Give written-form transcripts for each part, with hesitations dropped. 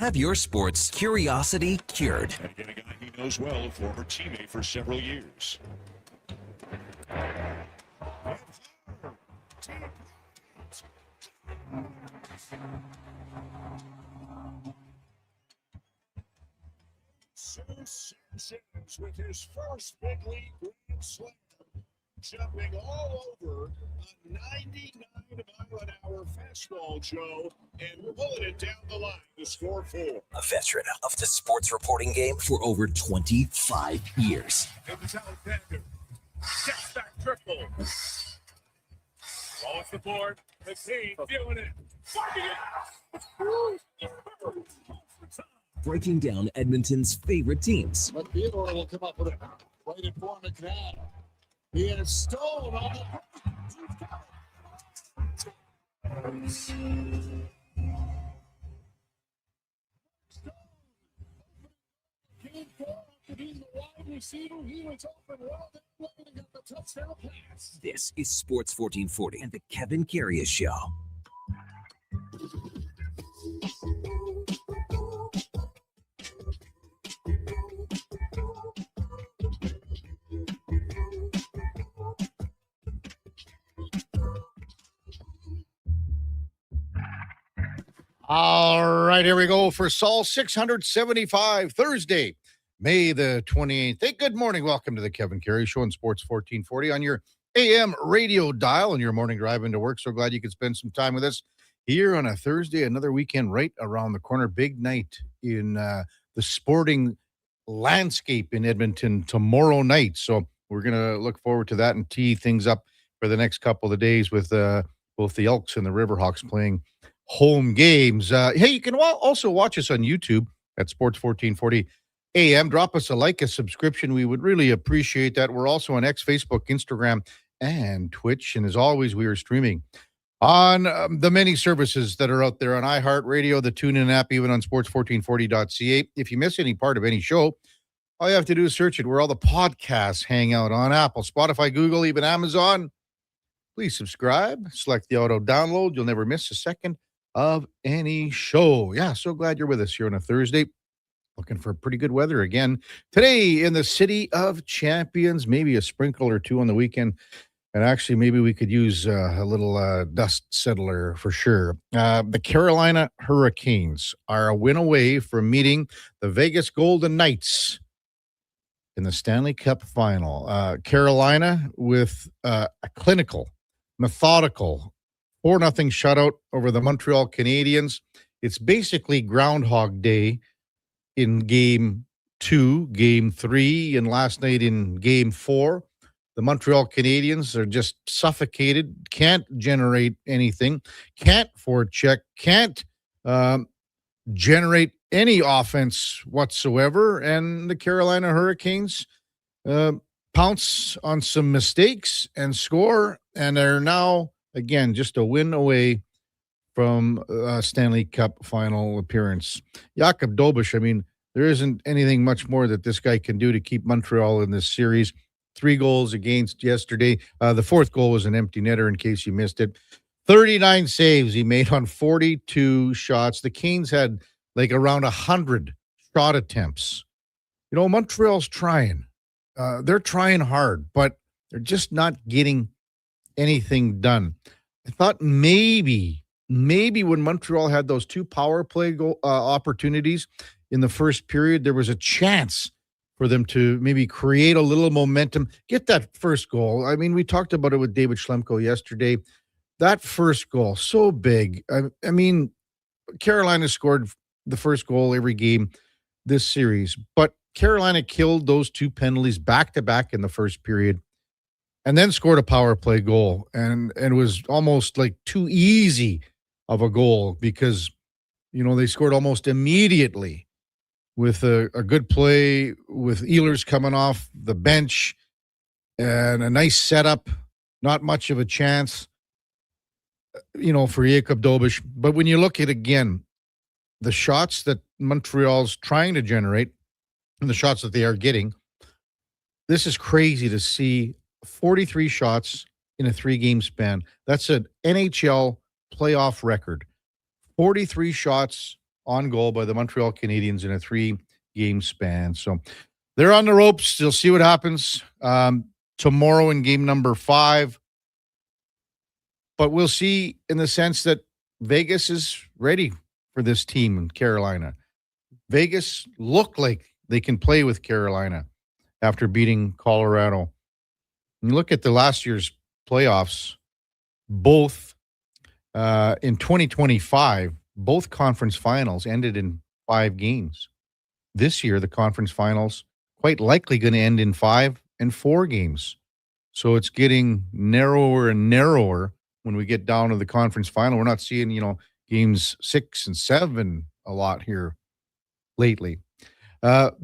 Have your sports curiosity cured. And again, a guy he knows well, a former teammate for several years. Simpsons with his first big league grand slam, jumping all over a 99-mile-an-hour fastball, Joe, and pulling it down the line to score 4. A veteran of the sports reporting game for over 25 years. And the talent Panther steps back triple. Off the board, the team feeling it, fighting it. Breaking down Edmonton's favorite teams. But Theodore will come up with it right in front of McNabb. He has Stone on the Game 4 after being the wide receiver. He was open well that way and got the touchdown pass. This is Sports 1440 and the Kevin Karius Show. All right, here we go for Sol 675, Thursday, May the 28th. Hey, good morning. Welcome to the Kevin Karius Show on Sports 1440 on your AM radio dial and your morning drive into work. So glad you could spend some time with us here on a Thursday, another weekend right around the corner. Big night in the sporting landscape in Edmonton tomorrow night. So we're going to look forward to that and tee things up for the next couple of days with both the Elks and the Riverhawks playing home games. Hey, you can also watch us on YouTube at Sports 1440 AM. Drop us a like, a subscription. We would really appreciate that. We're also on X, Facebook, Instagram, and Twitch. And as always, we are streaming on the many services that are out there on iHeartRadio, the TuneIn app, even on sports1440.ca. If you miss any part of any show, all you have to do is search it where all the podcasts hang out on Apple, Spotify, Google, even Amazon. Please subscribe, select the auto download. You'll never miss a second of any show. Yeah, so glad you're with us here on a Thursday. Looking for pretty good weather again today in the City of Champions. Maybe a sprinkle or two on the weekend. And actually, maybe we could use a little dust settler for sure. The Carolina Hurricanes are a win away from meeting the Vegas Golden Knights in the Stanley Cup final. Carolina with a clinical, methodical 4-0 shutout over the Montreal Canadiens. It's basically Groundhog Day in Game 2, Game 3, and last night in Game 4. The Montreal Canadiens are just suffocated, can't generate anything, can't forecheck, can't generate any offense whatsoever. And the Carolina Hurricanes pounce on some mistakes and score, and are now, again, just a win away from a Stanley Cup final appearance. Jakob Dobish, I mean, there isn't anything much more that this guy can do to keep Montreal in this series. 3 goals against yesterday. The fourth goal was an empty netter, in case you missed it. 39 saves he made on 42 shots. The Canes had like around 100 shot attempts. You know, Montreal's trying. They're trying hard, but they're just not getting anything done. I thought maybe when Montreal had those 2 power play opportunities in the first period, there was a chance for them to maybe create a little momentum, get that first goal. I mean, we talked about it with David Schlemko yesterday. That first goal, so big. I mean, Carolina scored the first goal every game this series, but Carolina killed those 2 penalties back-to-back in the first period, and then scored a power play goal. And it was almost like too easy of a goal because, you know, they scored almost immediately with a good play with Ehlers coming off the bench and a nice setup, not much of a chance, you know, for Jakob Dobish. But when you look at, again, the shots that Montreal's trying to generate and the shots that they are getting, this is crazy to see 43 shots in a 3-game span. That's an NHL playoff record. 43 shots on goal by the Montreal Canadiens in a 3-game span. So they're on the ropes. You'll see what happens tomorrow in game number 5. But we'll see in the sense that Vegas is ready for this team in Carolina. Vegas look like they can play with Carolina after beating Colorado. And you look at the last year's playoffs, both in 2025, both conference finals ended in 5 games. This year, the conference finals quite likely going to end in 5 and 4 games. So it's getting narrower and narrower when we get down to the conference final. We're not seeing, games 6 and 7 a lot here lately.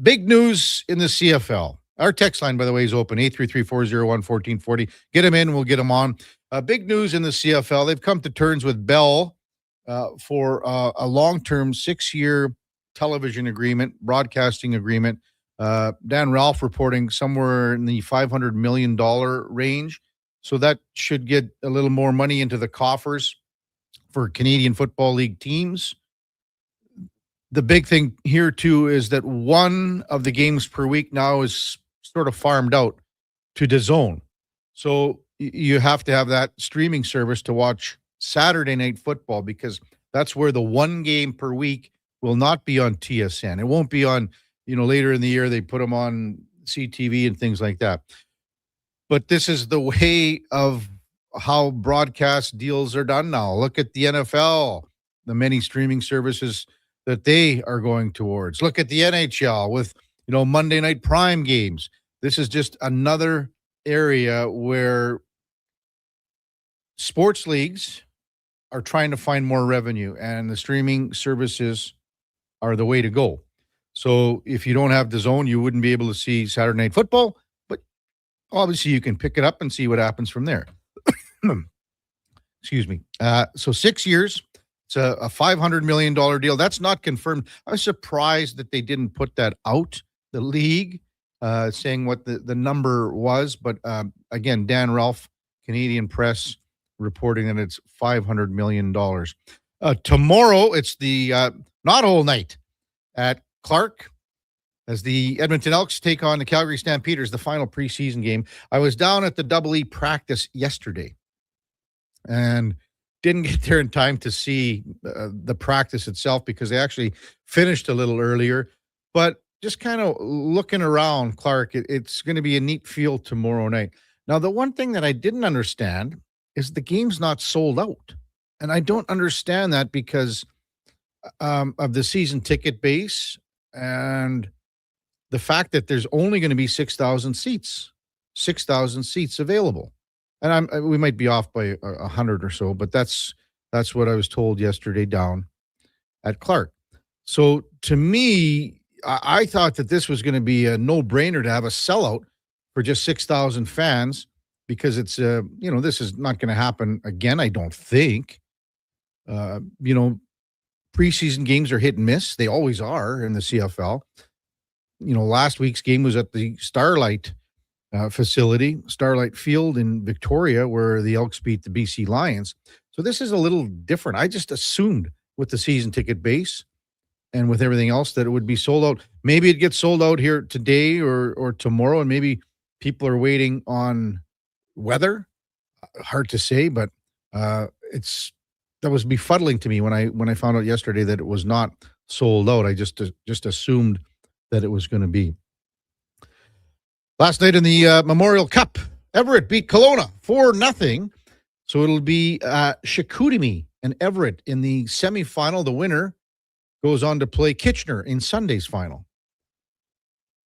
Big news in the CFL. Our text line, by the way, is open, 833-401-1440. Get them in, we'll get them on. Big news in the CFL. They've come to terms with Bell for a long-term 6-year television agreement, broadcasting agreement. Dan Ralph reporting somewhere in the $500 million range. So that should get a little more money into the coffers for Canadian Football League teams. The big thing here, too, is that one of the games per week now is sort of farmed out to DAZN. So you have to have that streaming service to watch Saturday Night Football, because that's where the one game per week will not be on TSN. It won't be on, later in the year, they put them on CTV and things like that. But this is the way of how broadcast deals are done now. Look at the NFL, the many streaming services that they are going towards. Look at the NHL with, Monday night prime games. This is just another area where sports leagues are trying to find more revenue, and the streaming services are the way to go. So if you don't have DAZN, you wouldn't be able to see Saturday Night Football, but obviously you can pick it up and see what happens from there. Excuse me. So 6 years. It's a $500 million deal. That's not confirmed. I was surprised that they didn't put that out, the league, saying what the number was. But again, Dan Ralph, Canadian Press, reporting that it's $500 million. Tomorrow, it's the not all night at Clark as the Edmonton Elks take on the Calgary Stampeders, the final preseason game. I was down at the Double E practice yesterday and didn't get there in time to see the practice itself because they actually finished a little earlier. But just kind of looking around Clark, it's going to be a neat field tomorrow night. Now, the one thing that I didn't understand is the game's not sold out. And I don't understand that because of the season ticket base and the fact that there's only going to be 6,000 seats available. And we might be off by 100 or so, but that's what I was told yesterday down at Clark. So to me, I thought that this was going to be a no-brainer to have a sellout for just 6,000 fans because it's this is not going to happen again, I don't think. Preseason games are hit and miss. They always are in the CFL. Last week's game was at the Starlight facility, Starlight Field in Victoria, where the Elks beat the BC Lions. So this is a little different. I just assumed with the season ticket base and with everything else that it would be sold out. Maybe it gets sold out here today or tomorrow, and maybe people are waiting on weather. Hard to say, but that was befuddling to me when I found out yesterday that it was not sold out. I just assumed that it was going to be. Last night in the Memorial Cup, Everett beat Kelowna 4-0. So it'll be Chicoutimi and Everett in the semifinal. The winner goes on to play Kitchener in Sunday's final.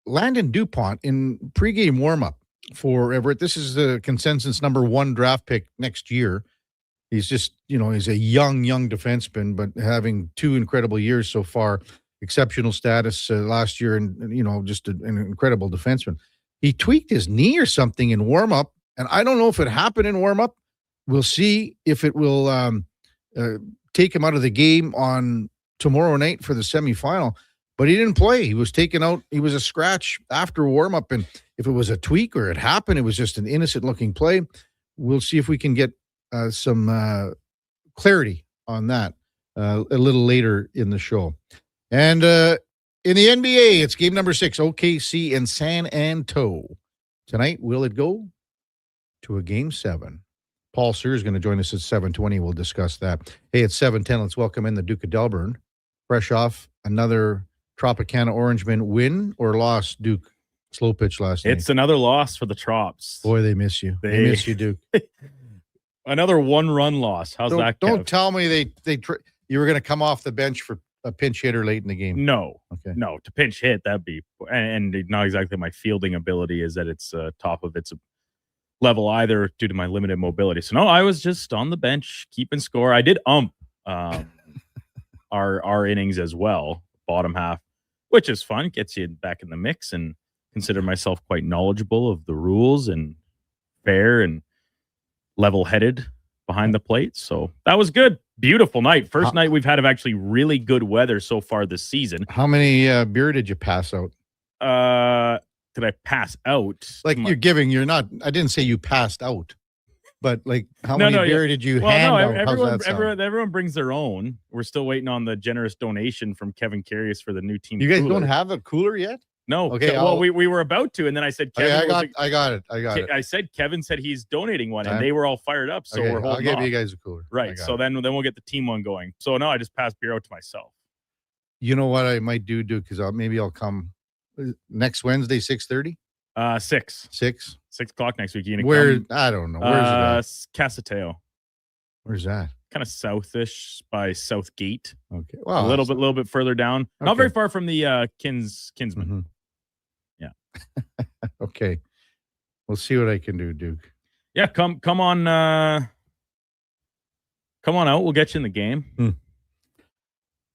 Landon DuPont in pregame warm-up for Everett. This is the consensus number 1 draft pick next year. He's just, he's a young defenseman, but having 2 incredible years so far. Exceptional status last year and, just an incredible defenseman. He tweaked his knee or something in warm-up, and I don't know if it happened in warm-up. We'll see if it will take him out of the game on tomorrow night for the semifinal. But he didn't play. He was taken out. He was a scratch after warm-up, and if it was a tweak or it happened, it was just an innocent-looking play. We'll see if we can get some clarity on that. a little later in the show. And in the NBA, it's game number 6, OKC and San Antonio. Tonight, will it go to a game 7? Paul Sear is going to join us at 7:20. We'll discuss that. Hey, it's 7:10. Let's welcome in the Duke of Delburne. Fresh off another Tropicana Orangemen win or loss, Duke. Slow pitch last night. It's another loss for the Trops. Boy, they miss you. They miss you, Duke. Another 1-run loss. How's that? Don't tell me you were going to come off the bench for a pinch hitter late in the game. No. Okay. No, to pinch hit, that'd be and not exactly my fielding ability is that it's top of its level either due to my limited mobility. So no, I was just on the bench keeping score. I did our innings as well, bottom half, which is fun, gets you back in the mix, and consider myself quite knowledgeable of the rules and fair and level-headed behind the plate. So that was good. Beautiful night. First night we've had of actually really good weather so far this season. How many beer did you pass out? Did I pass out? Like I didn't say you passed out, but like how many beer did you hand out? Everyone brings their own. We're still waiting on the generous donation from Kevin Karius for the new team. You guys cooler. don't have a cooler yet? No. Okay. Well, we were about to, and then I said, Kevin, I got it. I said Kevin said he's donating one, and they were all fired up. So we're holding I'll give you guys a cooler. Right. So then we'll get the team one going. So no, I just passed beer out to myself. You know what I might do, Duke? Because maybe I'll come next Wednesday, 6:30. 6 o'clock next week. I don't know. Where's it? Casateo. Where's that? Kind of southish by Southgate. Okay. Well, a little bit further down. Okay. Not very far from the Kinsman. Mm-hmm. Yeah. Okay. We'll see what I can do, Duke. Yeah, come on out. We'll get you in the game.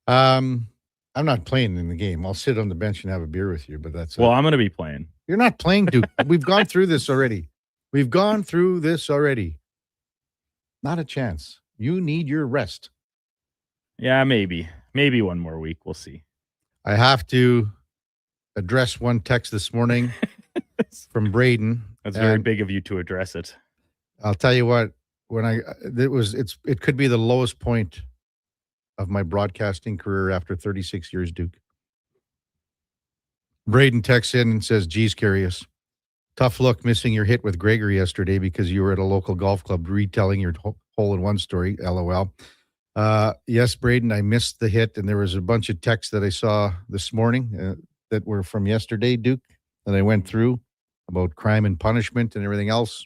I'm not playing in the game. I'll sit on the bench and have a beer with you, but that's I'm going to be playing. You're not playing, Duke. We've gone through this already. Not a chance. You need your rest. Yeah, maybe one more week. We'll see. I have to address one text this morning from Braden. That's very big of you to address it. I'll tell you what, it could be the lowest point of my broadcasting career after 36 years, Duke. Braden texts in and says, geez, Karius, tough luck missing your hit with Gregory yesterday because you were at a local golf club retelling your hole-in-one story, LOL. Yes, Braden, I missed the hit, and there was a bunch of texts that I saw this morning that were from yesterday, Duke, that I went through about crime and punishment and everything else.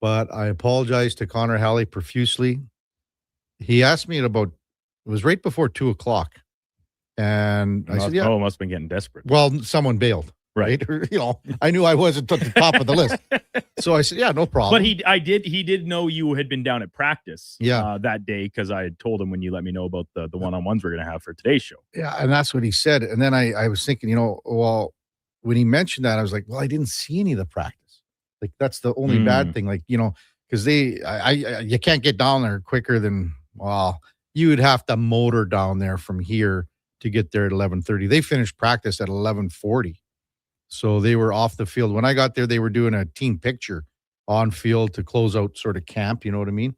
But I apologize to Connor Halley profusely. He asked me it was right before 2 o'clock. And I said, yeah. Oh, must have been getting desperate. Well, someone bailed, right? I knew I wasn't at the top of the list. So I said, yeah, no problem. But he did know you had been down at practice that day because I had told him when you let me know about the one-on-ones we're going to have for today's show. Yeah, and that's what he said. And then I was thinking, when he mentioned that, I was like, well, I didn't see any of the practice. Like, that's the only bad thing. Like, because you can't get down there quicker than, you would have to motor down there from here to get there at 11:30. They finished practice at 11:40. So they were off the field. When I got there, they were doing a team picture on field to close out sort of camp, you know what I mean?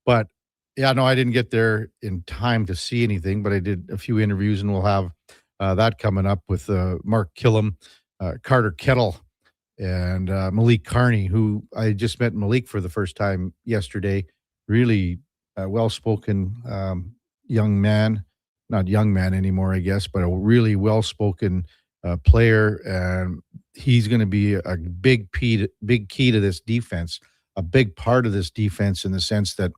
But yeah, no, I didn't get there in time to see anything, but I did a few interviews, and we'll have that coming up with Mark Killam, Carter Kettle, and Malik Carney, who I just met Malik for the first time yesterday. Really well-spoken young man. Not young man anymore, I guess, but a really well-spoken player, and he's going to be a big key to this defense, a big part of this defense in the sense that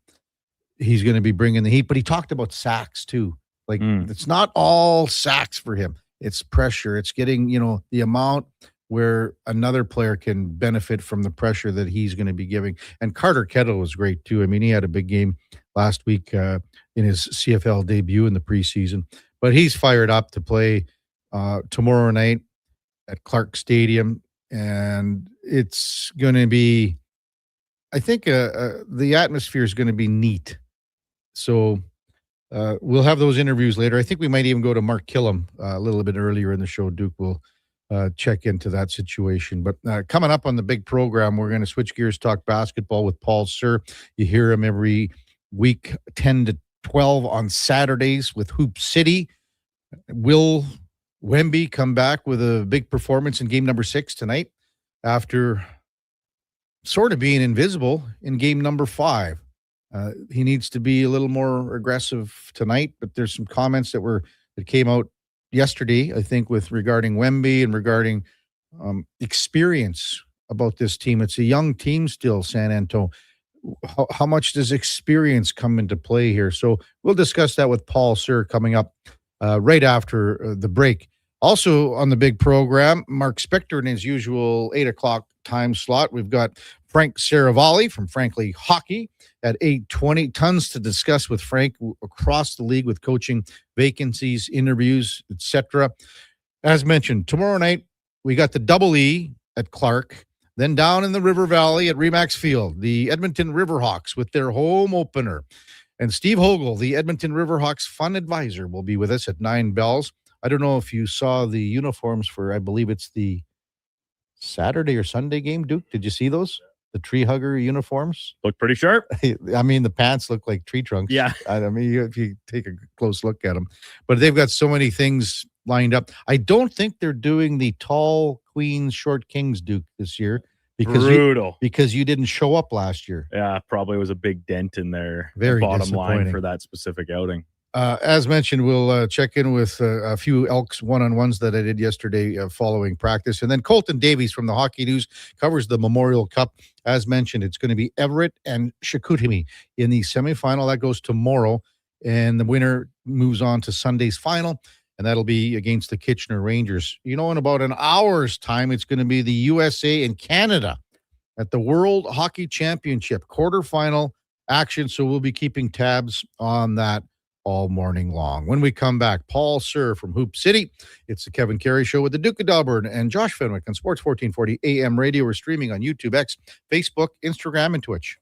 he's going to be bringing the heat. But he talked about sacks too. Like it's not all sacks for him. It's pressure. It's getting, the amount where another player can benefit from the pressure that he's going to be giving. And Carter Kettle was great too. I mean, he had a big game last week in his CFL debut in the preseason, but he's fired up to play tomorrow night at Clark Stadium. And it's going to be, I think the atmosphere is going to be neat. So we'll have those interviews later. I think we might even go to Mark Killam a little bit earlier in the show. Duke will check into that situation. But coming up on the big program, we're going to switch gears, talk basketball with Paul Sear. You hear him every week, 10 to 12 on Saturdays with Hoop City. Will Wemby come back with a big performance in game number 6 tonight after sort of being invisible in game number 5? He needs to be a little more aggressive tonight, but there's some comments that came out yesterday, I think, with regarding Wemby and regarding experience about this team. It's a young team still, San Antonio. How much does experience come into play here? So we'll discuss that with Paul Sir coming up right after the break. Also on the big program, Mark Spector in his usual 8 o'clock time slot. We've got Frank Saravalli from Frankly Hockey at 8:20. Tons to discuss with Frank across the league with coaching vacancies, interviews, etc. As mentioned, tomorrow night we got the Double E at Clark. Then down in the River Valley at Remax Field, the Edmonton Riverhawks with their home opener. And Steve Hogle, the Edmonton Riverhawks fun advisor, will be with us at 9 bells. I don't know if you saw the uniforms for, I believe it's the Saturday or Sunday game, Duke. Did you see those? The tree hugger uniforms? Look pretty sharp. I mean, the pants look like tree trunks. Yeah. I mean, if you take a close look at them. But they've got so many things lined up. I don't think they're doing the tall queens, short kings, Duke, this year. Brutal. Because you didn't show up last year. Yeah, probably was a big dent in their Very bottom line disappointing. for that specific outing. As mentioned, we'll check in with a few Elks one-on-ones that I did yesterday following practice. And then Colton Davies from the Hockey News covers the Memorial Cup. As mentioned, it's going to be Everett and Chicoutimi in the semifinal. That goes tomorrow, and the winner moves on to Sunday's final, and that'll be against the Kitchener Rangers. You know, in about an hour's time, it's going to be the USA and Canada at the World Hockey Championship quarterfinal action, so we'll be keeping tabs on that all morning long. When we come back, Paul Sir from Hoop City. It's the Kevin Carey Show with the Duke of Delburne and Josh Fenwick on Sports 1440 AM Radio. We're streaming on YouTube, X, Facebook, Instagram, and Twitch.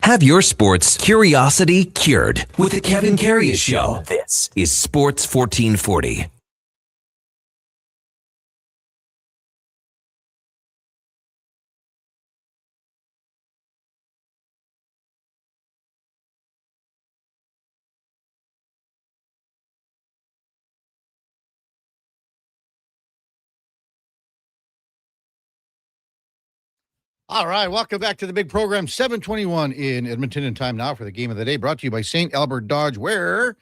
Have your sports curiosity cured with the Kevin Karius Show. This is Sports 1440. All right, welcome back to the big program. 7:21 in Edmonton, and time now for the game of the day, brought to you by St. Albert Dodge, where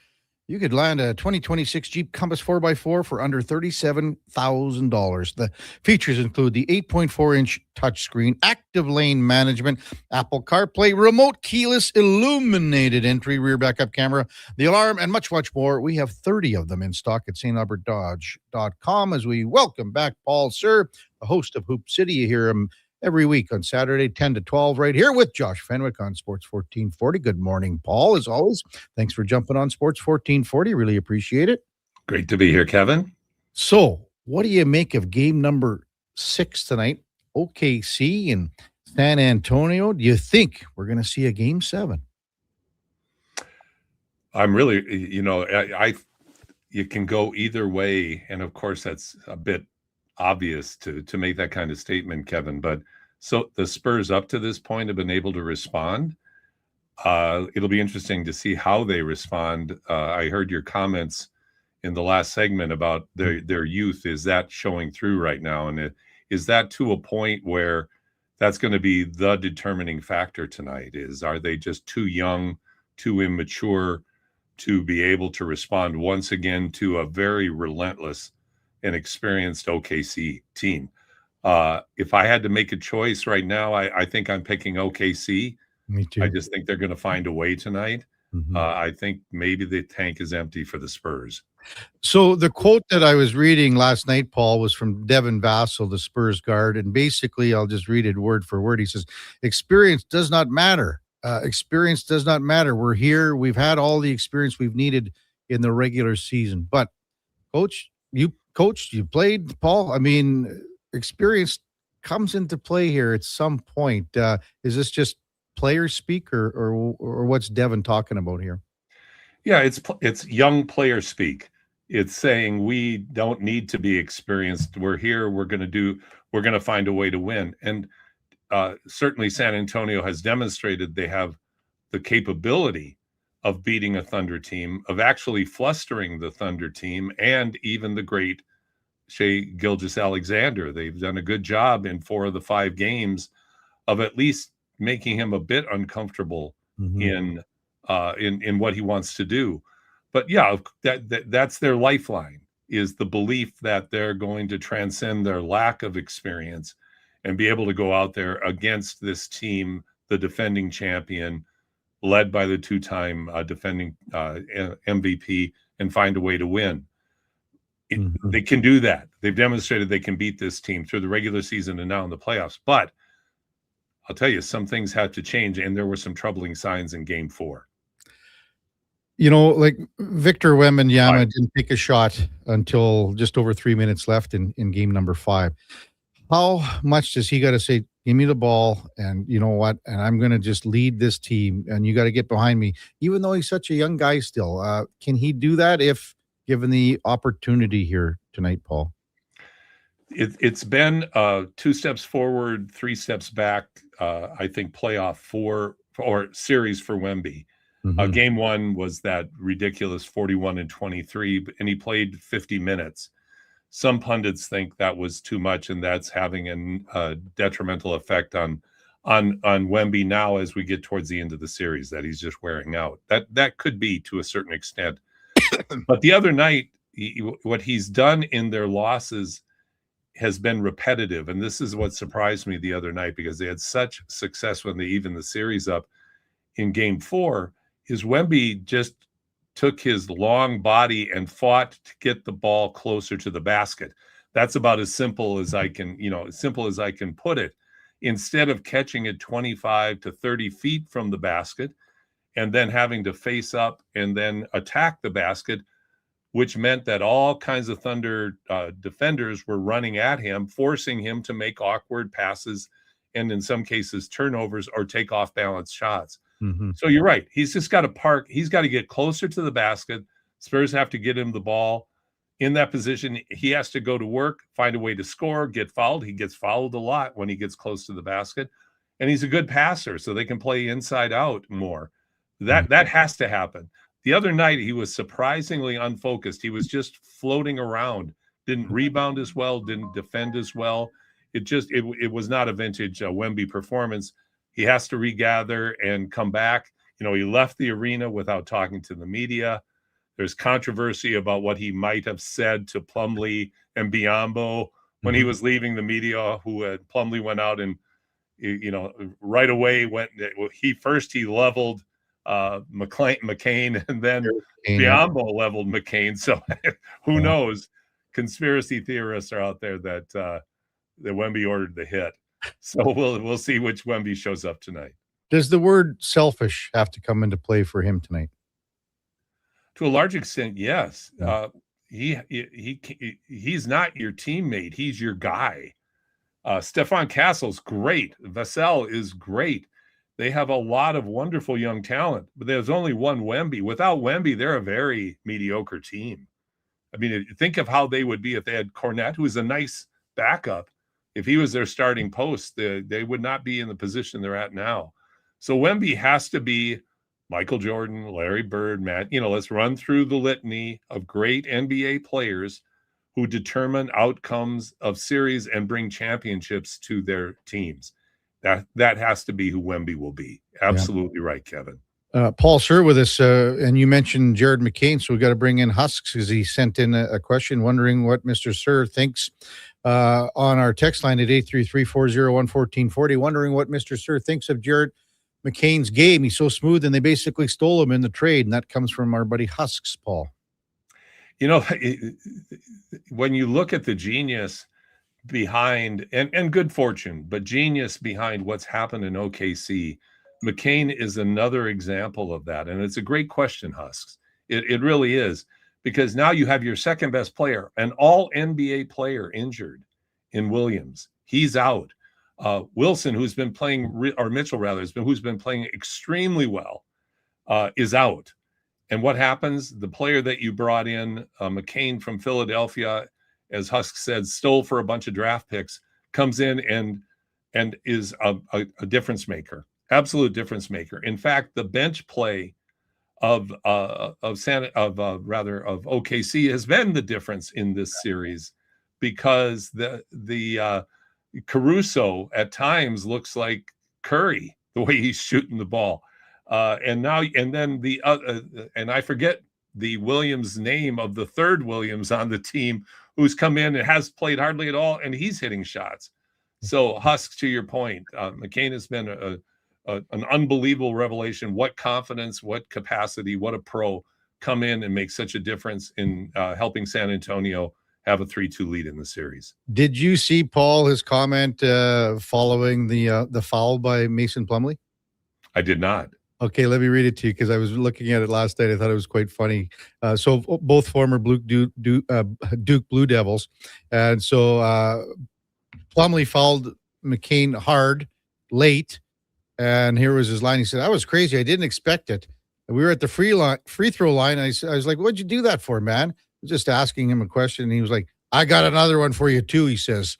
you could land a 2026 Jeep Compass 4x4 for under $37,000. The features include the 8.4-inch touchscreen, active lane management, Apple CarPlay, remote keyless illuminated entry, rear backup camera, the alarm, and much, much more. We have 30 of them in stock at stalbertdodge.com as we welcome back Paul Sir, the host of Hoop City. You hear him every week on Saturday, 10 to 12, right here with Josh Fenwick on Sports 1440. Good morning, Paul, as always. Thanks for jumping on Sports 1440. Really appreciate it. Great to be here, Kevin. So, what do you make of game number 6 tonight? OKC and San Antonio. Do you think we're going to see a game 7? I'm really, you can go either way. And of course, that's a bit obvious to make that kind of statement, Kevin. But so the Spurs up to this point have been able to respond. It'll be interesting to see how they respond. I heard your comments in the last segment about their youth. Is that showing through right now? And is that to a point where that's going to be the determining factor tonight? Are they just too young, too immature to be able to respond once again to a very relentless and experienced OKC team? If I had to make a choice right now, I think I'm picking OKC. Me too. I just think they're going to find a way tonight. Mhm. I think maybe the tank is empty for the Spurs. So the quote that I was reading last night, Paul, was from Devin Vassell, the Spurs guard. And basically, I'll just read it word for word. He says, experience does not matter. Experience does not matter. We're here. We've had all the experience we've needed in the regular season. But, Coach, you played, Paul. I mean, experience comes into play here at some point. Is this just player speak or what's Devin talking about here? Yeah, it's young player speak. It's saying we don't need to be experienced. We're here. We're going to find a way to win. And certainly San Antonio has demonstrated they have the capability of beating a Thunder team, of actually flustering the Thunder team, and even the great Shai Gilgeous-Alexander. They've done a good job in 4 of the 5 games of at least making him a bit uncomfortable in what he wants to do. But yeah, that's their lifeline, is the belief that they're going to transcend their lack of experience and be able to go out there against this team, the defending champion, led by the 2-time defending MVP, and find a way to win. They can do that. They've demonstrated they can beat this team through the regular season and now in the playoffs. But I'll tell you, some things have to change, and there were some troubling signs in Game 4. You know, like Victor Wembanyama didn't take a shot until just over 3 minutes left in game number 5. How much does he got to say, give me the ball, and you know what, and I'm going to just lead this team, and you got to get behind me, even though he's such a young guy still? Can he do that if given the opportunity here tonight, Paul? It's been 2 steps forward, 3 steps back, I think, playoff 4 or series for Wemby. Game 1 was that ridiculous 41-23, and he played 50 minutes. Some pundits think that was too much, and that's having a detrimental effect on Wemby now as we get towards the end of the series, that he's just wearing out. That could be to a certain extent. But the other night, what he's done in their losses has been repetitive, and this is what surprised me the other night, because they had such success when they evened the series up in Game 4, is Wemby just took his long body and fought to get the ball closer to the basket. That's about as simple as I can, put it. Instead of catching it 25 to 30 feet from the basket and then having to face up and then attack the basket, which meant that all kinds of Thunder defenders were running at him, forcing him to make awkward passes and in some cases turnovers or take off balance shots. So you're right. He's just got to park. He's got to get closer to the basket. Spurs have to get him the ball in that position. He has to go to work, find a way to score, get fouled. He gets fouled a lot when he gets close to the basket. And he's a good passer, so they can play inside out more. That has to happen. The other night, he was surprisingly unfocused. He was just floating around, didn't rebound as well, didn't defend as well. It was not a vintage Wemby performance. He has to regather and come back. He left the arena without talking to the media. There's controversy about what he might have said to Plumlee and Biyombo when he was leaving the media, Plumlee went out and, right away he leveled McCain, and then Biyombo leveled McCain. So who knows? Conspiracy theorists are out there that Wemby ordered the hit. So we'll see which Wemby shows up tonight. Does the word selfish have to come into play for him tonight? To a large extent, yes. He's not your teammate. He's your guy. Stefan Castle's great. Vassell is great. They have a lot of wonderful young talent, but there's only one Wemby. Without Wemby, they're a very mediocre team. I mean, think of how they would be if they had Cornette, who is a nice backup. If he was their starting post, they would not be in the position they're at now. So Wemby has to be Michael Jordan, Larry Bird, Matt. Let's run through the litany of great NBA players who determine outcomes of series and bring championships to their teams. That has to be who Wemby will be. Absolutely right, Kevin. Paul Sir with us, and you mentioned Jared McCain, so we've got to bring in Husks because he sent in a question wondering what Mr. Sir thinks on our text line at 833-401-1440, wondering what Mr. Sir thinks of Jared McCain's game. He's so smooth, and they basically stole him in the trade, and that comes from our buddy Husks, Paul. When you look at the genius behind, and good fortune, but genius behind what's happened in OKC, McCain is another example of that. And it's a great question, Husks. It really is, because now you have your second best player, an all NBA player, injured in Williams. He's out. Wilson, who's been playing, or Mitchell rather, who's been playing extremely well, is out. And what happens? The player that you brought in, McCain from Philadelphia, as Husk said, stole for a bunch of draft picks, comes in and is a difference maker, absolute difference maker. In fact, the bench play of OKC has been the difference in this series, because the Caruso at times looks like Curry, the way he's shooting the ball. And then and I forget the Williams name of the third Williams on the team, who's come in and has played hardly at all, and he's hitting shots. So Husk, to your point, McCain has been an unbelievable revelation. What confidence, what capacity, what a pro come in and make such a difference in helping San Antonio have a 3-2 lead in the series. Did you see, Paul, his comment following the foul by Mason Plumlee? I did not. Okay, let me read it to you because I was looking at it last night. I thought it was quite funny. So both former Duke Blue Devils. And so Plumlee fouled McCain hard, late. And here was his line. He said, "I was crazy. I didn't expect it. And we were at the free throw line. I was like, what'd you do that for, man?" Just asking him a question. And he was like, "I got another one for you too," he says.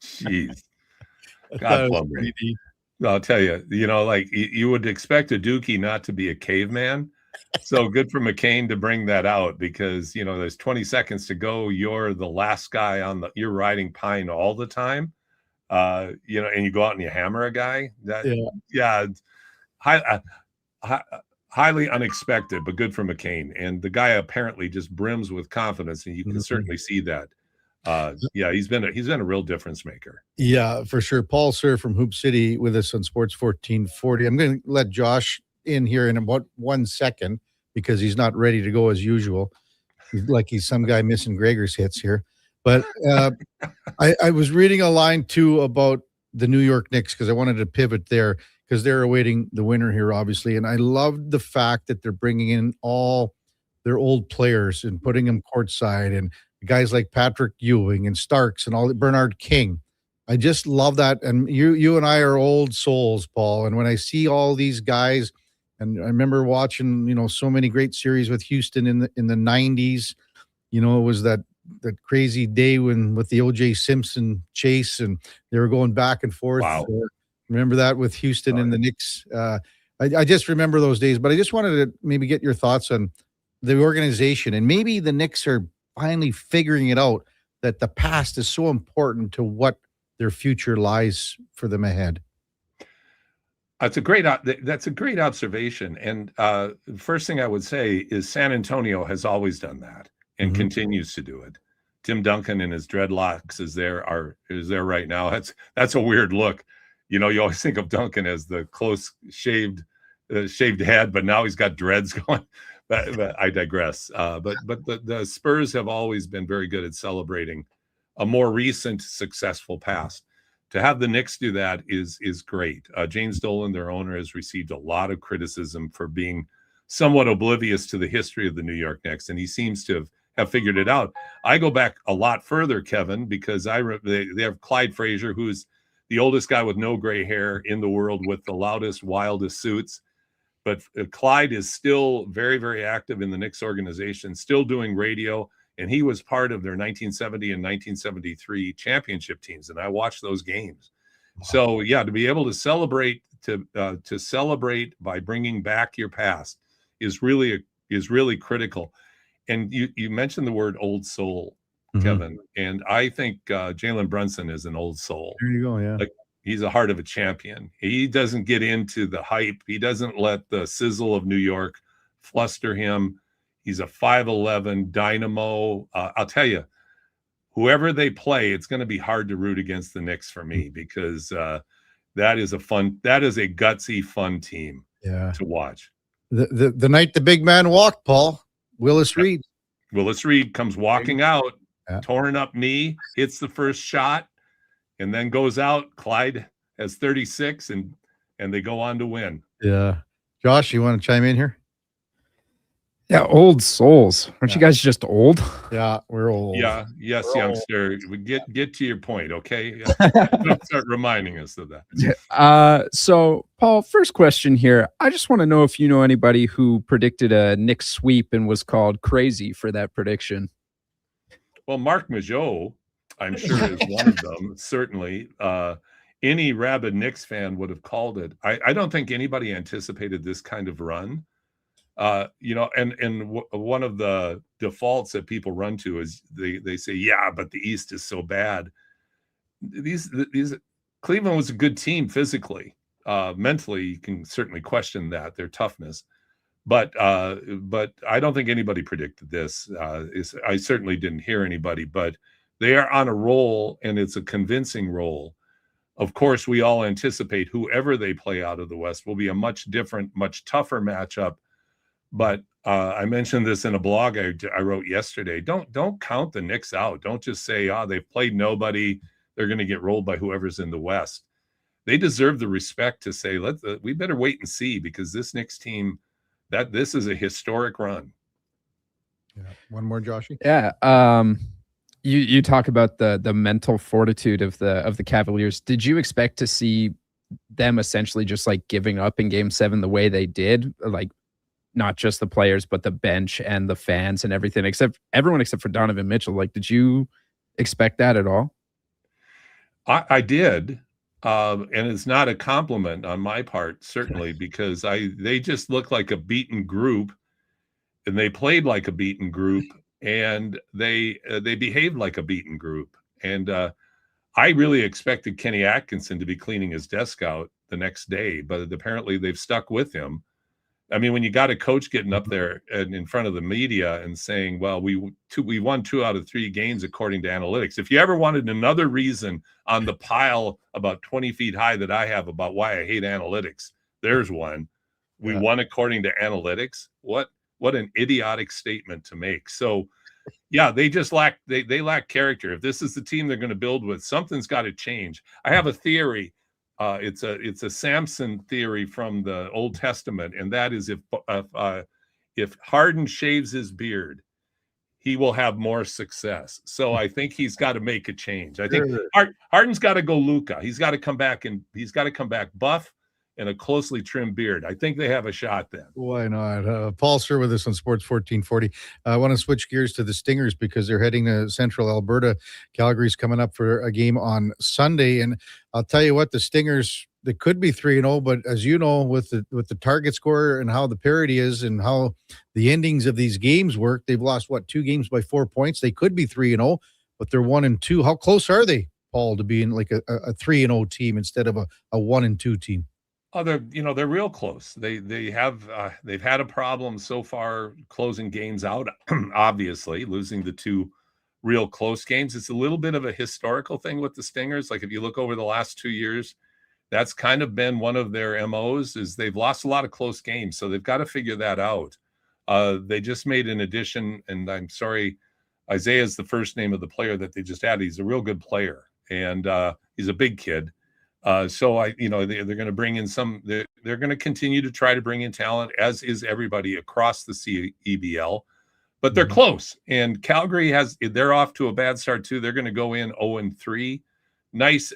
Jeez. God, Plumlee. I'll tell you, like you would expect a Dookie not to be a caveman. So good for McCain to bring that out, because, there's 20 seconds to go. You're the last guy you're riding pine all the time. And you go out and you hammer a guy. Highly unexpected, but good for McCain. And the guy apparently just brims with confidence, and you can certainly see that. He's been a real difference maker. Yeah, for sure. Paul Sir from Hoop City with us on Sports 1440. I'm going to let Josh in here in about 1 second because he's not ready to go as usual. He's some guy missing Gregor's hits here. But I was reading a line too about the New York Knicks because I wanted to pivot there because they're awaiting the winner here, obviously. And I loved the fact that they're bringing in all their old players and putting them courtside, and guys like Patrick Ewing and Starks and all Bernard King. I just love that. And you and I are old souls, Paul. And when I see all these guys, and I remember watching, so many great series with Houston in the 90s. It was that crazy day with the O.J. Simpson chase, and they were going back and forth. Wow. Remember that with Houston and the Knicks? I just remember those days. But I just wanted to maybe get your thoughts on the organization, and maybe the Knicks are finally figuring it out that the past is so important to what their future lies for them ahead. That's a great observation. And the first thing I would say is San Antonio has always done that and continues to do it. Tim Duncan and his dreadlocks is there right now. That's a weird look. You always think of Duncan as the close shaved head, but now he's got dreads going. But I digress. But the Spurs have always been very good at celebrating a more recent successful past. To have the Knicks do that is great. James Dolan, their owner, has received a lot of criticism for being somewhat oblivious to the history of the New York Knicks, and he seems to have figured it out. I go back a lot further, Kevin, because they have Clyde Frazier, who's the oldest guy with no gray hair in the world with the loudest, wildest suits. But Clyde is still very, very active in the Knicks organization, still doing radio. And he was part of their 1970 and 1973 championship teams, and I watched those games. Wow. So, yeah, to be able to celebrate by bringing back your past is really critical. And you mentioned the word old soul, Kevin, and I think Jalen Brunson is an old soul. There you go, yeah. Like, he's a heart of a champion. He doesn't get into the hype. He doesn't let the sizzle of New York fluster him. He's a 5'11" dynamo. I'll tell you, whoever they play, it's going to be hard to root against the Knicks for me, because that is a gutsy, fun team to watch. The night the big man walked, Paul, Willis Reed. Willis Reed comes walking out, torn up knee, hits the first shot, and then goes out. Clyde has 36, and they go on to win. Yeah. Josh, you want to chime in here? Yeah, old souls. Aren't you guys just old? Yeah, we're old. Yeah, yes, youngster. We get to your point, okay? Don't start reminding us of that. So, Paul, first question here. I just want to know if you know anybody who predicted a Knicks sweep and was called crazy for that prediction. Well, Mark Majot, I'm sure, is one of them, certainly. Any rabid Knicks fan would have called it. I don't think anybody anticipated this kind of run. And one of the defaults that people run to is they say, yeah, but the East is so bad. These Cleveland was a good team physically. Mentally, you can certainly question their toughness, but I don't think anybody predicted this. I certainly didn't hear anybody, but they are on a roll, and it's a convincing roll. Of course, we all anticipate whoever they play out of the West will be a much different, much tougher matchup. But I mentioned this in a blog I wrote yesterday. Don't count the Knicks out. Don't just say, they've played nobody, they're going to get rolled by whoever's in the West. They deserve the respect to say, we better wait and see, because this Knicks team, this is a historic run. Yeah. One more, Joshy. Yeah. You talk about the mental fortitude of the Cavaliers. Did you expect to see them essentially just like giving up in Game 7 the way they did? Like, not just the players, but the bench and the fans and everything, except for Donovan Mitchell. Like, did you expect that at all? I did. And it's not a compliment on my part, certainly, because they just look like a beaten group, and they played like a beaten group, and they behaved like a beaten group. And I really expected Kenny Atkinson to be cleaning his desk out the next day, but apparently they've stuck with him. I mean, when you got a coach getting up there and in front of the media and saying, well, we won 2 out of 3 games according to analytics. If you ever wanted another reason on the pile about 20 feet high that I have about why I hate analytics, there's one. We won according to analytics. What an idiotic statement to make. So, yeah, they just lack they lack character. If this is the team they're going to build with, something's got to change. I have a theory. It's a Samson theory from the Old Testament, and that is if Harden shaves his beard, he will have more success. So I think he's got to make a change. I think Sure. Harden's got to go Luka. He's got to come back buff and a closely trimmed beard. I think they have a shot then. Why not? Paul Sir with us on Sports 1440. I want to switch gears to the Stingers because they're heading to Central Alberta. Calgary's coming up for a game on Sunday. And I'll tell you what, the Stingers, they could be 3-0, but as you know, with the target score and how the parity is and how the endings of these games work, they've lost, 2 games by 4 points. They could be 3-0, but they're 1-2. How close are they, Paul, to being like a 3-0 team instead of a 1-2 team? Oh, they're real close. They've had a problem so far closing games out. Obviously, losing the 2 real close games. It's a little bit of a historical thing with the Stingers. Like if you look over the last 2 years, that's kind of been one of their MOs is they've lost a lot of close games. So they've got to figure that out. They just made an addition, and I'm sorry, Isaiah is the first name of the player that they just added. He's a real good player, and he's a big kid. So they're going to bring in they're going to continue to try to bring in talent, as is everybody across the CEBL, but they're close. And Calgary they're off to a bad start too. They're going to go in 0-3. Nice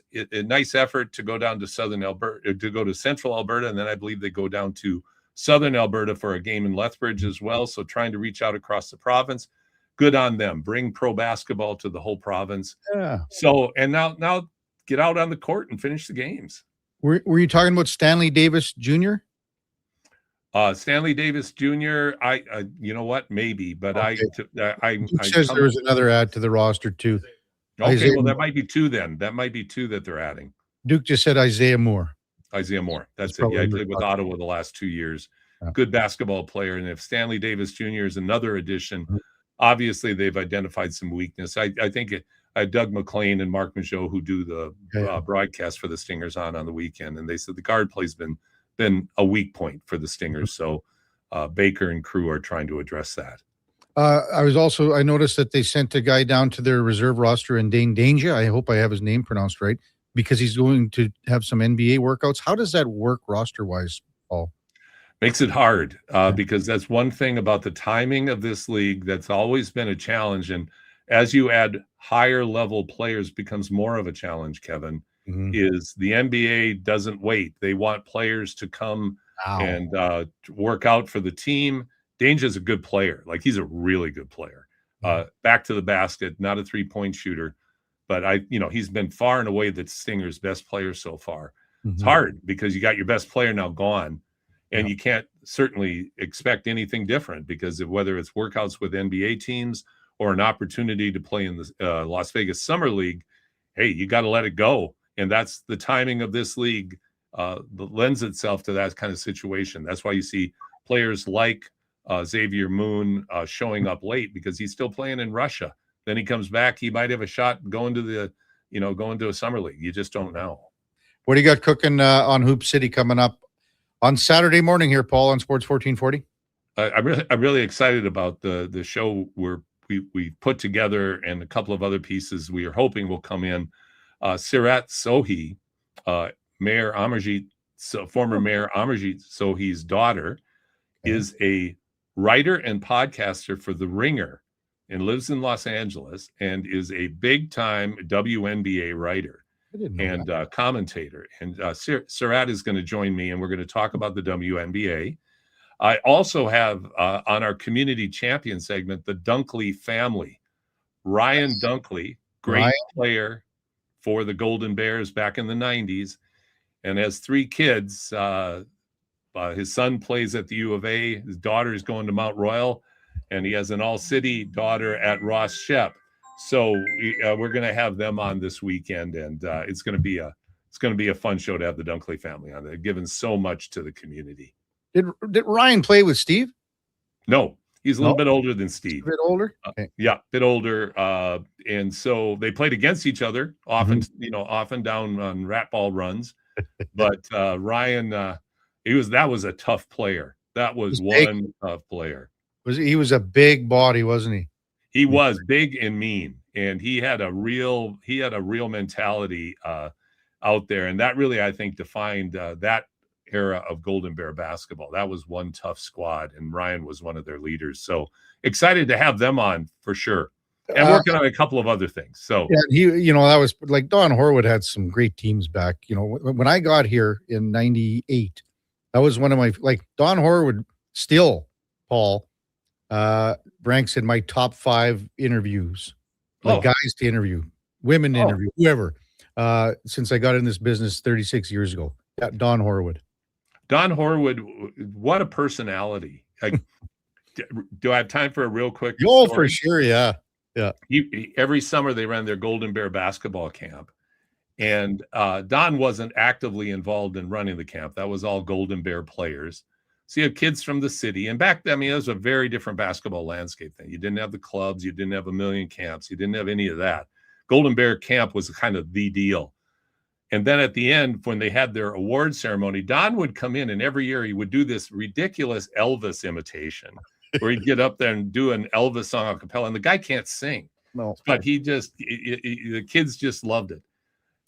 effort to go down to Southern Alberta, to go to Central Alberta. And then I believe they go down to Southern Alberta for a game in Lethbridge as well. So trying to reach out across the province. Good on them. Bring pro basketball to the whole province. Yeah. So, and now get out on the court and finish the games. Were you talking about Stanley Davis Jr.? Stanley Davis Jr. I you know what? Maybe, but okay. It says there was another add to the roster too. Okay, Isaiah well, that might be 2 then. That might be 2 that they're adding. Duke just said Isaiah Moore. Isaiah Moore. That's it. Yeah, he played with Ottawa the last 2 years. Yeah. Good basketball player. And if Stanley Davis Jr. is another addition, obviously they've identified some weakness. I think Doug McLean and Mark Majot, who do the broadcast for the Stingers on the weekend, and they said the guard play's been a weak point for the Stingers. So Baker and crew are trying to address that. I noticed that they sent a guy down to their reserve roster in Dane Danger. I hope I have his name pronounced right, because he's going to have some NBA workouts. How does that work roster wise, Paul? Makes it hard because that's one thing about the timing of this league that's always been a challenge. And as you add higher level players, becomes more of a challenge, Kevin, is the NBA doesn't wait. They want players to come and work out for the team. Danger's a good player. Like, he's a really good player. Back to the basket, not a 3-point shooter, but he's been far and away the Stingers' best player so far. It's hard because you got your best player now gone, and you can't certainly expect anything different because of whether it's workouts with NBA teams or an opportunity to play in the Las Vegas Summer League. Hey, you got to let it go. And that's the timing of this league that lends itself to that kind of situation. That's why you see players like Xavier Moon showing up late because he's still playing in Russia. Then he comes back, he might have a shot going to a summer league. You just don't know. What do you got cooking on Hoop City coming up on Saturday morning here, Paul, on Sports 1440? I'm really excited about the show we put together, and a couple of other pieces we are hoping will come in. Sirat Sohi, Mayor Amarjeet, former Mayor Amarjeet Sohi's daughter, is a writer and podcaster for The Ringer and lives in Los Angeles and is a big-time WNBA writer and commentator. And Sirat is going to join me, and we're going to talk about the WNBA. I also have on our community champion segment, the Dunkley family. Ryan Dunkley, great player for the Golden Bears back in the 90s, and has 3 kids. His son plays at the U of A. His daughter is going to Mount Royal, and he has an all-city daughter at Ross Shep. So we're going to have them on this weekend, and it's going to be a fun show to have the Dunkley family on. They've given so much to the community. Did Ryan play with Steve? No, he's a little bit older than Steve. A bit older? Okay. Yeah, a bit older. And so they played against each other often, often down on rat ball runs. But Ryan, that was a tough player. That was one tough player. He was a big body, wasn't he? He was big and mean, and he had a real mentality out there, and that really, I think, defined that era of Golden Bear basketball. That was one tough squad, and Ryan was one of their leaders. So excited to have them on for sure. And working on a couple of other things. So yeah, that was like Don Horwood had some great teams back. When I got here in '98, that was one of my Don Horwood still, Paul, ranks in my top 5 interviews, guys to interview, women to interview, whoever. Since I got in this business 36 years ago. Yeah, Don Horwood. Don Horwood, what a personality. Do I have time for a real quick story? For sure, yeah. Yeah. Every summer they ran their Golden Bear basketball camp. And Don wasn't actively involved in running the camp. That was all Golden Bear players. So you have kids from the city. And back then, it was a very different basketball landscape then. You didn't have the clubs. You didn't have a million camps. You didn't have any of that. Golden Bear camp was kind of the deal. And then at the end, when they had their award ceremony, Don would come in, and every year he would do this ridiculous Elvis imitation where he'd get up there and do an Elvis song a cappella. And the guy can't sing. No. But the kids just loved it.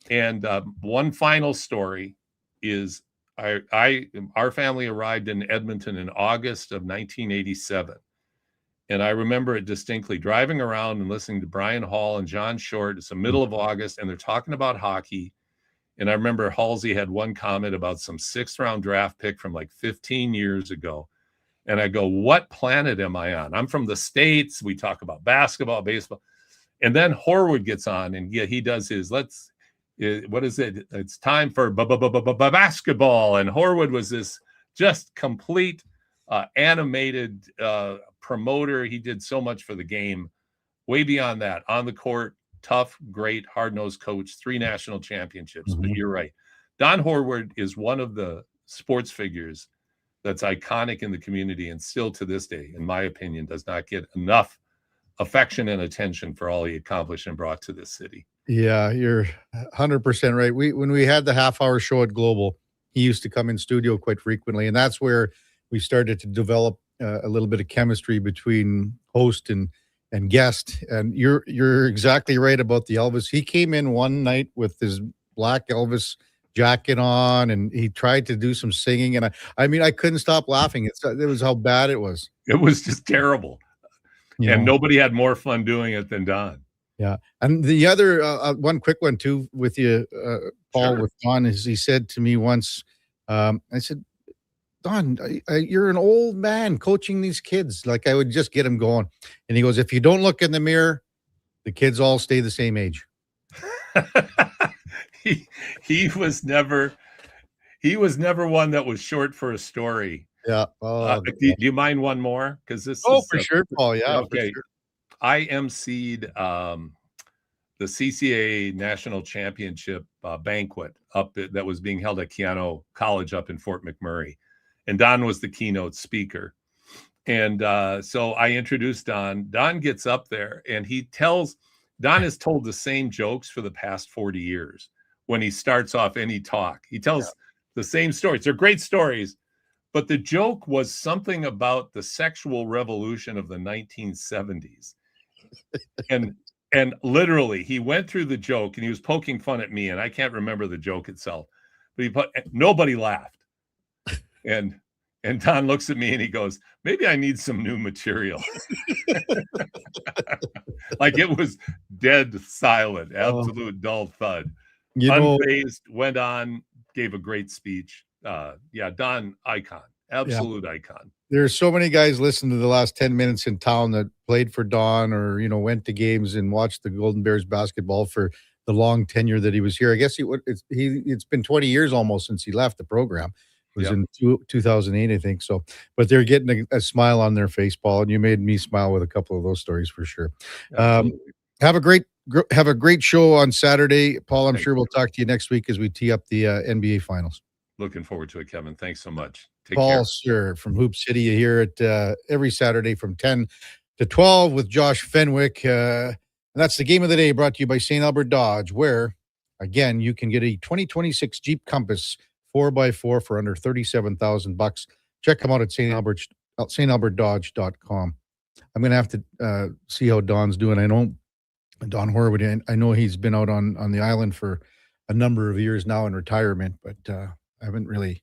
And one final story is our family arrived in Edmonton in August of 1987. And I remember it distinctly, driving around and listening to Brian Hall and John Short. It's the middle of August, and they're talking about hockey. And I remember Halsey had one comment about some 6th-round draft pick from 15 years ago. And I go, what planet am I on? I'm from the States. We talk about basketball, baseball. And then Horwood gets on, and he does his, what is it? It's time for basketball. And Horwood was this just complete animated promoter. He did so much for the game. Way beyond that, on the court, tough, great, hard-nosed coach, 3 national championships. But you're right. Don Horwood is one of the sports figures that's iconic in the community, and still to this day, in my opinion, does not get enough affection and attention for all he accomplished and brought to this city. Yeah, you're 100% right. When we had the half-hour show at Global, he used to come in studio quite frequently, and that's where we started to develop a little bit of chemistry between host and guest. And you're exactly right about the Elvis. He came in one night with his black Elvis jacket on, and he tried to do some singing, and I couldn't stop laughing. It was how bad it was. It was just terrible. Nobody had more fun doing it than Don. Yeah. And the other one quick one too with you, Paul, with Don, is he said to me once, I said, Don, you're an old man coaching these kids. I would just get him going. And he goes, if you don't look in the mirror, the kids all stay the same age. He was never one that was short for a story. Yeah. Do you mind one more? Because this for sure, Paul. Yeah. Okay. For sure. I emceed the CCA National Championship banquet that was being held at Keano College up in Fort McMurray. And Don was the keynote speaker. And so I introduced Don. Don gets up there, and Don has told the same jokes for the past 40 years. When he starts off any talk, he tells the same stories. They're great stories, but the joke was something about the sexual revolution of the 1970s. And literally, he went through the joke, and he was poking fun at me, and I can't remember the joke itself, but nobody laughed. And Don looks at me and he goes, maybe I need some new material. It was dead silent, absolute dull thud. Unfazed, went on, gave a great speech. Don, icon, absolute icon. There's so many guys listening to the last 10 minutes in town that played for Don or, went to games and watched the Golden Bears basketball for the long tenure that he was here. I guess it's been 20 years almost since he left the program. It was in 2008, I think. So, but they're getting a smile on their face, Paul, and you made me smile with a couple of those stories for sure. Have a great show on Saturday, Paul. I'm sure we'll talk to you next week as we tee up the NBA Finals. Looking forward to it, Kevin. Thanks so much. Take Paul, care. Sir, from Hoop City, you hear it every Saturday from 10 to 12 with Josh Fenwick. And that's the game of the day, brought to you by St. Albert Dodge, where, again, you can get a 2026 Jeep Compass 4x4 for under $37,000. Check them out at stalbertdodge.com. I'm going to have to see how Don's doing. I know Don Horwood, I know he's been out on the island for a number of years now in retirement, but I haven't really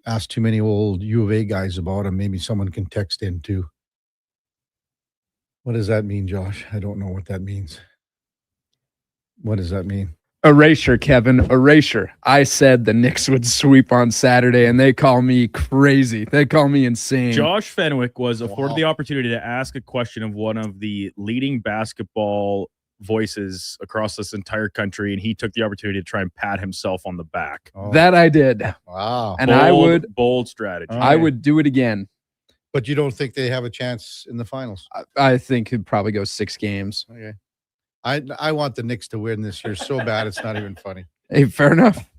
Ask too many old U of A guys about him. Maybe someone can text in too. What does that mean, Josh? I don't know what that means. What does that mean? Erasure, Kevin. Erasure. I said the Knicks would sweep on Saturday, and they call me crazy. They call me insane. Josh Fenwick was afforded the opportunity to ask a question of one of the leading basketball voices across this entire country, and he took the opportunity to try and pat himself on the back. That I did. Wow. And bold strategy. I would do it again. But you don't think they have a chance in the finals? I think he'd probably go 6 games. Okay. I want the Knicks to win this year so bad it's not even funny. Hey, fair enough.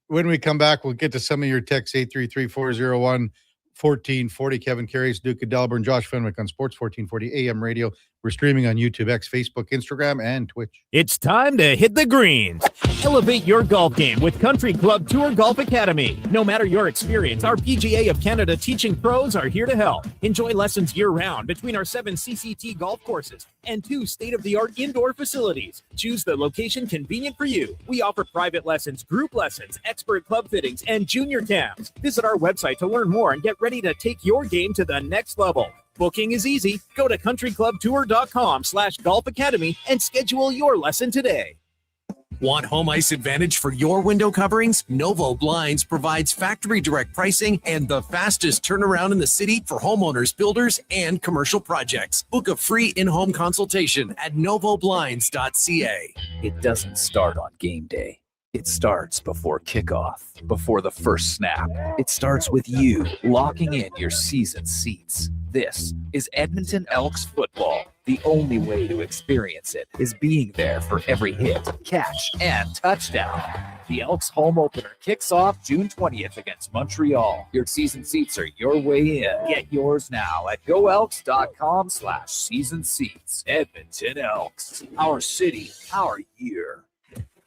When we come back, we'll get to some of your texts, 833-401-1440. Kevin Karius, Duke of Delburne, Josh Fenwick on Sports 1440 AM radio. We're streaming on YouTube, X, Facebook, Instagram, and Twitch. It's time to hit the greens. Elevate your golf game with Country Club Tour Golf Academy. No matter your experience, our PGA of Canada teaching pros are here to help. Enjoy lessons year-round between our 7 CCT golf courses and 2 state-of-the-art indoor facilities. Choose the location convenient for you. We offer private lessons, group lessons, expert club fittings, and junior camps. Visit our website to learn more and get ready to take your game to the next level. Booking is easy. Go to countryclubtour.com/golf academy and schedule your lesson today. Want home ice advantage for your window coverings? Novo Blinds provides factory direct pricing and the fastest turnaround in the city for homeowners, builders, and commercial projects. Book a free in-home consultation at novoblinds.ca. It doesn't start on game day. It starts before kickoff, before the first snap. It starts with you locking in your season seats. This is Edmonton Elks football. The only way to experience it is being there for every hit, catch, and touchdown. The Elks home opener kicks off June 20th against Montreal. Your season seats are your way in. Get yours now at goelks.com/season seats. Edmonton Elks. Our city, our year.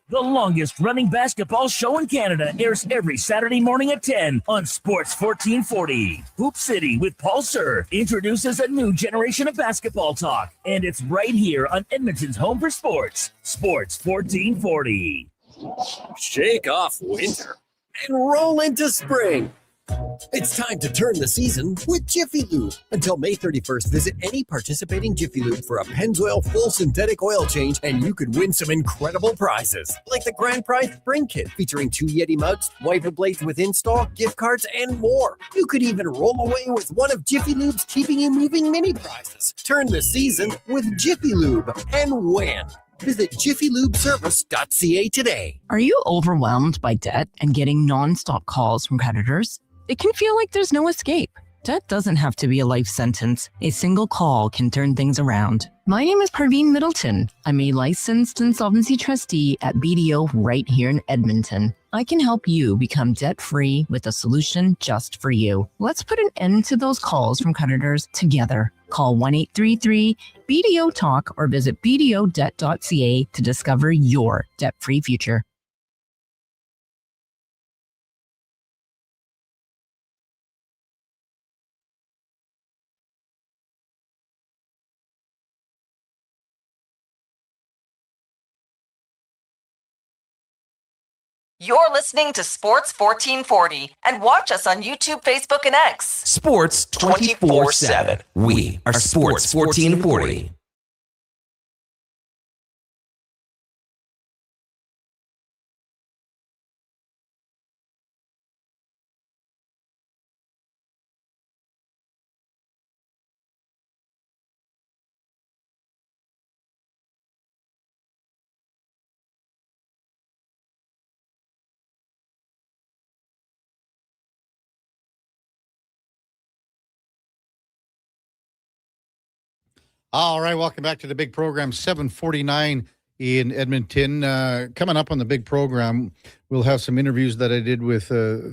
The longest running basketball show in Canada airs every Saturday morning at 10 on Sports 1440. Hoop City with Paul Sir introduces a new generation of basketball talk, and it's right here on Edmonton's home for sports, Sports 1440. Shake off winter and roll into spring. It's time to turn the season with Jiffy Lube. Until May 31st, visit any participating Jiffy Lube for a Pennzoil full synthetic oil change, and you could win some incredible prizes, like the Grand Prize Spring Kit featuring 2 Yeti mugs, wiper blades with install, gift cards, and more. You could even roll away with one of Jiffy Lube's Keeping You Moving mini prizes. Turn the season with Jiffy Lube and win. Visit jiffylubeservice.ca today. Are you overwhelmed by debt and getting nonstop calls from creditors? It can feel like there's no escape. Debt doesn't have to be a life sentence. A single call can turn things around. My name is Parveen Middleton. I'm a licensed insolvency trustee at BDO right here in Edmonton. I can help you become debt-free with a solution just for you. Let's put an end to those calls from creditors together. Call 1-833-BDO-TALK or visit bdodebt.ca to discover your debt-free future. You're listening to Sports 1440 and watch us on YouTube, Facebook, and X. Sports 24/7. We are Sports 1440. All right, welcome back to the big program, 749 in Edmonton. Coming up on the big program, we'll have some interviews that I did with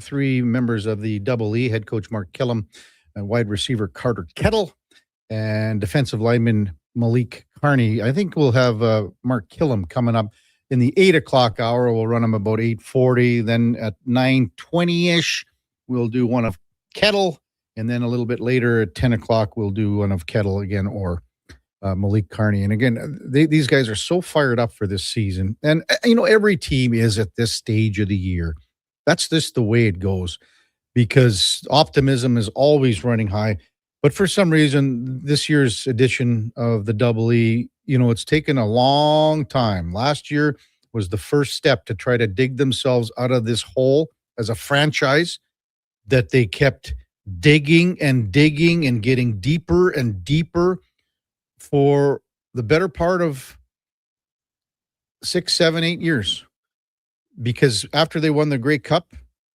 3 members of the Double E, head coach Mark Killam, wide receiver Carter Kettle, and defensive lineman Malik Carney. I think we'll have Mark Killam coming up in the 8 o'clock hour. We'll run him about 8:40. Then at 9:20-ish, we'll do one of Kettle. And then a little bit later at 10 o'clock, we'll do one of Kettle again or Malik Carney. And again, these guys are so fired up for this season. And, every team is at this stage of the year. That's just the way it goes, because optimism is always running high. But for some reason, this year's edition of the Double E, it's taken a long time. Last year was the first step to try to dig themselves out of this hole as a franchise that they kept digging and digging and getting deeper and deeper for the better part of 6, 7, 8 years. Because after they won the Grey Cup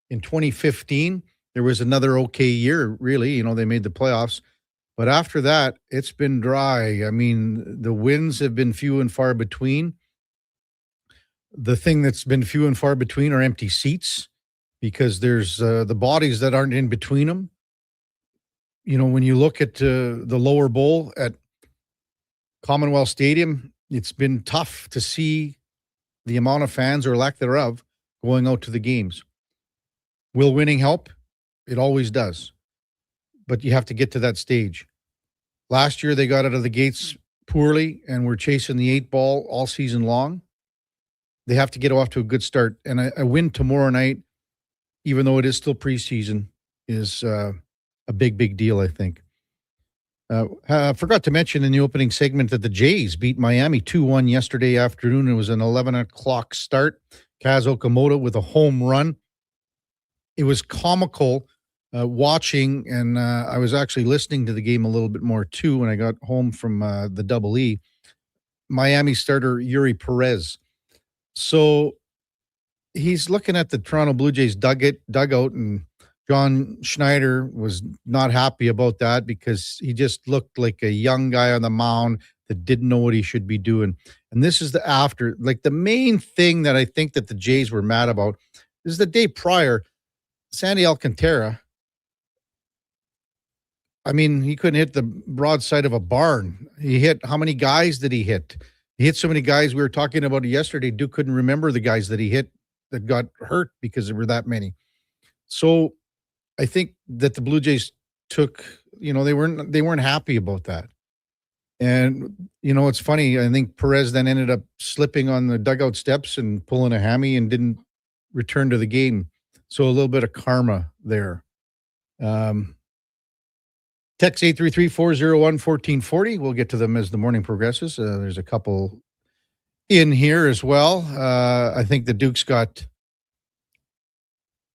in 2015, there was another okay year, really. They made the playoffs. But after that, it's been dry. I mean, the wins have been few and far between. The thing that's been few and far between are empty seats, because there's the bodies that aren't in between them. When you look at the lower bowl at Commonwealth Stadium, it's been tough to see the amount of fans, or lack thereof, going out to the games. Will winning help? It always does. But you have to get to that stage. Last year, they got out of the gates poorly and were chasing the 8 ball all season long. They have to get off to a good start. And a win tomorrow night, even though it is still preseason, is a big, big deal, I think. I forgot to mention in the opening segment that the Jays beat Miami 2-1 yesterday afternoon. It was an 11 o'clock start. Kaz Okamoto with a home run. It was comical watching, and I was actually listening to the game a little bit more too when I got home from the Double E. Miami starter Yuri Perez. So he's looking at the Toronto Blue Jays dugout, and John Schneider was not happy about that, because he just looked like a young guy on the mound that didn't know what he should be doing. And this is the main thing that I think that the Jays were mad about is the day prior, Sandy Alcantara. I mean, he couldn't hit the broadside of a barn. How many guys did he hit? He hit so many guys. We were talking about it yesterday. Duke couldn't remember the guys that he hit that got hurt because there were that many. So I think that the Blue Jays took, they weren't happy about that. And, it's funny. I think Perez then ended up slipping on the dugout steps and pulling a hammy and didn't return to the game. So a little bit of karma there. Text 833-401-1440. We'll get to them as the morning progresses. There's a couple in here as well. I think the Duke's got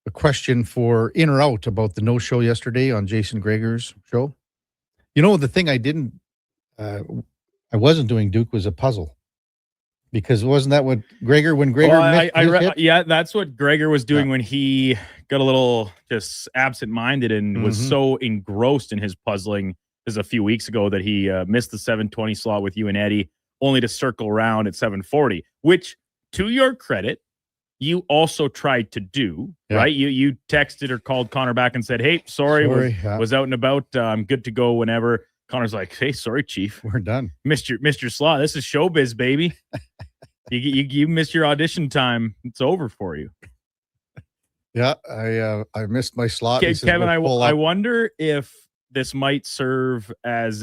a question for in or out about the no-show yesterday on Jason Greger's show. The thing I wasn't doing, Duke, was a puzzle. Because wasn't that what when Greger hit? Yeah, that's what Greger was doing when he got a little just absent-minded and was so engrossed in his puzzling as a few weeks ago that he missed the 7:20 slot with you and Eddie, only to circle around at 7:40, which, to your credit, you also tried to do, right? You texted or called Connor back and said, hey, sorry. Was out and about. I'm good to go whenever. Connor's like, hey, sorry, Chief. We're done. Missed your slot. This is showbiz, baby. you missed your audition time. It's over for you. Yeah, I missed my slot. Okay, Kevin, I wonder if this might serve as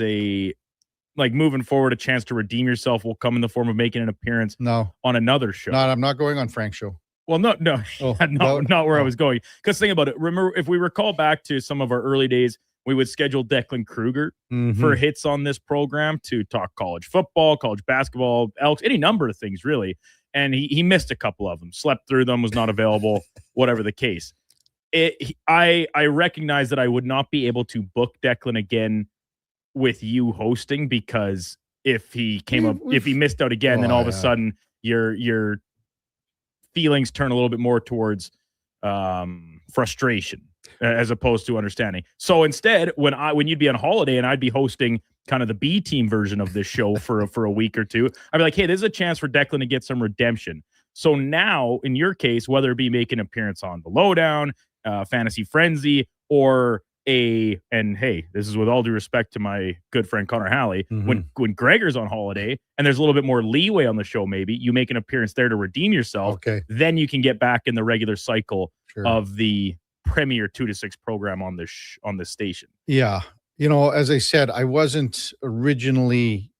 moving forward, a chance to redeem yourself will come in the form of making an appearance on another show. No, I'm not going on Frank's show. Well, not where I was going. Because think about it. Remember, if we recall back to some of our early days, we would schedule Declan Kruger for hits on this program to talk college football, college basketball, Elks, any number of things, really. And he missed a couple of them, slept through them, was not available, whatever the case. I recognize that I would not be able to book Declan again with you hosting, because if he missed out again, then all of a sudden your feelings turn a little bit more towards frustration as opposed to understanding. So instead, when you'd be on holiday and I'd be hosting kind of the B team version of this show for a week or two, I'd be like, hey, there's a chance for Declan to get some redemption. So now, in your case, whether it be making an appearance on the Lowdown, Fantasy Frenzy, or and hey, this is with all due respect to my good friend Connor Halley, when Gregor's on holiday and there's a little bit more leeway on the show, maybe you make an appearance there to redeem yourself. Okay. Then you can get back in the regular cycle of the premier 2 to 6 program on this station. Yeah. As I said, I wasn't originally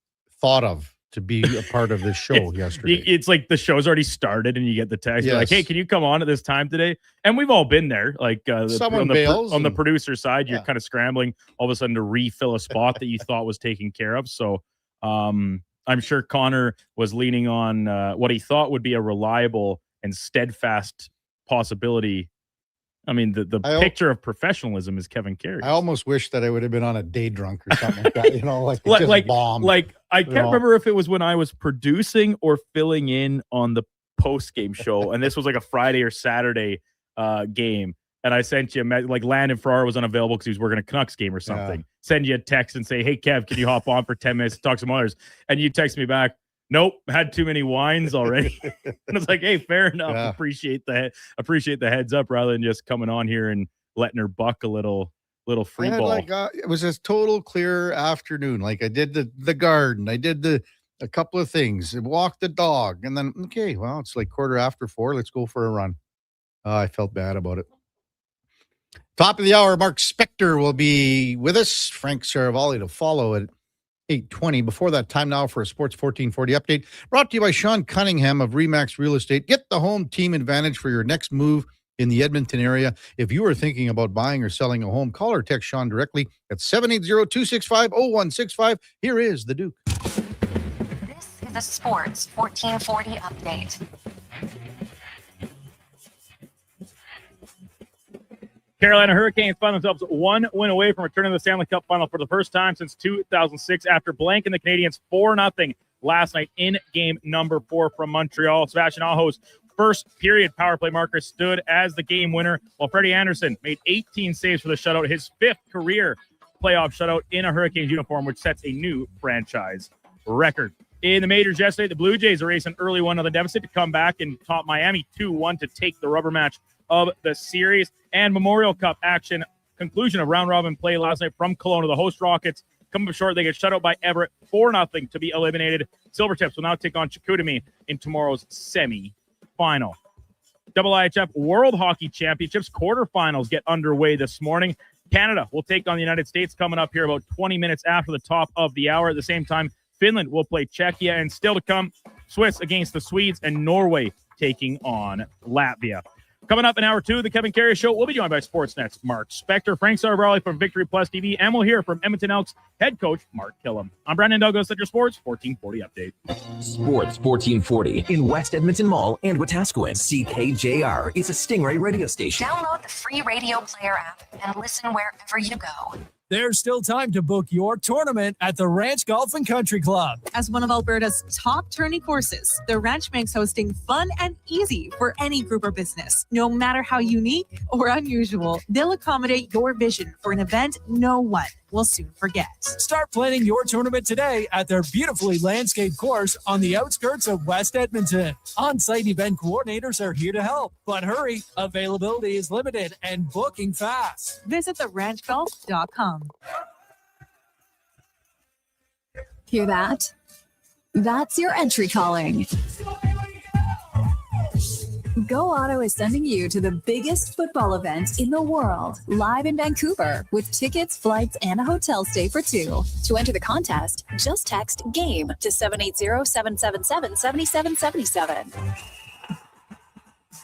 thought of to be a part of this show yesterday. It's like the show's already started and you get the text. You're like, hey, can you come on at this time today? And we've all been there. Like Someone on the producer side, you're kind of scrambling all of a sudden to refill a spot that you thought was taken care of. So I'm sure Connor was leaning on what he thought would be a reliable and steadfast possibility. I mean, the picture of professionalism is Kevin Karius. I almost wish that I would have been on a day drunk or something like that, like bomb. Like I can't remember if it was when I was producing or filling in on the post-game show, and this was like a Friday or Saturday game, and I sent you like Landon Farrar was unavailable because he was working a Canucks game or something. Send you a text and say, hey, Kev, can you hop on for 10 minutes to talk some others? And you text me back, nope, had too many wines already. And it's like, hey, fair enough. Yeah. Appreciate the heads up rather than just coming on here and letting her buck a little free ball. It was a total clear afternoon. Like I did the garden, I did a couple of things, I walked the dog, and then it's like 4:15. Let's go for a run. I felt bad about it. Top of the hour, Mark Spector will be with us. Frank Saravalli to follow at 8:20. Before that, time now for a Sports 1440 update brought to you by Sean Cunningham of Remax Real Estate. Get the home team advantage for your next move in the Edmonton area. If you are thinking about buying or selling a home, call or text Sean directly at 780-265-0165. Here is the Duke. This is a Sports 1440 update. Carolina Hurricanes find themselves one win away from returning to the Stanley Cup final for the first time since 2006 after blanking the Canadiens 4-0 last night in game number 4 from Montreal. Sebastian Aho's first period power play marker stood as the game winner, while Freddie Anderson made 18 saves for the shutout, his 5th career playoff shutout in a Hurricanes uniform, which sets a new franchise record. In the majors yesterday, the Blue Jays erased an early 1-0 deficit to come back and top Miami 2-1 to take the rubber match of the series. And Memorial Cup action, conclusion of round-robin play last night from Kelowna. The host Rockets come up short. They get shut out by Everett 4-0 to be eliminated. Silvertips will now take on Chicoutimi in tomorrow's semi-final. IIHF World Hockey Championships quarterfinals get underway this morning. Canada will take on the United States coming up here about 20 minutes after the top of the hour. At the same time, Finland will play Czechia, and still to come, Swiss against the Swedes and Norway taking on Latvia. Coming up in hour 2 of the Kevin Karius Show, we'll be joined by Sportsnet's Mark Spector, Frank Saravalli from Victory Plus TV, and we'll hear from Edmonton Elks head coach Mark Killam. I'm Brandon Douglas at your Sports 1440 update. Sports 1440 in West Edmonton Mall and Wetaskiwin. CKJR is a Stingray radio station. Download the free radio player app and listen wherever you go. There's still time to book your tournament at the Ranch Golf and Country Club. As one of Alberta's top tourney courses, the Ranch makes hosting fun and easy for any group or business. No matter how unique or unusual, they'll accommodate your vision for an event no one will soon forget. Start planning your tournament today at their beautifully landscaped course on the outskirts of West Edmonton. On-site event coordinators are here to help, but hurry, availability is limited and booking fast. Visit theranchgolf.com. Hear that? That's your entry calling. Go Auto is sending you to the biggest football event in the world, live in Vancouver, with tickets, flights, and a hotel stay for 2. To enter the contest, just text GAME to 780-777-7777.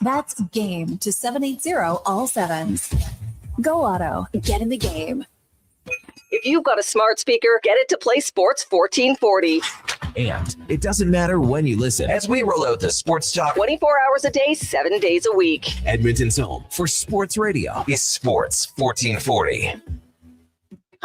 That's GAME to 780 all sevens. Go Auto, get in the game. If you've got a smart speaker, get it to play Sports 1440. And it doesn't matter when you listen as we roll out the Sports Talk 24 hours a day, 7 days a week. Edmonton's home for sports radio is Sports 1440.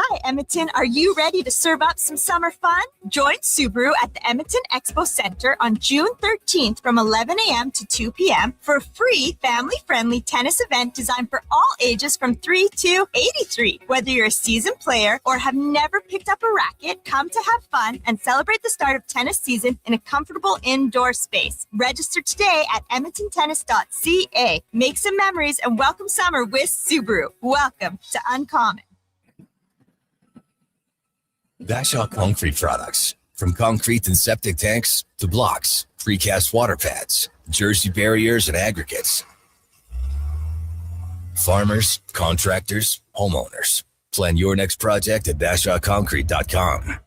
Hi, Edmonton. Are you ready to serve up some summer fun? Join Subaru at the Edmonton Expo Center on June 13th from 11 a.m. to 2 p.m. for a free family-friendly tennis event designed for all ages from 3 to 83. Whether you're a seasoned player or have never picked up a racket, come to have fun and celebrate the start of tennis season in a comfortable indoor space. Register today at edmontontennis.ca. Make some memories and welcome summer with Subaru. Welcome to Uncommon. Bashaw Concrete Products. From concrete and septic tanks to blocks, precast water pads, Jersey barriers and aggregates. Farmers, contractors, homeowners. Plan your next project at BashawConcrete.com.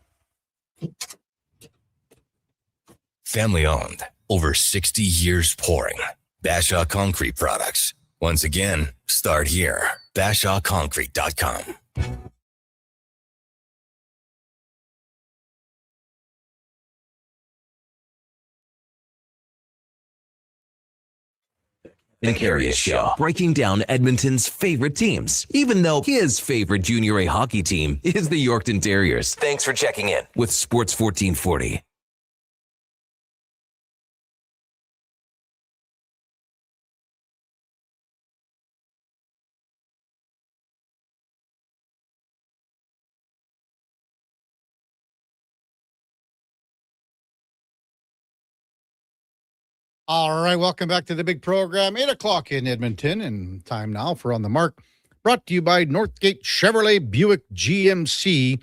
Family owned. Over 60 years pouring. Bashaw Concrete Products. Once again, start here. BashawConcrete.com. And Karius Show, breaking down Edmonton's favorite teams, even though his favorite Junior A hockey team is the Yorkton Terriers. Thanks for checking in with Sports 1440. All right, welcome back to the big program. 8 o'clock in Edmonton, and time now for On the Mark. Brought to you by Northgate Chevrolet Buick GMC.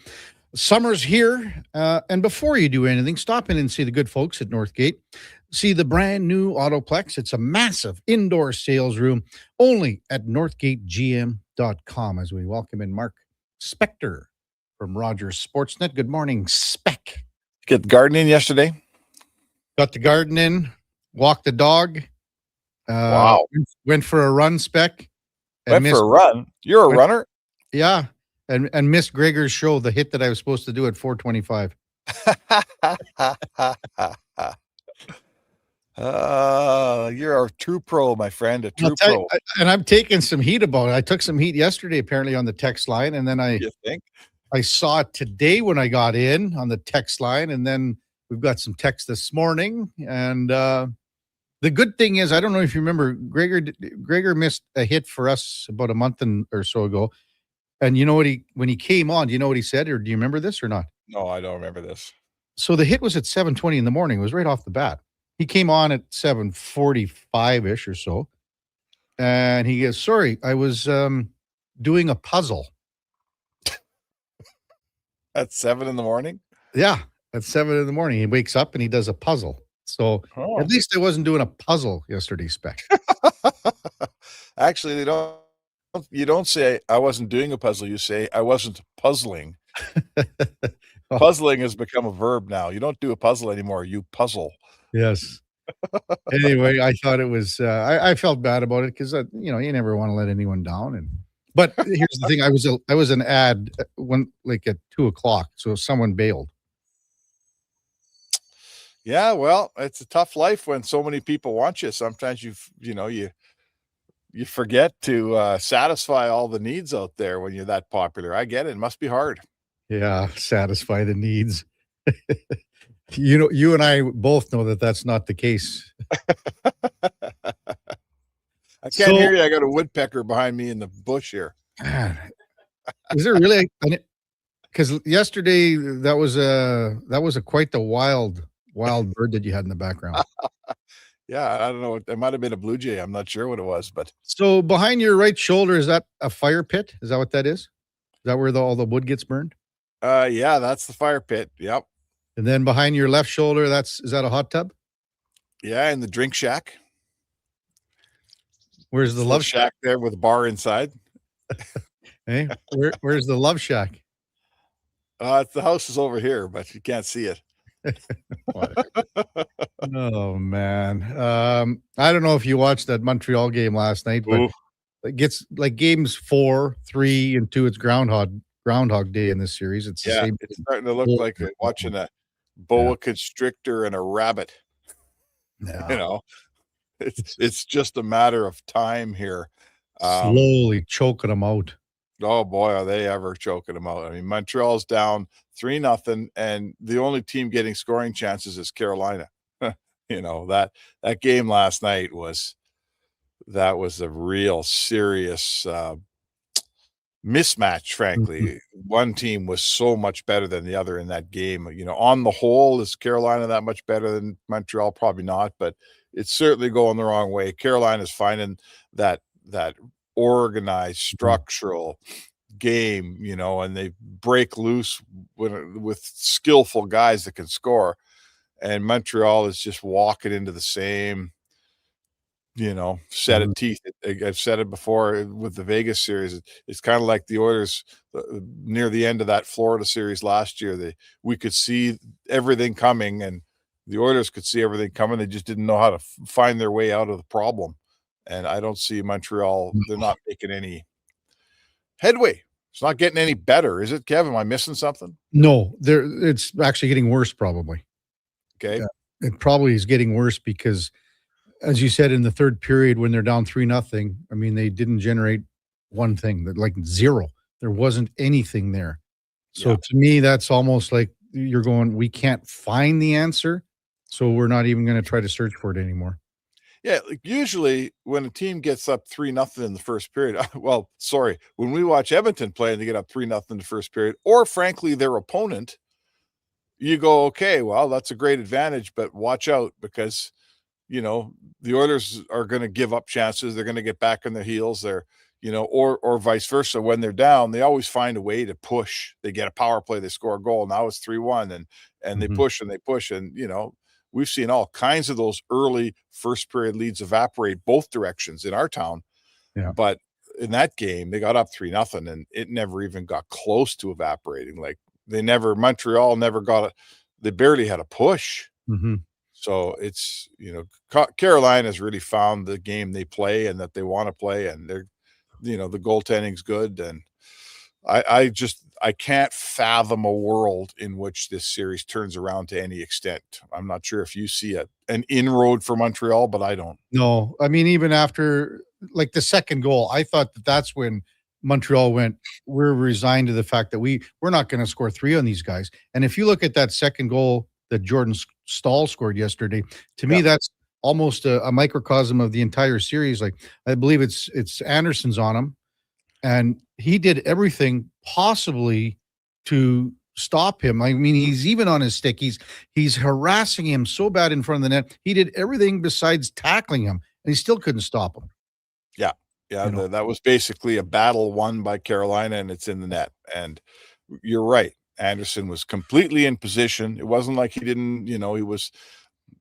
Summer's here, and before you do anything, stop in and see the good folks at Northgate. See the brand new Autoplex. It's a massive indoor sales room only at northgategm.com as we welcome in Mark Spector from Rogers Sportsnet. Good morning, Spec. Get the garden in yesterday? Got the garden in. Walked the dog. Wow. Went for a run, Spec. Went for a run? You're a runner? Yeah. And missed Gregor's show, the hit that I was supposed to do at 4:25. You're a true pro, my friend. A true pro. And I'm taking some heat about it. I took some heat yesterday, apparently, on the text line. And then You think? I saw it today when I got in on the text line. And then we've got some text this morning. And the good thing is, I don't know if you remember, Gregor missed a hit for us about a month or so ago. And you know what when he came on, do you know what he said? Or do you remember this or not? No, I don't remember this. So the hit was at 7:20 in the morning. It was right off the bat. He came on at 7:45-ish or so. And he goes, sorry, I was doing a puzzle. At 7 in the morning? Yeah, at 7 in the morning. He wakes up and he does a puzzle. So at least I wasn't doing a puzzle yesterday, Spec. Actually, you don't say I wasn't doing a puzzle. You say I wasn't puzzling. Puzzling has become a verb now. You don't do a puzzle anymore. You puzzle. Yes. Anyway, I thought it was, I felt bad about it because, you never want to let anyone down. But here's the thing. I was an ad at 2:00. So someone bailed. Yeah, well, it's a tough life when so many people want you. Sometimes you forget to satisfy all the needs out there when you're that popular. I get it. It must be hard. Yeah, satisfy the needs. You and I both know that that's not the case. I can't hear you. I got a woodpecker behind me in the bush here. Man, is there really? Because yesterday that was a quite the wild bird that you had in the background. Yeah, I don't know. It might have been a blue jay. I'm not sure what it was, but so behind your right shoulder, is that a fire pit? Is that what that is? Is that where all the wood gets burned? Yeah, that's the fire pit. Yep. And then behind your left shoulder, is that a hot tub? Yeah, in the drink shack. Where's the love shack there with a bar inside? Hey, where's the love shack? The house is over here, but you can't see it. Oh man. I don't know if you watched that Montreal game last night, but it gets like games 4, 3, and 2. It's Groundhog Day in this series. It's the same. It's starting to look like watching a boa constrictor and a rabbit. Yeah. It's just a matter of time here. Slowly choking them out. Oh boy, are they ever choking them out. I mean, Montreal's down 3-0, and the only team getting scoring chances is Carolina. That game last night was a real serious mismatch, frankly. Mm-hmm. One team was so much better than the other in that game. On the whole, is Carolina that much better than Montreal? Probably not, but it's certainly going the wrong way. Carolina's finding that organized, structural game, and they break loose with skillful guys that can score. And Montreal is just walking into the same, set of teeth. I've said it before with the Vegas series. It's kind of like the Oilers near the end of that Florida series last year. We could see everything coming, and the Oilers could see everything coming. They just didn't know how to find their way out of the problem. And I don't see Montreal. They're not making any headway. It's not getting any better, is it, Kev? Am I missing something? No, it's actually getting worse probably. Okay. Yeah, it probably is getting worse because, as you said, in the third period when they're down 3-0, I mean, they didn't generate one thing, like zero. There wasn't anything there. So to me, that's almost like you're going, we can't find the answer, so we're not even going to try to search for it anymore. Yeah, like usually when a team gets up 3-0 in the first period, well, sorry, when we watch Edmonton play and they get up 3-0 in the first period, or frankly their opponent, you go, okay, well, that's a great advantage, but watch out because, you know, the Oilers are going to give up chances. They're going to get back on their heels. They're, you know, or vice versa. When they're down, they always find a way to push. They get a power play, they score a goal. Now it's 3-1 and they push and they push. And, you know, we've seen all kinds of those early first period leads evaporate both directions in our town. Yeah. But in that game, they got up 3-0 and it never even got close to evaporating. Like Montreal never got it. They barely had a push. Mm-hmm. So it's, you know, Carolina has really found the game they play and that they want to play. And they're, you know, the goaltending's good. And I can't fathom a world in which this series turns around to any extent. I'm not sure if you see an inroad for Montreal, but I don't. No, I mean, even after like the second goal, I thought that's when Montreal went, we're resigned to the fact that we're not going to score 3 on these guys. And if you look at that second goal that Jordan Stahl scored yesterday, to me, that's almost a microcosm of the entire series. Like, I believe it's Anderson's on him, and he did everything possibly to stop him. I mean, he's even on his stick. He's harassing him so bad in front of the net. He did everything besides tackling him, and he still couldn't stop him. Yeah. Yeah, you know? That was basically a battle won by Carolina, and it's in the net. And you're right. Anderson was completely in position. It wasn't like he didn't, you know, he was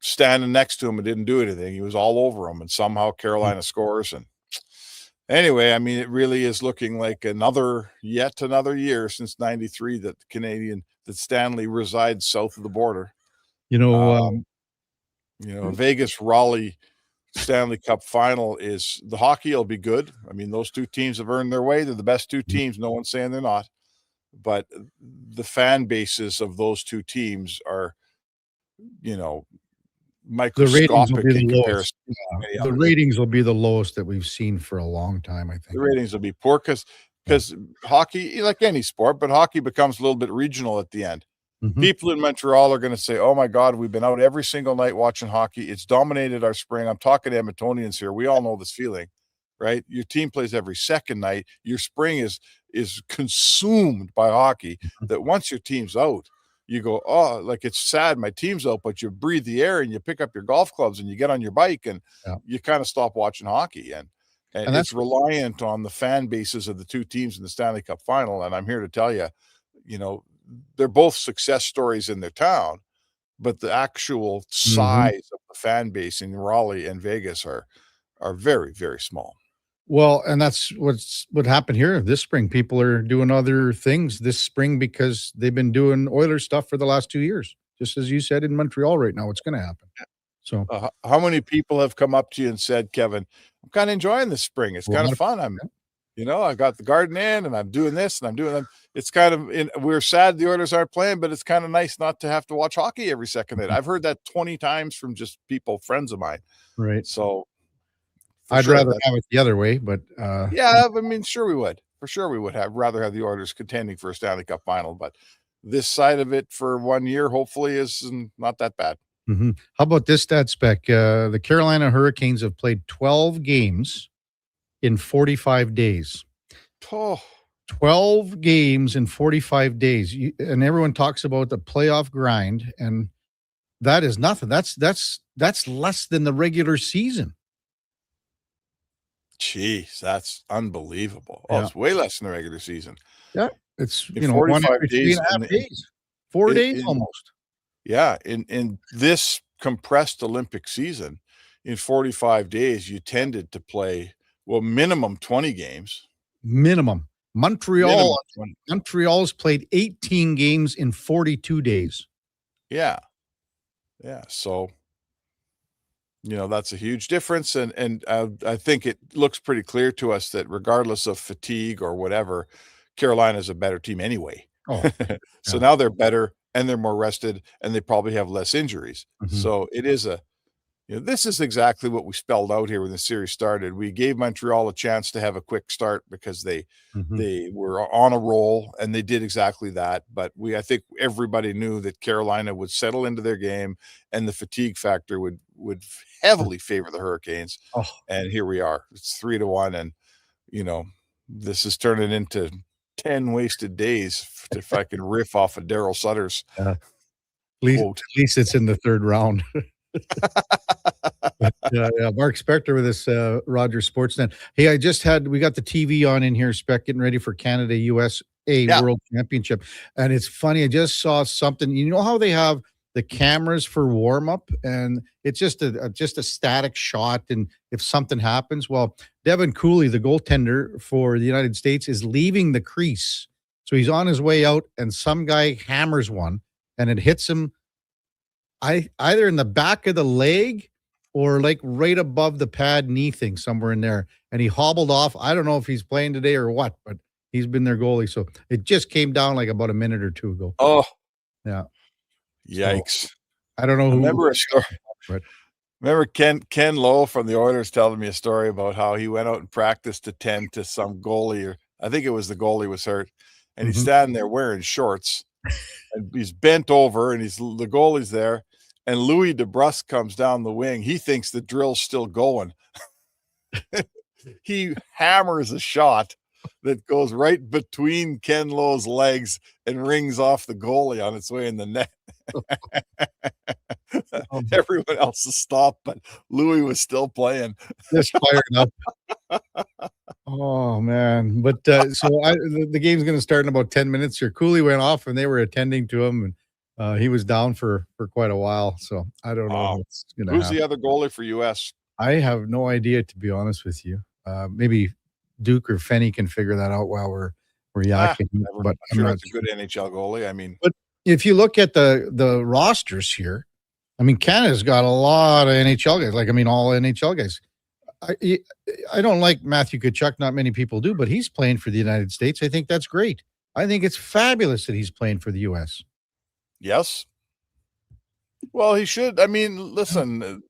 standing next to him and didn't do anything. He was all over him, and somehow Carolina scores. And anyway, I mean, it really is looking like yet another year since '93 that Stanley resides south of the border. You know, Vegas, Raleigh Stanley Cup final is the hockey will be good. I mean, those two teams have earned their way. They're the best two teams. No one's saying they're not. But the fan bases of those two teams are, you know, microscopic in comparison. Yeah. The ratings will be the lowest that we've seen for a long time, I think. The ratings will be poor because hockey, like any sport, but hockey becomes a little bit regional at the end. Mm-hmm. People in Montreal are going to say, oh my God, we've been out every single night watching hockey. It's dominated our spring. I'm talking to Edmontonians here. We all know this feeling, right? Your team plays every second night. Your spring is consumed by hockey. Mm-hmm. That once your team's out, you go, oh, like it's sad my team's out, but you breathe the air and you pick up your golf clubs and you get on your bike and you kind of stop watching hockey. And it's reliant on the fan bases of the two teams in the Stanley Cup final. And I'm here to tell you, you know, they're both success stories in their town, but the actual size of the fan base in Raleigh and Vegas are very, very small. Well, and that's what happened here this spring. People are doing other things this spring because they've been doing Oilers stuff for the last 2 years. Just as you said in Montreal right now, it's going to happen. So how many people have come up to you and said, Kevin, I'm kind of enjoying this spring. It's kind of fun. You know, I got the garden in and I'm doing this and I'm doing that. It's kind of, we're sad the Oilers aren't playing, but it's kind of nice not to have to watch hockey every second night. I've heard that 20 times from just friends of mine. Right. So I'd rather have it the other way, but yeah, I mean, sure we would. For sure we would rather have the Oilers contending for a Stanley Cup final, but this side of it for 1 year, hopefully is not that bad. Mm-hmm. How about this stat spec? The Carolina Hurricanes have played 12 games in 45 days. Oh. 12 games in 45 days. And everyone talks about the playoff grind, and that is nothing. That's less than the regular season. Jeez, that's unbelievable. Oh, it's way less than the regular season. Yeah. It's, 45 days, 3.5 days. 4 days almost. Yeah. In this compressed Olympic season, in 45 days, you tended to play, minimum 20 games. Minimum. Montreal's played 18 games in 42 days. Yeah. Yeah. So, that's a huge difference. And I think it looks pretty clear to us that regardless of fatigue or whatever, Carolina's a better team anyway. Oh, So yeah. now they're better and they're more rested and they probably have less injuries. So it is this is exactly what we spelled out here when the series started. We gave Montreal a chance to have a quick start because they were on a roll and they did exactly that. But I think everybody knew that Carolina would settle into their game and the fatigue factor would heavily favor the Hurricanes. Oh. And here we are. It's 3-1. And, this is turning into 10 wasted days if I can riff off of Daryl Sutter's At quote. least it's in the third round. Yeah. Mark Spector with us, Rogers Sportsnet. Hey, we got the TV on in here, Spec, getting ready for Canada USA World Championship. And it's funny, I just saw something. You know how they have the cameras for warm up, and it's just a static shot. And if something happens, well, Devin Cooley, the goaltender for the United States, is leaving the crease. So he's on his way out, and some guy hammers one, and it hits him either in the back of the leg or like right above the pad knee thing somewhere in there. And he hobbled off. I don't know if he's playing today or what, but he's been their goalie. So it just came down like about a minute or two ago. Oh, yeah. Yikes. So, I don't know. Remember a story. But Remember Ken Lowe from the Oilers telling me a story about how he went out and practiced to tend to some goalie, or I think it was the goalie was hurt, and he's standing there wearing shorts, and he's bent over, and the goalie's there, and Louis DeBrusk comes down the wing. He thinks the drill's still going. He hammers a shot that goes right between Ken Lowe's legs and rings off the goalie on its way in the net. Everyone else has stopped, but Louis was still playing. Just fired up. Oh, man. But the game's going to start in about 10 minutes here. Cooley went off, and they were attending to him, and he was down for quite a while. So I don't know what's going to happen. Who's the other goalie for U.S.? I have no idea, to be honest with you. Maybe Duke or Fenny can figure that out while we're yakking. But I'm sure it's a good NHL goalie. I mean, but if you look at the rosters here, I mean, Canada's got a lot of NHL guys. All NHL guys. I don't like Matthew Tkachuk. Not many people do, but he's playing for the United States. I think that's great. I think it's fabulous that he's playing for the U.S. Yes. Well, he should. I mean, listen,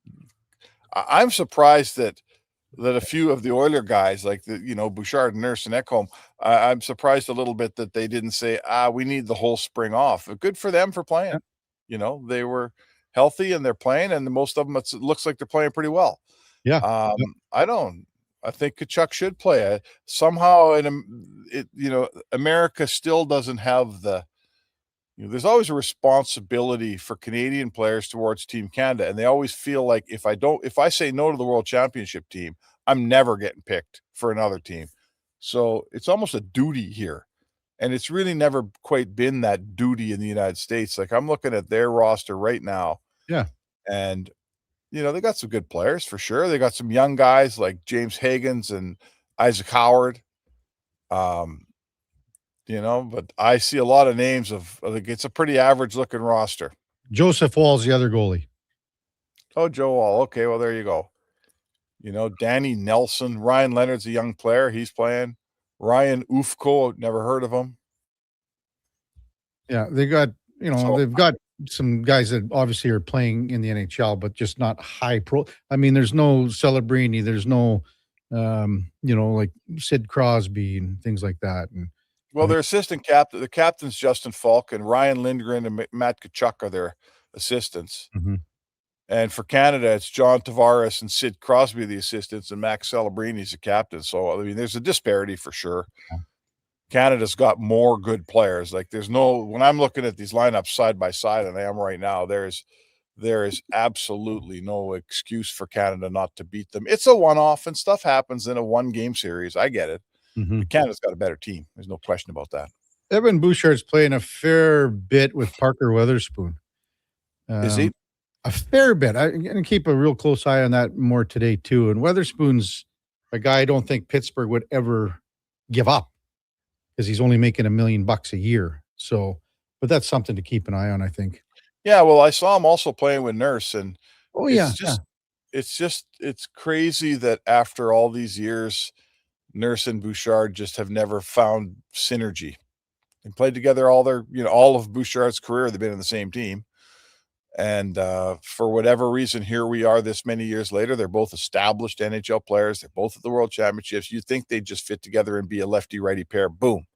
I'm surprised that a few of the Oiler guys, like Bouchard, Nurse, and Ekholm, I'm surprised a little bit that they didn't say, we need the whole spring off. Good for them for playing. They were healthy and they're playing, and most of them, it looks like they're playing pretty well. Yeah. I think Tkachuk should play. Somehow, America still doesn't have there's always a responsibility for Canadian players towards Team Canada, and they always feel like if I say no to the World Championship team, I'm never getting picked for another team. So it's almost a duty here, and it's really never quite been that duty in the United States. Like, I'm looking at their roster right now. Yeah. And they got some good players for sure. They got some young guys like James Higgins and Isaac Howard. But I see a lot of names it's a pretty average looking roster. Joseph Wall's the other goalie. Oh, Joe Wall. Okay, well, there you go. Danny Nelson, Ryan Leonard's a young player. He's playing. Ryan Ufko, never heard of him. Yeah, they got, they've got some guys that obviously are playing in the NHL, but just not high pro. I mean, there's no Celebrini, there's no, like Sid Crosby and things like that. And well, their the captain's Justin Falk, and Ryan Lindgren and Matt Tkachuk are their assistants. Mm-hmm. And for Canada, it's John Tavares and Sid Crosby, the assistants, and Max Celebrini's the captain. So, I mean, there's a disparity for sure. Yeah. Canada's got more good players. Like, when I'm looking at these lineups side by side, and I am right now, there is absolutely no excuse for Canada not to beat them. It's a one-off, and stuff happens in a one-game series. I get it. Mm-hmm. But Canada's got a better team. There's no question about that. Evan Bouchard's playing a fair bit with Parker Weatherspoon. Is he? A fair bit. I'm going to keep a real close eye on that more today, too. And Weatherspoon's a guy I don't think Pittsburgh would ever give up because he's only making $1 million a year. So, but that's something to keep an eye on, I think. Yeah, well, I saw him also playing with Nurse, and Oh, it's yeah. it's crazy that after all these years, Nurse and Bouchard just have never found synergy. They played together all of Bouchard's career. They've been in the same team. And for whatever reason, here we are this many years later. They're both established NHL players. They're both at the World Championships. You'd think they'd just fit together and be a lefty-righty pair. Boom.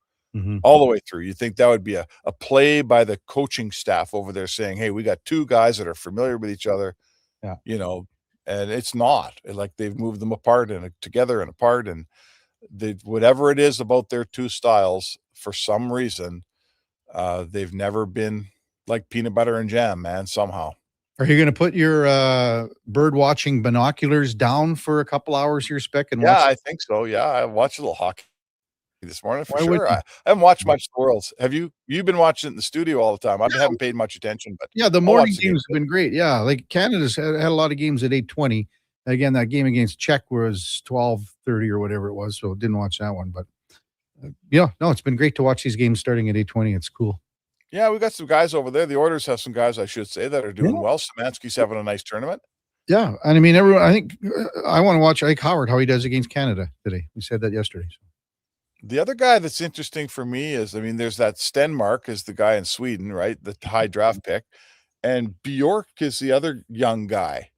All the way through. You think that would be a play by the coaching staff over there saying, hey, we got two guys that are familiar with each other, Yeah. And it's not. Like they've moved them apart and together and apart. And whatever it is about their two styles, for some reason, they've never been like peanut butter and jam, man, somehow. Are you going to put your bird watching binoculars down for a couple hours here, Spec? And Yeah, watch? I think so. Yeah, I watched a little hockey this morning for Why would sure. you? I haven't watched much Squirrels. Have you? You've been watching it in the studio all the time. I haven't paid much attention, but Yeah, the I'll morning watch the games have been great. Yeah, like Canada's had a lot of games at 8:20. Again, that game against Czech was 12:30 or whatever it was, so didn't watch that one. But it's been great to watch these games starting at 8:20. It's cool. Yeah, we got some guys over there. The Oilers have some guys, I should say, that are doing well. Szymanski's having a nice tournament. Yeah, and I mean, everyone. I think I want to watch Ike Howard how he does against Canada today. We said that yesterday. The other guy that's interesting for me is, there's that Stenmark is the guy in Sweden, right? The high draft pick. And Bjork is the other young guy.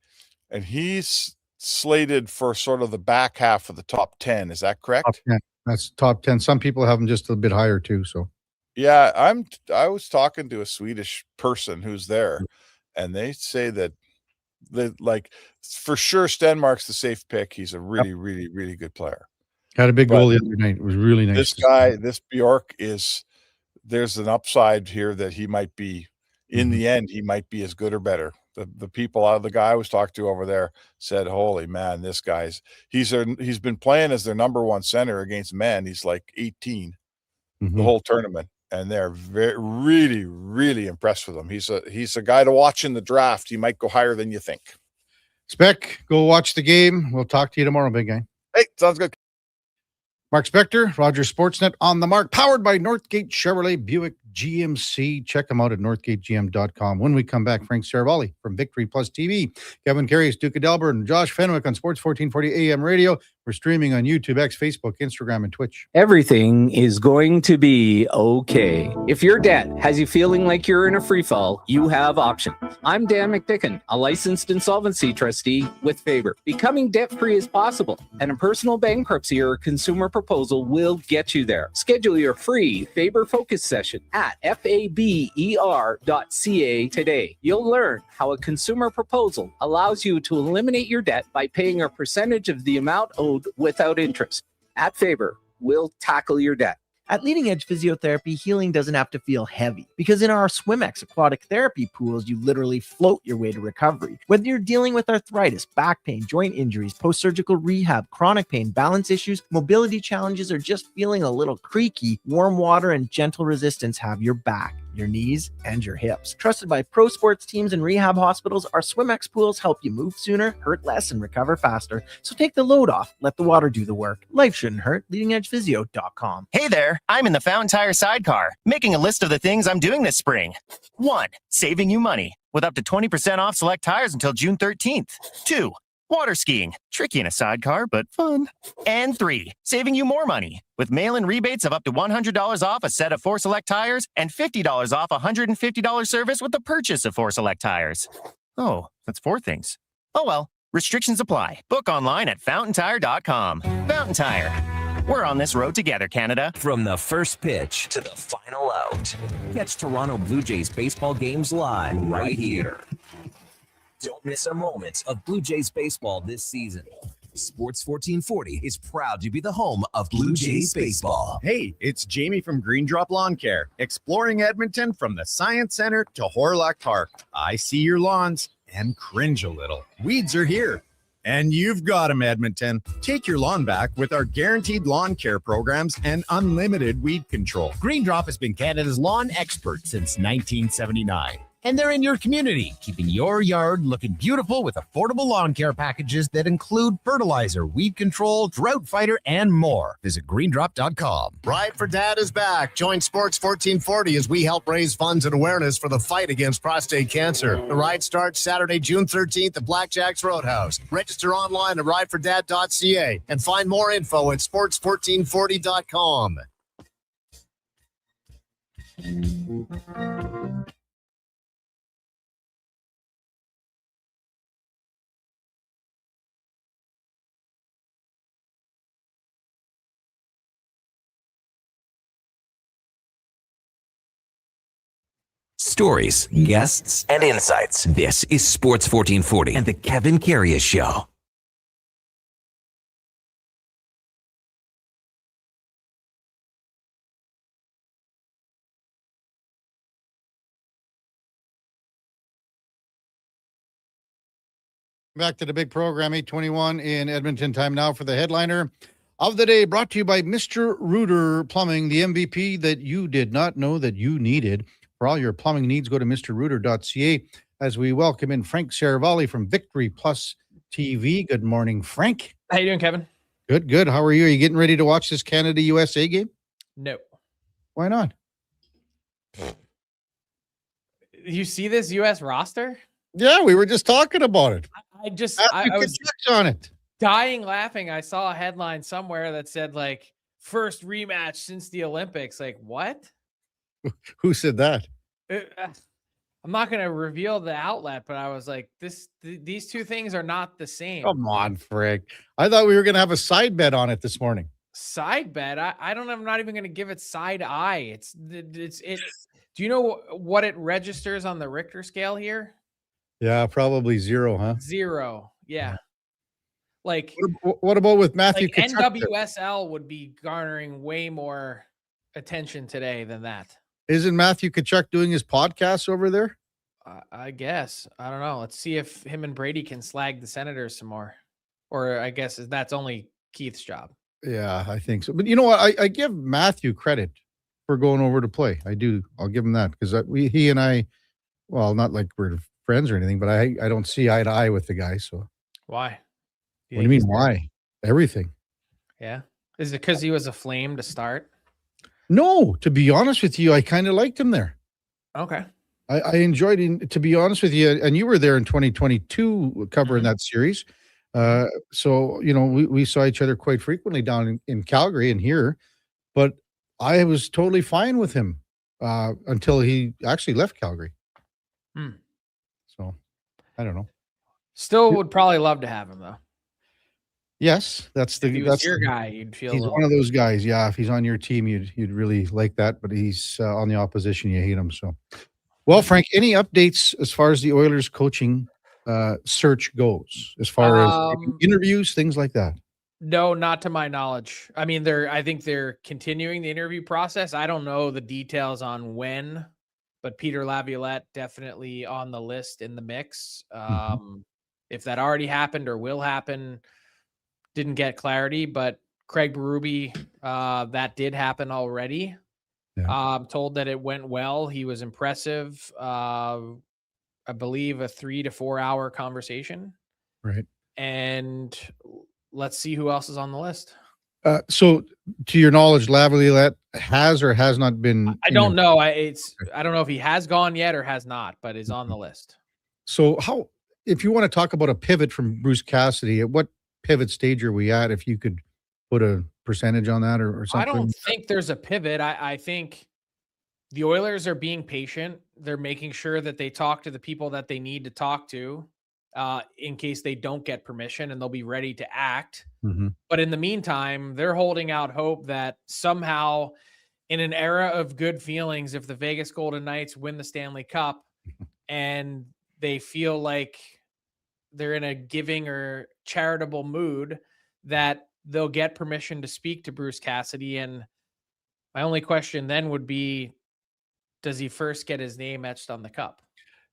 And he's slated for sort of the back half of the top 10. Is that correct? Top 10. That's top 10. Some people have them just a bit higher too. So yeah, I was talking to a Swedish person who's there, and they say that for sure Stenmark's the safe pick. He's a really, really, really good player. Had a big goal the other night. It was really nice. This guy, this Bjork there's an upside here that he might be, in the end, he might be as good or better. The guy I was talking to over there said, holy man, this guy's, he's been playing as their number one center against men. He's like 18 the whole tournament. And they're really, really impressed with him. He's a guy to watch in the draft. He might go higher than you think. Spec, go watch the game. We'll talk to you tomorrow, big guy. Hey, sounds good. Mark Spector, Rogers Sportsnet on the mark, powered by Northgate Chevrolet Buick GMC. Check them out at northgategm.com. When we come back, Frank Saravalli from Victory Plus TV, Kevin Karius, Duke of Delburne, and Josh Fenwick on Sports 1440 AM radio. We're streaming on YouTube, X, Facebook, Instagram, and Twitch. Everything is going to be okay. If your debt has you feeling like you're in a free fall, you have options. I'm Dan McDicken, a licensed insolvency trustee with Faber. Becoming debt-free is possible, and a personal bankruptcy or consumer proposal will get you there. Schedule your free Faber Focus session at faber.ca today. You'll learn how a consumer proposal allows you to eliminate your debt by paying a percentage of the amount owed without interest. At Faber, we'll tackle your debt. At Leading Edge Physiotherapy, healing doesn't have to feel heavy, because in our SwimX aquatic therapy pools, you literally float your way to recovery. Whether you're dealing with arthritis, back pain, joint injuries, post-surgical rehab, chronic pain, balance issues, mobility challenges, or just feeling a little creaky, warm water and gentle resistance have your back, your knees, and your hips. Trusted by pro sports teams and rehab hospitals, our SwimX pools help you move sooner, hurt less, and recover faster. So take the load off. Let the water do the work. Life shouldn't hurt. LeadingEdgePhysio.com. Hey there, I'm in the Fountain Tire sidecar, making a list of the things I'm doing this spring. 1. Saving you money, with up to 20% off select tires until June 13th. 2. Water skiing, tricky in a sidecar, but fun. And 3, saving you more money, with mail-in rebates of up to $100 off a set of 4 select tires and $50 off a $150 service with the purchase of 4 select tires. Oh, that's 4 things. Oh well, restrictions apply. Book online at fountaintire.com. Fountain Tire. We're on this road together, Canada. From the first pitch to the final out. Catch Toronto Blue Jays baseball games live right here. Don't miss a moment of Blue Jays baseball this season. Sports 1440 is proud to be the home of Blue Jays baseball. Hey, it's Jamie from Green Drop Lawn Care, exploring Edmonton from the Science Center to Horlock Park. I see your lawns and cringe a little. Weeds are here. And you've got them, Edmonton. Take your lawn back with our guaranteed lawn care programs and unlimited weed control. Green Drop has been Canada's lawn expert since 1979. And they're in your community, keeping your yard looking beautiful with affordable lawn care packages that include fertilizer, weed control, drought fighter, and more. Visit greendrop.com. Ride for Dad is back. Join Sports 1440 as we help raise funds and awareness for the fight against prostate cancer. The ride starts Saturday, June 13th at Blackjack's Roadhouse. Register online at ridefordad.ca and find more info at sports1440.com. Stories, guests, and insights. This is Sports 1440 and the Kevin Karius Show. Back to the big program, 8:21 in Edmonton. Time now for the headliner of the day, brought to you by Mr. Rooter Plumbing, the MVP that you did not know that you needed. For all your plumbing needs, go to mrrooter.ca as we welcome in Frank Saravalli from Victory Plus TV. Good morning, Frank. How you doing, Kevin? Good, good. How are you? Are you getting ready to watch this Canada-USA game? No. Why not? You see this U.S. roster? Yeah, we were just talking about it. I was on it. Dying laughing. I saw a headline somewhere that said like first rematch since the Olympics. Like what? Who said that? I'm not going to reveal the outlet, but I was like, these two things are not the same. Come on, Frank. I thought we were going to have a side bet on it this morning. Side bet? I'm not even going to give it side eye. Do you know what it registers on the Richter scale here? Yeah, probably 0, huh? 0. Yeah. Like what about with Matthew? Like NWSL would be garnering way more attention today than that. Isn't Matthew Tkachuk doing his podcast over there? I guess. I don't know. Let's see if him and Brady can slag the Senators some more. Or I guess that's only Keith's job. Yeah, I think so. But you know what? I give Matthew credit for going over to play. I do. I'll give him that because he and I, well, not like we're friends or anything, but I don't see eye to eye with the guy. So why? What do you mean? Why? Everything. Yeah. Is it because he was a Flame to start? No, to be honest with you, I kind of liked him there. Okay. I enjoyed it, to be honest with you, and you were there in 2022 covering that series. So, you know, we saw each other quite frequently down in Calgary and here, but I was totally fine with him until he actually left Calgary. So, I don't know. Still would probably love to have him, though. Yes, that's the. If he was your guy, you'd feel. He's one of those guys. Yeah, if he's on your team, you'd really like that. But he's on the opposition, you hate him. So, well, Frank, any updates as far as the Oilers coaching search goes, as far as interviews, things like that? No, not to my knowledge. I mean, I think they're continuing the interview process. I don't know the details on when, but Peter Laviolette definitely on the list in the mix. If that already happened or will happen. Didn't get clarity, but Craig Berube, that did happen already. Yeah. Told that it went well. He was impressive. I believe a 3 to 4 hour conversation. Right. And let's see who else is on the list. So to your knowledge, Laviolette has or has not been. I don't know. I don't know if he has gone yet or has not, but is on the list. So if you want to talk about a pivot from Bruce Cassidy, at what pivot stage are we at, if you could put a percentage on that or something? I don't think there's a pivot. I think the Oilers are being patient. They're making sure that they talk to the people that they need to talk to in case they don't get permission, and they'll be ready to act. But in the meantime, they're holding out hope that somehow in an era of good feelings, if the Vegas Golden Knights win the Stanley Cup and they feel like they're in a giving or charitable mood, that they'll get permission to speak to Bruce Cassidy. And my only question then would be, does he first get his name etched on the cup?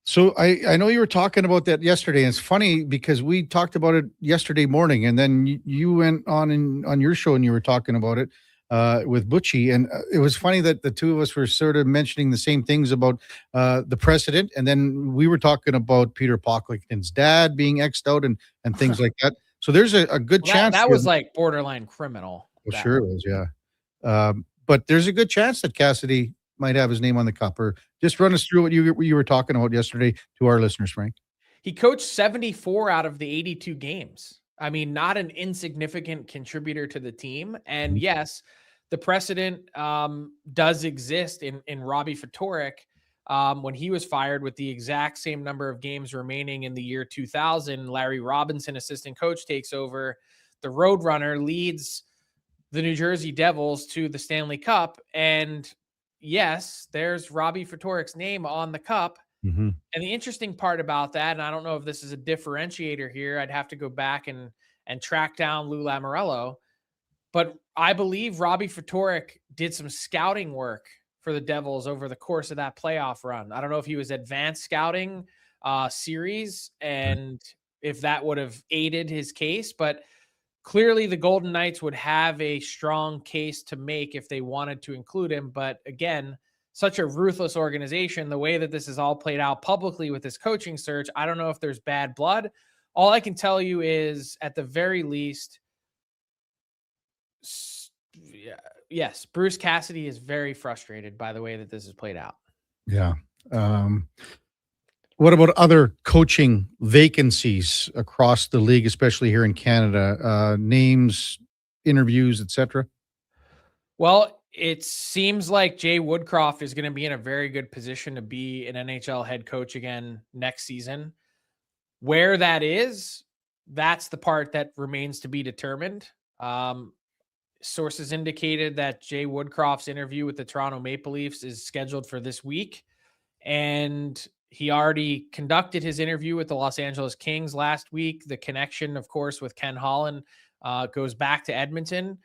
So I know you were talking about that yesterday. And it's funny because we talked about it yesterday morning, and then you went on your show and you were talking about it. with Butchie. And it was funny that the two of us were sort of mentioning the same things about the precedent. And then we were talking about Peter Pocklington's dad being X'd out and things like that. So there's a good chance. That was like borderline criminal. Well, sure it was, yeah. But there's a good chance that Cassidy might have his name on the cup. Or just run us through what you were talking about yesterday to our listeners, Frank. He coached 74 out of the 82 games. I mean, not an insignificant contributor to the team. And yes, the precedent does exist in Robbie Ftorek when he was fired with the exact same number of games remaining in the year 2000. Larry Robinson, assistant coach, takes over. The Roadrunner leads the New Jersey Devils to the Stanley Cup. And yes, there's Robbie Ftorek's name on the cup. Mm-hmm. And the interesting part about that, and I don't know if this is a differentiator here, I'd have to go back and track down Lou Lamoriello, but I believe Robbie Ftorek did some scouting work for the Devils over the course of that playoff run. I don't know if he was advanced scouting series and if that would have aided his case, but clearly the Golden Knights would have a strong case to make if they wanted to include him. But again, such a ruthless organization, the way that this is all played out publicly with this coaching search, I don't know if there's bad blood. All I can tell you is, at the very least, yes, Bruce Cassidy is very frustrated by the way that this is played out. Yeah. What about other coaching vacancies across the league, especially here in Canada? Names, interviews, etc. Well, it seems like Jay Woodcroft is going to be in a very good position to be an NHL head coach again next season. Where that is, that's the part that remains to be determined. Sources indicated that Jay Woodcroft's interview with the Toronto Maple Leafs is scheduled for this week. And he already conducted his interview with the Los Angeles Kings last week. The connection, of course, with Ken Holland goes back to Edmonton.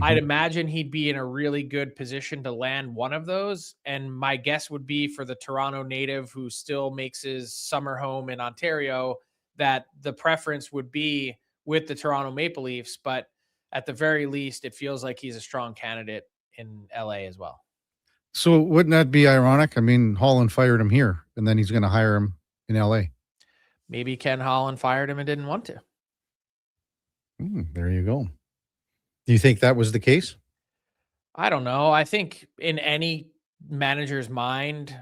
I'd imagine he'd be in a really good position to land one of those. And my guess would be for the Toronto native who still makes his summer home in Ontario, that the preference would be with the Toronto Maple Leafs. But at the very least, it feels like he's a strong candidate in LA as well. So wouldn't that be ironic? I mean, Holland fired him here, and then he's going to hire him in LA. Maybe Ken Holland fired him and didn't want to. There you go. Do you think that was the case? I don't know. I think in any manager's mind,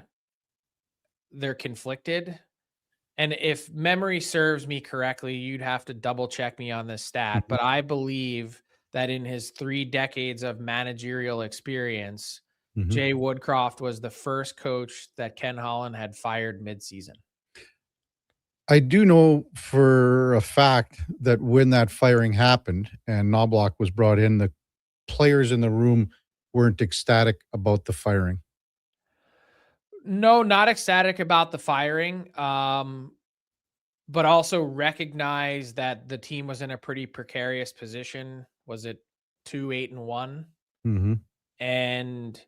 they're conflicted. And if memory serves me correctly, you'd have to double check me on this stat, but I believe that in his 3 decades of managerial experience, Jay Woodcroft was the first coach that Ken Holland had fired midseason. I do know for a fact that when that firing happened and Knobloch was brought in, the players in the room weren't ecstatic about the firing. No, not ecstatic about the firing, but also recognize that the team was in a pretty precarious position. Was it 2-8-1? And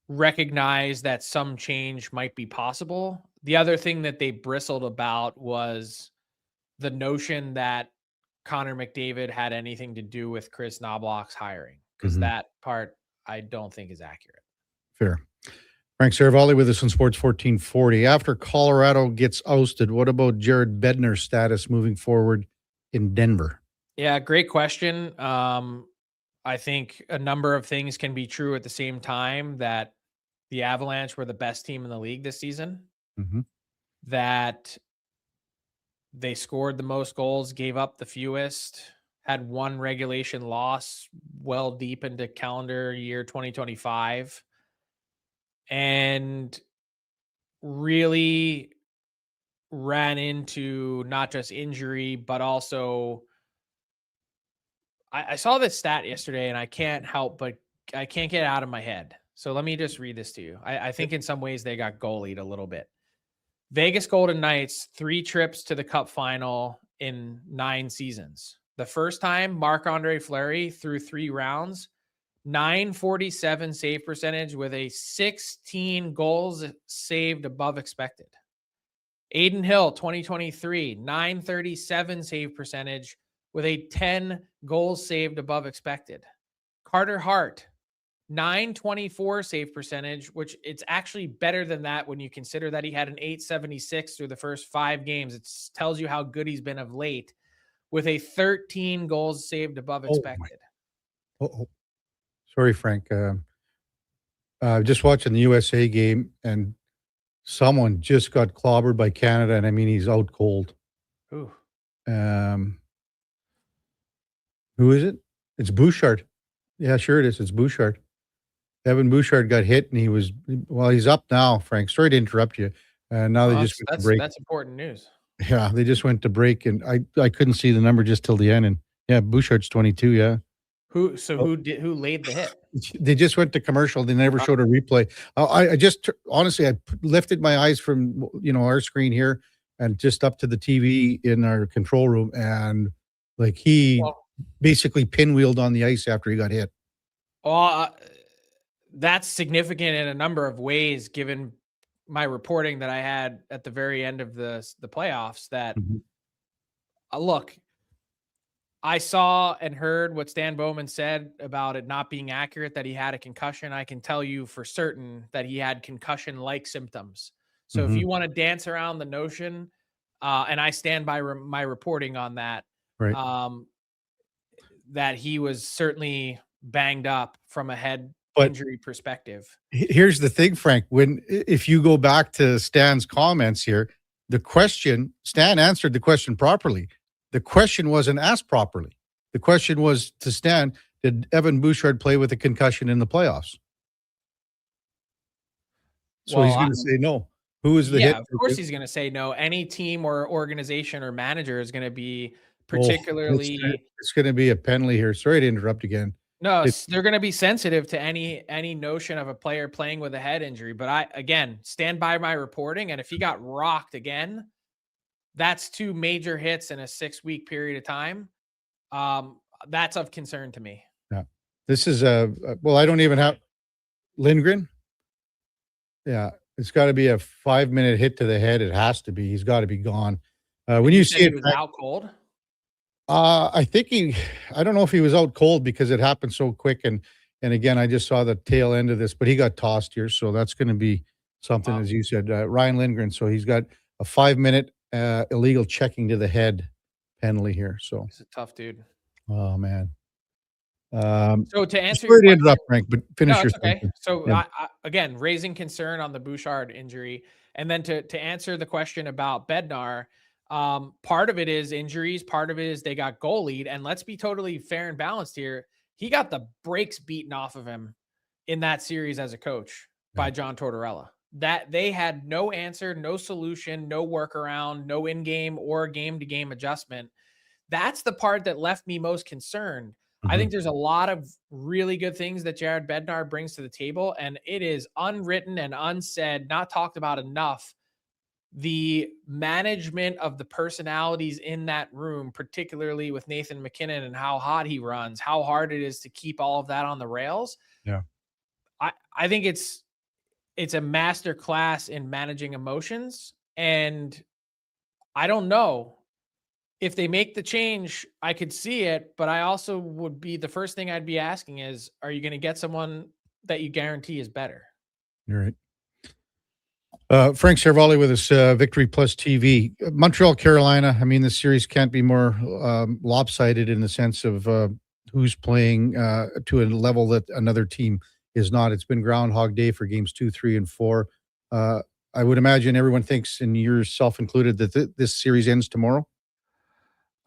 recognize that some change might be possible. The other thing that they bristled about was the notion that Connor McDavid had anything to do with Chris Knobloch's hiring, because that part I don't think is accurate. Fair. Frank Saravalli with us on Sports 1440. After Colorado gets ousted, what about Jared Bednar's status moving forward in Denver? Yeah, great question. I think a number of things can be true at the same time. That the Avalanche were the best team in the league this season, that they scored the most goals, gave up the fewest, had one regulation loss well deep into calendar year 2025, and really ran into not just injury, but also I saw this stat yesterday and I can't help, but I can't get it out of my head. So let me just read this to you. I think in some ways they got goalied a little bit. Vegas Golden Knights, 3 trips to the Cup final in 9 seasons. The first time, Marc-Andre Fleury through 3 rounds, .947 save percentage with a 16 goals saved above expected. Aiden Hill, 2023, .937 save percentage with a 10 goals saved above expected. Carter Hart, 924 save percentage, which it's actually better than that when you consider that he had an 876 through the first 5 games. It tells you how good he's been of late, with a 13 goals saved above expected. Sorry, Frank. Just watching the USA game, and someone just got clobbered by Canada, and I mean, he's out cold. Ooh. Who is it? It's Bouchard. Yeah, sure it is. It's Bouchard. Evan Bouchard got hit, and he's up now, Frank. Sorry to interrupt you. Now they just went to break. That's important news. Yeah, they just went to break, and I couldn't see the number just till the end. And yeah, Bouchard's 22. Yeah. Who laid the hit? They just went to commercial. They never showed a replay. I just honestly, I lifted my eyes from our screen here and just up to the TV in our control room, and like he basically pinwheeled on the ice after he got hit. That's significant in a number of ways, given my reporting that I had at the very end of the playoffs. That look, I saw and heard what Stan Bowman said about it not being accurate, that he had a concussion. I can tell you for certain that he had concussion-like symptoms. So if you want to dance around the notion, and I stand by my reporting on that, right. That he was certainly banged up from a head injury perspective. Here's the thing, Frank. If you go back to Stan's comments here, Stan answered the question properly. The question wasn't asked properly. The question was to Stan, did Evan Bouchard play with a concussion in the playoffs? So he's going to say no. Who is the hit? Of course he's going to say no. Any team or organization or manager is going to be particularly... it's going to be a penalty here. Sorry to interrupt again. No, they're going to be sensitive to any notion of a player playing with a head injury. But I, again, stand by my reporting. And if he got rocked again, that's 2 major hits in a 6-week period of time. That's of concern to me. Yeah. This is I don't even have Lindgren. Yeah. It's got to be a 5-minute hit to the head. It has to be. He's got to be gone. When you see it, he was out cold. I think I don't know if he was out cold because it happened so quick. And again, I just saw the tail end of this, but he got tossed here. So that's going to be something, as you said, Ryan Lindgren. So he's got a 5-minute illegal checking to the head penalty here. So he's a tough dude. Oh man. So to answer your question, interrupt, Frank, but finish your okay. sentence. So Yeah. again, raising concern on the Bouchard injury, and then to answer the question about Bednar, part of it is injuries, part of it is they got goalied, and let's be totally fair and balanced here. He got the brakes beaten off of him in that series as a coach by John Tortorella. That they had no answer, no solution, no workaround, no in-game or game-to-game adjustment. That's the part that left me most concerned. I think there's a lot of really good things that Jared Bednar brings to the table, and it is unwritten and unsaid, not talked about enough. The management of the personalities in that room, particularly with Nathan McKinnon and how hot he runs, how hard it is to keep all of that on the rails. Yeah. I think it's a master class in managing emotions, and I don't know. If they make the change, I could see it, but I also would be the first thing I'd be asking is, are you going to get someone that you guarantee is better? You're right. Frank Cervalli with us, Victory Plus TV. Montreal, Carolina. I mean, the series can't be more lopsided in the sense of who's playing to a level that another team is not. It's been Groundhog Day for games 2, 3, and 4. I would imagine everyone thinks, and yourself included, that this series ends tomorrow.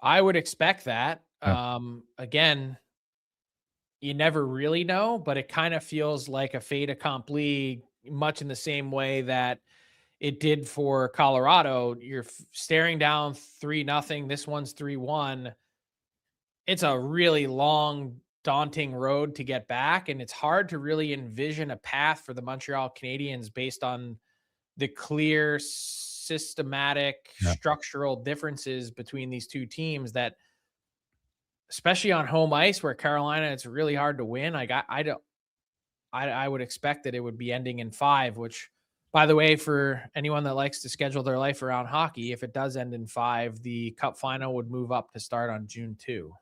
I would expect that. Again, you never really know, but it kind of feels like a fait accompli, much in the same way that it did for Colorado. You're staring down 3-0. This one's 3-1. It's a really long, daunting road to get back, and it's hard to really envision a path for the Montreal Canadiens based on the clear, systematic, structural differences between these two teams that, especially on home ice where Carolina, it's really hard to win. I would expect that it would be ending in 5, which, by the way, for anyone that likes to schedule their life around hockey, if it does end in 5, the Cup final would move up to start on June 2.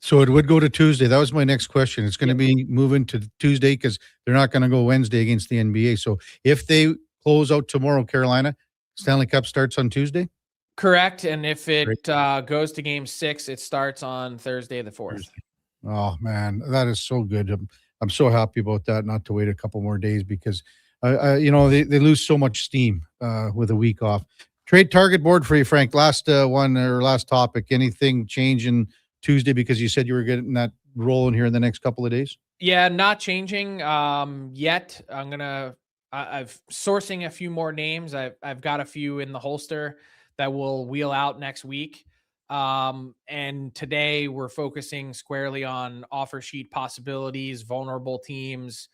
So it would go to Tuesday. That was my next question. It's going to be moving to Tuesday because they're not going to go Wednesday against the NBA. So if they close out tomorrow, Carolina, Stanley Cup starts on Tuesday? Correct. And if it goes to game 6, it starts on Thursday the 4th. Oh, man, that is so good. I'm so happy about that, not to wait a couple more days because, they lose so much steam with a week off. Trade target board for you, Frank. Last topic. Anything changing Tuesday because you said you were getting that rolling here in the next couple of days? Yeah, not changing yet. I'm sourcing a few more names. I've got a few in the holster that will wheel out next week. And today we're focusing squarely on offer sheet possibilities, vulnerable teams,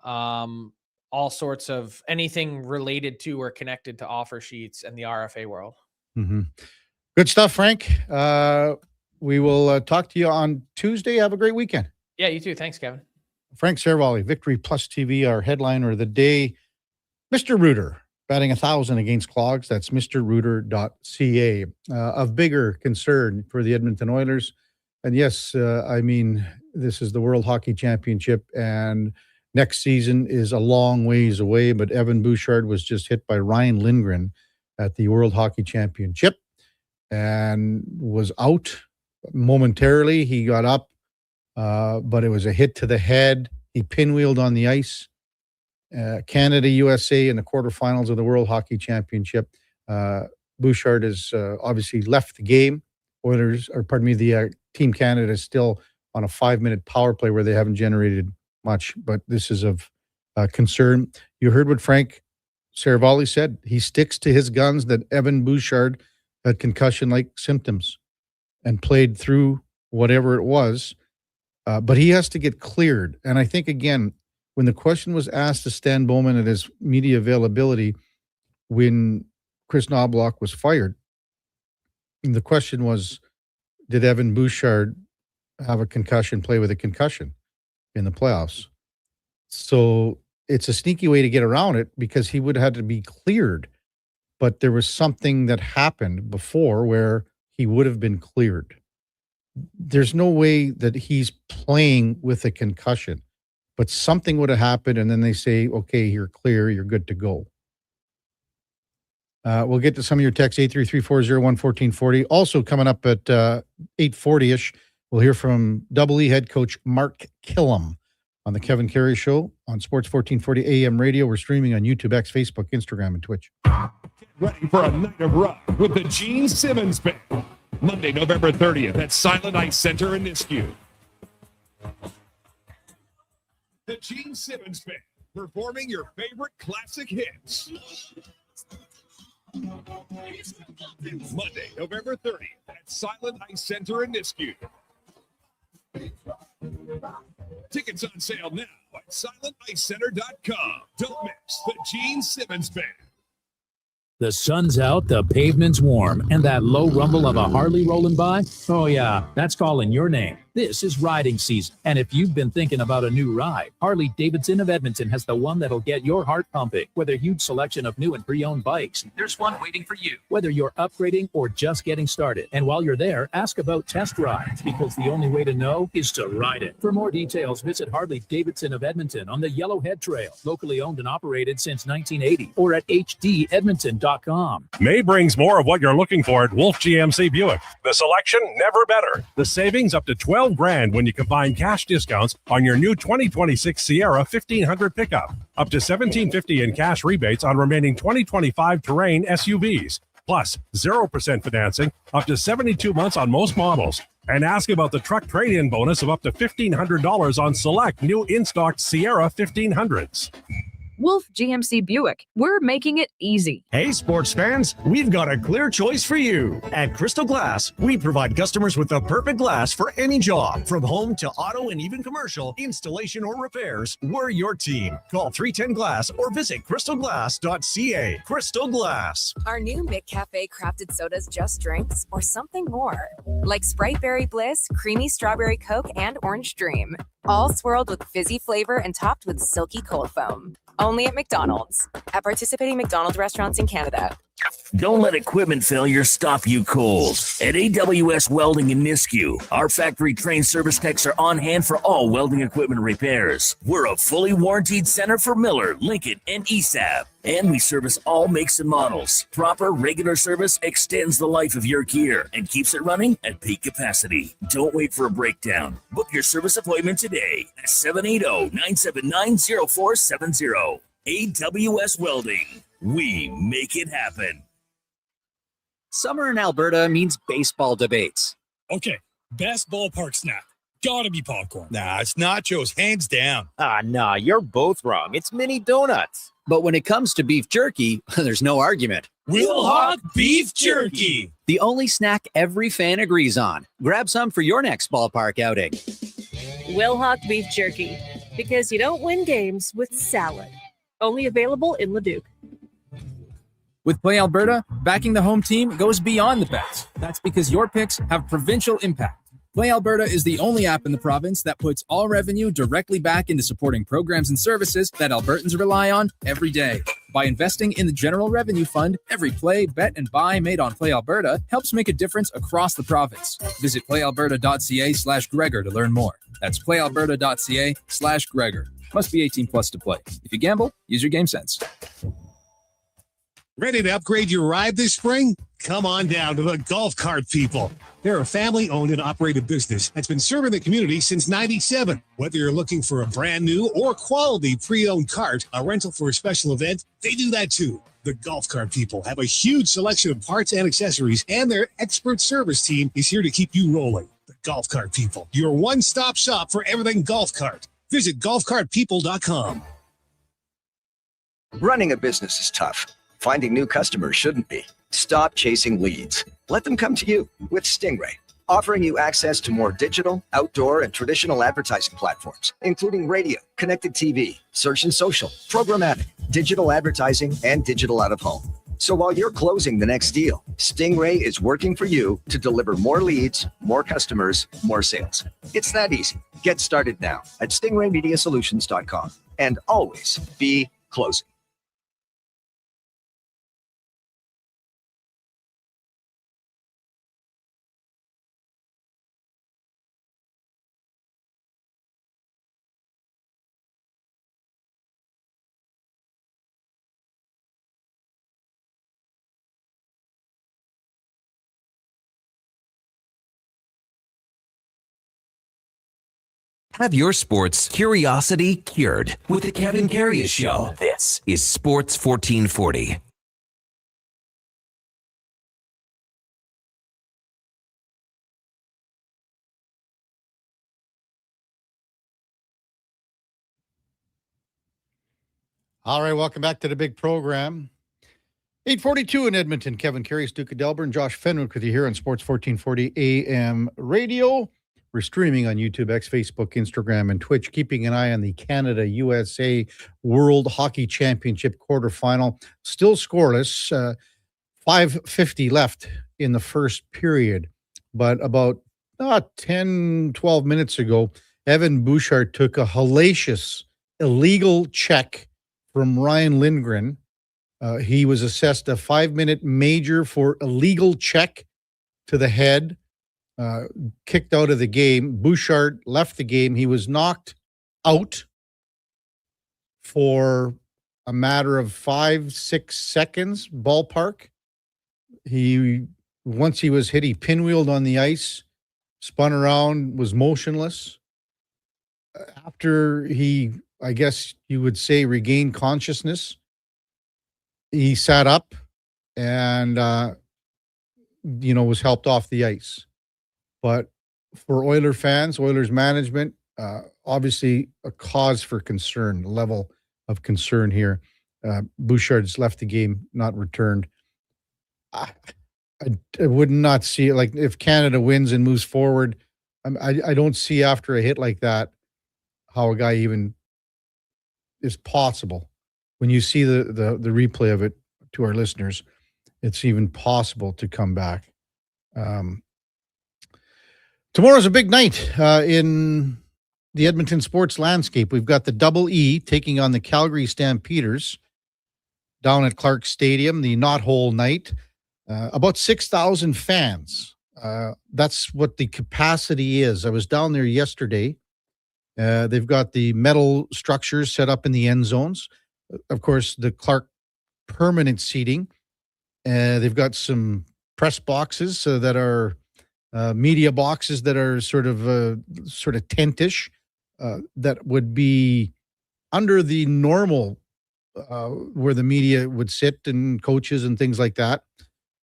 all sorts of anything related to or connected to offer sheets and the RFA world. Mm-hmm. Good stuff, Frank. We will talk to you on Tuesday. Have a great weekend. Yeah, you too. Thanks, Kevin. Frank Servali, Victory Plus TV, our headliner of the day. Mr. Reuter, batting 1,000 against clogs. That's mrreuter.ca. Of bigger concern for the Edmonton Oilers. And yes, this is the World Hockey Championship, and next season is a long ways away, but Evan Bouchard was just hit by Ryan Lindgren at the World Hockey Championship and was out momentarily. He got up, but it was a hit to the head. He pinwheeled on the ice. Canada, USA in the quarterfinals of the World Hockey Championship. Bouchard has obviously left the game. The Team Canada is still on a 5-minute power play where they haven't generated much, but this is of concern. You heard what Frank Servali said. He sticks to his guns that Evan Bouchard had concussion-like symptoms and played through whatever it was, but he has to get cleared. And I think, again, when the question was asked to Stan Bowman at his media availability when Chris Knobloch was fired, the question was, did Evan Bouchard have a concussion, play with a concussion in the playoffs? So it's a sneaky way to get around it because he would have had to be cleared. But there was something that happened before where he would have been cleared. There's no way that he's playing with a concussion, but something would have happened. And then they say, okay, you're clear. You're good to go. We'll get to some of your texts, 833-401-1440. Also coming up at 8:40-ish, we'll hear from Double E head coach Mark Killam on the Kevin Karius Show on Sports 1440 AM radio. We're streaming on YouTube, X, Facebook, Instagram, and Twitch. Get ready for a night of rock with the Gene Simmons Band. Monday, November 30th at Silent Ice Center in Nisku. The Gene Simmons Band, performing your favorite classic hits. Monday, November 30th at Silent Ice Center in Nisku. Tickets on sale now at silenticecenter.com. Don't miss the Gene Simmons Band. The sun's out, the pavement's warm, and that low rumble of a Harley rolling by? Oh yeah, that's calling your name. This is riding season, and if you've been thinking about a new ride, Harley-Davidson of Edmonton has the one that'll get your heart pumping. With a huge selection of new and pre-owned bikes, there's one waiting for you. Whether you're upgrading or just getting started. And while you're there, ask about test rides, because the only way to know is to ride it. For more details, visit Harley-Davidson of Edmonton on the Yellowhead Trail, locally owned and operated since 1980, or at hdedmonton.com. May brings more of what you're looking for at Wolf GMC Buick. The selection never better. The savings up to $12,000 when you combine cash discounts on your new 2026 Sierra 1500 pickup. Up to $1,750 in cash rebates on remaining 2025 Terrain SUVs. Plus 0% financing up to 72 months on most models. And ask about the truck trade-in bonus of up to $1,500 on select new in-stock Sierra 1500s. Wolf GMC Buick. We're making it easy. Hey, sports fans, we've got a clear choice for you. At Crystal Glass, we provide customers with the perfect glass for any job. From home to auto and even commercial, installation or repairs, we're your team. Call 310-GLASS or visit crystalglass.ca. Crystal Glass. Our new McCafe crafted sodas just drinks or something more. Like Sprite Berry Bliss, Creamy Strawberry Coke, and Orange Dream. All swirled with fizzy flavor and topped with silky cold foam. Only at McDonald's. At participating McDonald's restaurants in Canada. Don't let equipment failure stop you cold. At AWS Welding in Nisku, our factory-trained service techs are on hand for all welding equipment repairs. We're a fully warranted center for Miller, Lincoln, and ESAB. And we service all makes and models. Proper, regular service extends the life of your gear and keeps it running at peak capacity. Don't wait for a breakdown. Book your service appointment today at 780-979-0470. AWS Welding. We make it happen. Summer in Alberta means baseball debates. Okay, best ballpark snack. Gotta be popcorn. Nah, it's nachos, hands down. Nah, you're both wrong. It's mini donuts. But when it comes to beef jerky, there's no argument. Wilhauk Beef Jerky. The only snack every fan agrees on. Grab some for your next ballpark outing. Wilhauk Beef Jerky. Because you don't win games with salad. Only available in Leduc. With Play Alberta, backing the home team goes beyond the bets. That's because your picks have provincial impact. Play Alberta is the only app in the province that puts all revenue directly back into supporting programs and services that Albertans rely on every day. By investing in the General Revenue Fund, every play, bet, and buy made on Play Alberta helps make a difference across the province. Visit playalberta.ca/Gregor to learn more. That's playalberta.ca/Gregor. Must be 18 plus to play. If you gamble, use your game sense. Ready to upgrade your ride this spring? Come on down to the Golf Cart People. They're a family-owned and operated business that's been serving the community since '97. Whether you're looking for a brand new or quality pre-owned cart, a rental for a special event, they do that too. The Golf Cart People have a huge selection of parts and accessories, and their expert service team is here to keep you rolling. The Golf Cart People, your one-stop shop for everything golf cart. Visit golfcartpeople.com. Running a business is tough. Finding new customers shouldn't be. Stop chasing leads. Let them come to you with Stingray, offering you access to more digital, outdoor, and traditional advertising platforms, including radio, connected TV, search and social, programmatic, digital advertising, and digital out-of-home. So while you're closing the next deal, Stingray is working for you to deliver more leads, more customers, more sales. It's that easy. Get started now at stingraymediasolutions.com and always be closing. Have your sports curiosity cured with the Kevin Karius Show. This is Sports 1440. All right, welcome back to the big program. 8:42 in Edmonton. Kevin Karius, Duke of Delburne, Josh Fenwick with you here on Sports 1440 AM radio. We're streaming on YouTube, X, Facebook, Instagram, and Twitch, keeping an eye on the Canada-USA World Hockey Championship quarterfinal. Still scoreless, 5:50 left in the first period. But about 10, 12 minutes ago, Evan Bouchard took a hellacious illegal check from Ryan Lindgren. He was assessed a 5-minute major for illegal check to the head. Kicked out of the game. Bouchard left the game. He was knocked out for a matter of 5-6 seconds, ballpark. Once he was hit, he pinwheeled on the ice, spun around, was motionless. After he, I guess you would say, regained consciousness, he sat up and, was helped off the ice. But for Oiler fans, Oilers management, obviously a cause for concern, level of concern here. Bouchard's left the game, not returned. I would not see it. Like, if Canada wins and moves forward, I don't see after a hit like that how a guy even is possible. When you see the replay of it, to our listeners, it's even possible to come back. Tomorrow's a big night in the Edmonton sports landscape. We've got the Double E taking on the Calgary Stampeders. down at Clark Stadium, the Knothole Night. About 6,000 fans. That's what the capacity is. I was down there yesterday. They've got the metal structures set up in the end zones. Of course, the Clark permanent seating. They've got some press boxes that are media boxes that are sort of tentish that would be under the normal where the media would sit and coaches and things like that.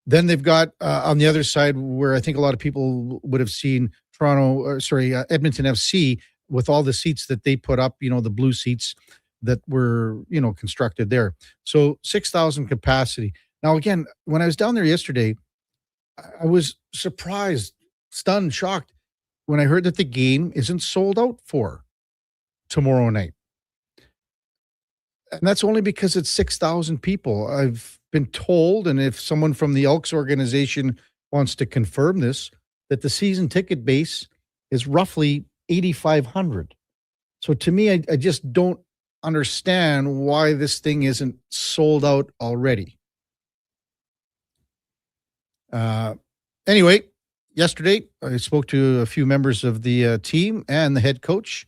Then they've got on the other side where I think a lot of people would have seen Edmonton FC with all the seats that they put up, the blue seats that were, constructed there. So 6,000 capacity. Now, again, when I was down there yesterday, I was surprised, stunned, shocked when I heard that the game isn't sold out for tomorrow night. And that's only because it's 6,000 people. I've been told, and if someone from the Elks organization wants to confirm this, that the season ticket base is roughly 8,500. So to me, I just don't understand why this thing isn't sold out already. Anyway, yesterday I spoke to a few members of the team and the head coach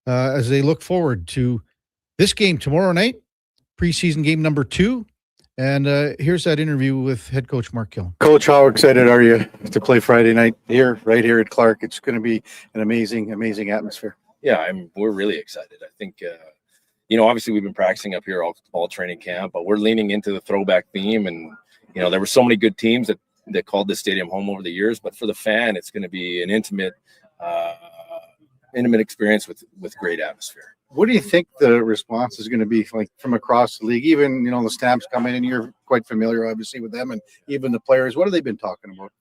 as they look forward to this game tomorrow night, preseason game number 2. And here's that interview with head coach Mark Kill. Coach, how excited are you to play Friday night right here at Clark? It's going to be an amazing atmosphere. Yeah, we're really excited. I think, obviously we've been practicing up here all training camp, but we're leaning into the throwback theme. And, there were so many good teams that called this stadium home over the years, but for the fan, it's going to be an intimate experience with great atmosphere. What do you think the response is going to be like from across the league? Even, the Stamps come in and you're quite familiar, obviously, with them and even the players. What have they been talking about?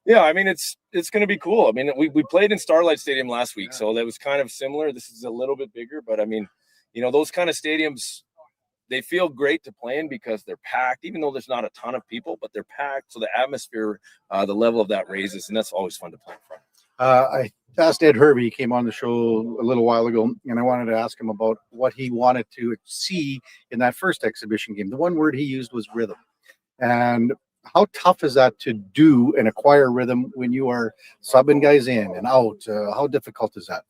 Yeah, it's going to be cool. We played in Starlight Stadium last week, so that was kind of similar. This is a little bit bigger, but those kind of stadiums, they feel great to play in because they're packed, even though there's not a ton of people, but they're packed. So the atmosphere, the level of that raises, and that's always fun to play in front. I asked Ed Hervey, he came on the show a little while ago, and I wanted to ask him about what he wanted to see in that first exhibition game. The one word he used was rhythm. And how tough is that to do and acquire rhythm when you are subbing guys in and out? How difficult is that?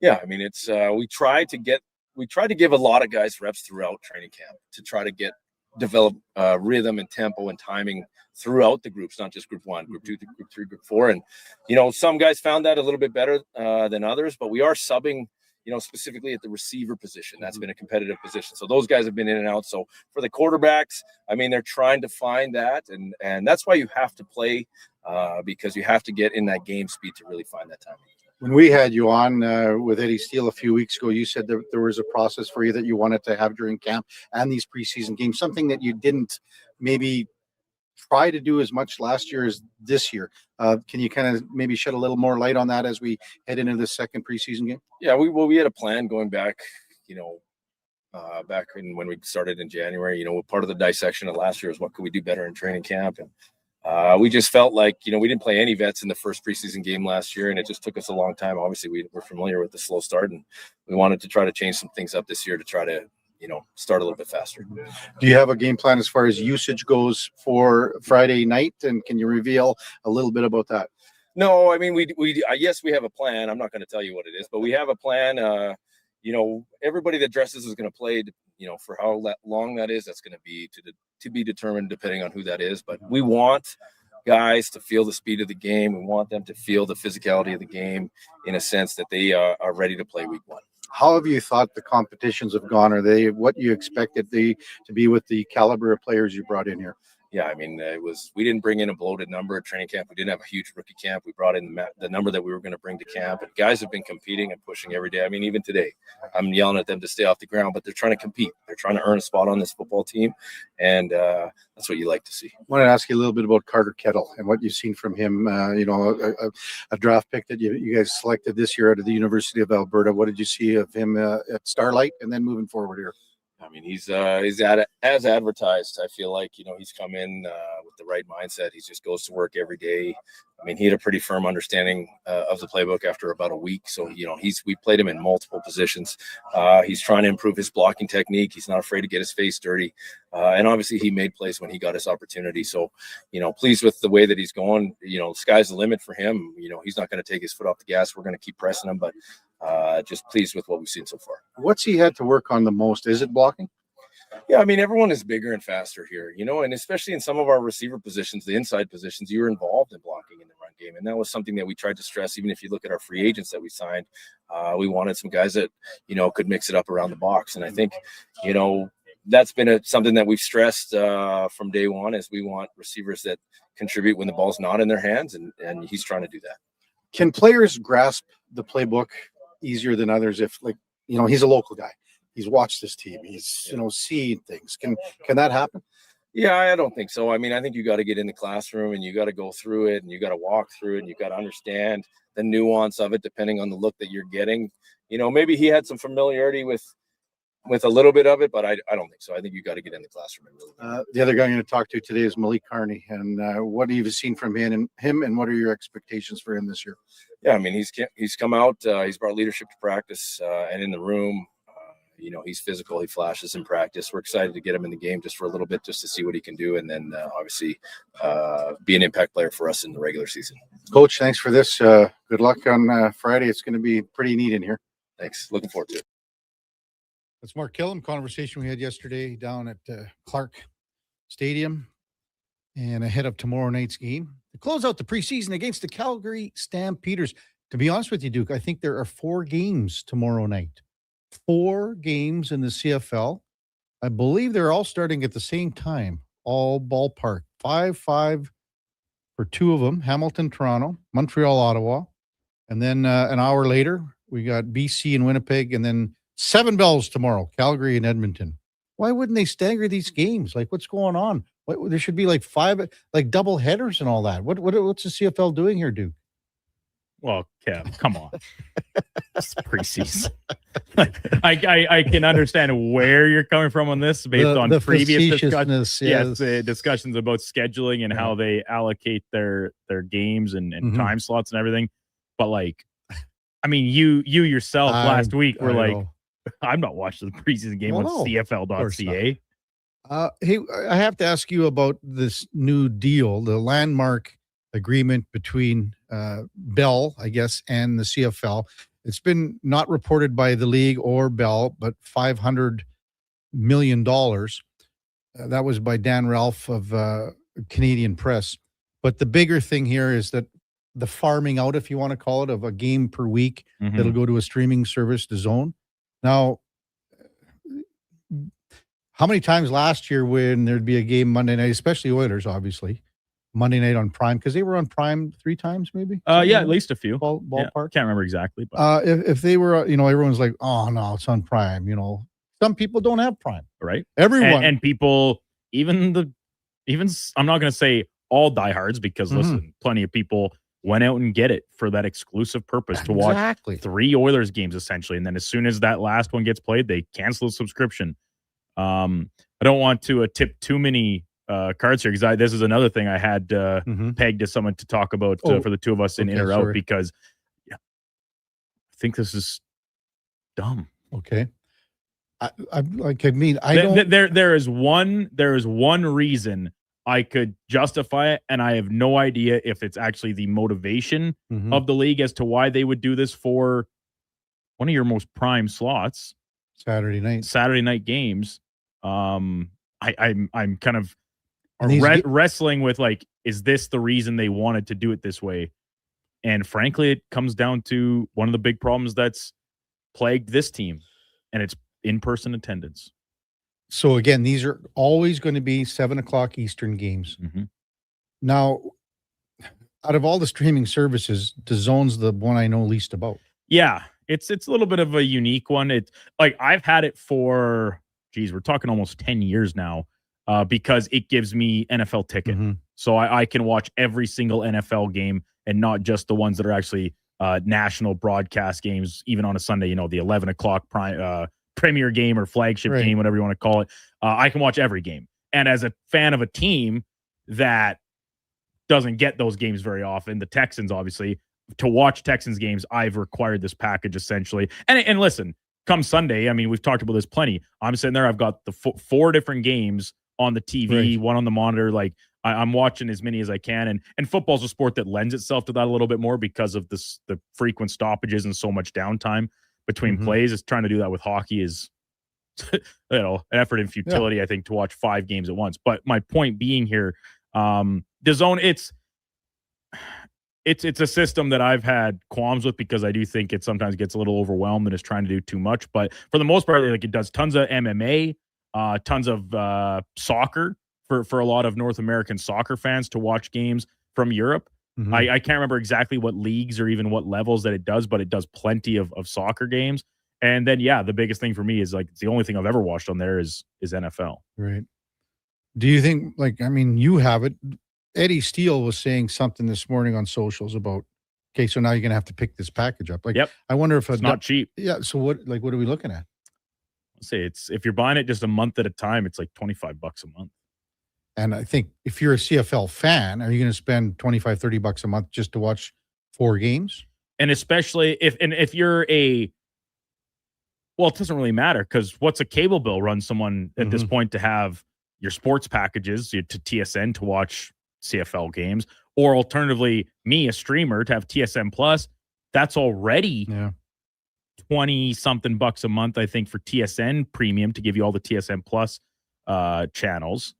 Yeah, it's we try to give a lot of guys reps throughout training camp to try to develop rhythm and tempo and timing throughout the groups, not just group 1, group 2, group 3, group 4. And, some guys found that a little bit better than others, but we are subbing, specifically at the receiver position. That's been a competitive position. So those guys have been in and out. So for the quarterbacks, they're trying to find that. And that's why you have to play because you have to get in that game speed to really find that timing. When we had you on with Eddie Steele a few weeks ago, you said that there was a process for you that you wanted to have during camp and these preseason games, something that you didn't maybe try to do as much last year as this year. Can you kind of maybe shed a little more light on that as we head into the second preseason game? Yeah, we had a plan going back, back when we started in January. Part of the dissection of last year is what could we do better in training camp. And we just felt like, we didn't play any vets in the first preseason game last year, and it just took us a long time. Obviously, we were familiar with the slow start, and we wanted to try to change some things up this year to try to, start a little bit faster. Do you have a game plan as far as usage goes for Friday night? And can you reveal a little bit about that? No, yes, we have a plan. I'm not going to tell you what it is, but we have a plan. Everybody that dresses is going to play, for how long that is, that's going to be to be determined depending on who that is. But we want guys to feel the speed of the game. We want them to feel the physicality of the game in a sense that they are ready to play week 1. How have you thought the competitions have gone? Are they what you expected they to be with the caliber of players you brought in here? Yeah, we didn't bring in a bloated number at training camp. We didn't have a huge rookie camp. We brought in the number that we were going to bring to camp. And guys have been competing and pushing every day. Even today, I'm yelling at them to stay off the ground, but they're trying to compete. They're trying to earn a spot on this football team. And that's what you like to see. I wanted to ask you a little bit about Carter Kettle and what you've seen from him. A draft pick that you guys selected this year out of the University of Alberta. What did you see of him at Starlight and then moving forward here? He's as advertised. I feel like, he's come in with the right mindset. He just goes to work every day. I mean, he had a pretty firm understanding of the playbook after about a week. So, we played him in multiple positions. He's trying to improve his blocking technique. He's not afraid to get his face dirty. And obviously he made plays when he got his opportunity. So, pleased with the way that he's going. Sky's the limit for him. He's not going to take his foot off the gas. We're going to keep pressing him, but just pleased with what we've seen so far. What's he had to work on the most? Is it blocking? Yeah, I mean, everyone is bigger and faster here, and especially in some of our receiver positions, the inside positions, you're involved in blocking in the run game. And that was something that we tried to stress. Even if you look at our free agents that we signed, we wanted some guys that, could mix it up around the box. And I think, that's been something that we've stressed from day one, is we want receivers that contribute when the ball's not in their hands. And he's trying to do that. Can players grasp the playbook easier than others if, he's a local guy? He's watched this team. He's, seeing things. Can that happen? Yeah, I don't think so. I mean, I think you got to get in the classroom and you got to go through it and you got to walk through it and you got to understand the nuance of it depending on the look that you're getting. Maybe he had some familiarity with a little bit of it, but I don't think so. I think you got to get in the classroom. The other guy I'm going to talk to today is Malik Carney. And what have you seen from him and what are your expectations for him this year? Yeah, I mean, he's come out. He's brought leadership to practice and in the room. He's physical. He flashes in practice. We're excited to get him in the game just for a little bit, just to see what he can do. And then obviously be an impact player for us in the regular season. Coach, thanks for this. Good luck on Friday. It's going to be pretty neat in here. Thanks. Looking forward to it. That's Mark Killam, conversation we had yesterday down at Clark Stadium and ahead of tomorrow night's game to close out the preseason against the Calgary Stampeders. To be honest with you, Duke, I think there are 4 games tomorrow night. 4 games in the CFL. I believe they're all starting at the same time, all ballpark. 5-5 for 2 of them, Hamilton, Toronto, Montreal, Ottawa. And then an hour later, we got BC and Winnipeg, and then 7 bells tomorrow, Calgary and Edmonton. Why wouldn't they stagger these games? Like, what's going on? There should be like 5, like double headers and all that. What's the CFL doing here, Duke? Well, Kev, come on. It's preseason. I can understand where you're coming from on this based on the previous discussions. Yes, discussions about scheduling and how they allocate their games and time slots and everything. But I mean, you yourself last week were like, I'm not watching the preseason game on CFL.ca. Hey, I have to ask you about this new deal, the landmark agreement between Bell, I guess, and the CFL. It's been not reported by the league or Bell, but $500 million. That was by Dan Ralph of Canadian Press. But the bigger thing here is that the farming out, if you want to call it, of a game per week that'll go to a streaming service, DAZN. Now, how many times last year when there'd be a game Monday night, especially Oilers, obviously, Monday night on Prime, because they were on Prime 3 times, maybe? Yeah, at least a few. Ballpark. Yeah, can't remember exactly. But if they were, everyone's like, oh, no, it's on Prime. Some people don't have Prime. Right. Everyone. And people, even I'm not going to say all diehards, because listen, plenty of people went out and get it for that exclusive purpose to watch 3 Oilers games, essentially. And then as soon as that last one gets played, they cancel the subscription. I don't want to tip too many cards here, because this is another thing I had pegged as someone to talk about for the two of us in or out, because I think this is dumb. Okay. I don't. There is one reason I could justify it, and I have no idea if it's actually the motivation of the league as to why they would do this for one of your most prime slots, Saturday night games. I'm kind of wrestling with, is this the reason they wanted to do it this way? And frankly, it comes down to one of the big problems that's plagued this team, and it's in-person attendance. So again, these are always going to be 7:00 Eastern games. Now, out of all the streaming services, DAZN's the one I know least about. Yeah, it's a little bit of a unique one. It's I've had it for, we're talking almost 10 years now, because it gives me NFL ticket. So I can watch every single NFL game and not just the ones that are actually national broadcast games, even on a Sunday, the 11 o'clock premier game or flagship game, whatever you want to call it. I can watch every game. And as a fan of a team, that doesn't get those games very often. The Texans, obviously, to watch Texans games, I've required this package essentially. And listen, come Sunday, I mean, we've talked about this plenty. I'm sitting there, I've got the 4 different games on the TV, one on the monitor. Like I'm watching as many as I can. And football's a sport that lends itself to that a little bit more because of the frequent stoppages and so much downtime between plays. Is trying to do that with hockey is, an effort and futility, I think, to watch 5 games at once. But my point being here, the zone, it's a system that I've had qualms with because I do think it sometimes gets a little overwhelmed and is trying to do too much. But for the most part, like it does tons of MMA, tons of soccer for a lot of North American soccer fans to watch games from Europe. I can't remember exactly what leagues or even what levels that it does, but it does plenty of soccer games. And then, the biggest thing for me is like, it's the only thing I've ever watched on there is NFL. Right. Do you think, you have it. Eddie Steele was saying something this morning on socials about, okay, so now you're going to have to pick this package up. I wonder if it's not cheap. Yeah. So what are we looking at? I'll say if you're buying it just a month at a time, it's like $25 a month. And I think if you're a CFL fan, are you going to spend $25-$30 a month just to watch 4 games? And especially if you're well, it doesn't really matter because what's a cable bill run someone at this point to have your sports packages to TSN to watch CFL games, or alternatively, me, a streamer, to have TSN Plus. That's already 20 something bucks a month, I think, for TSN Premium to give you all the TSN Plus channels.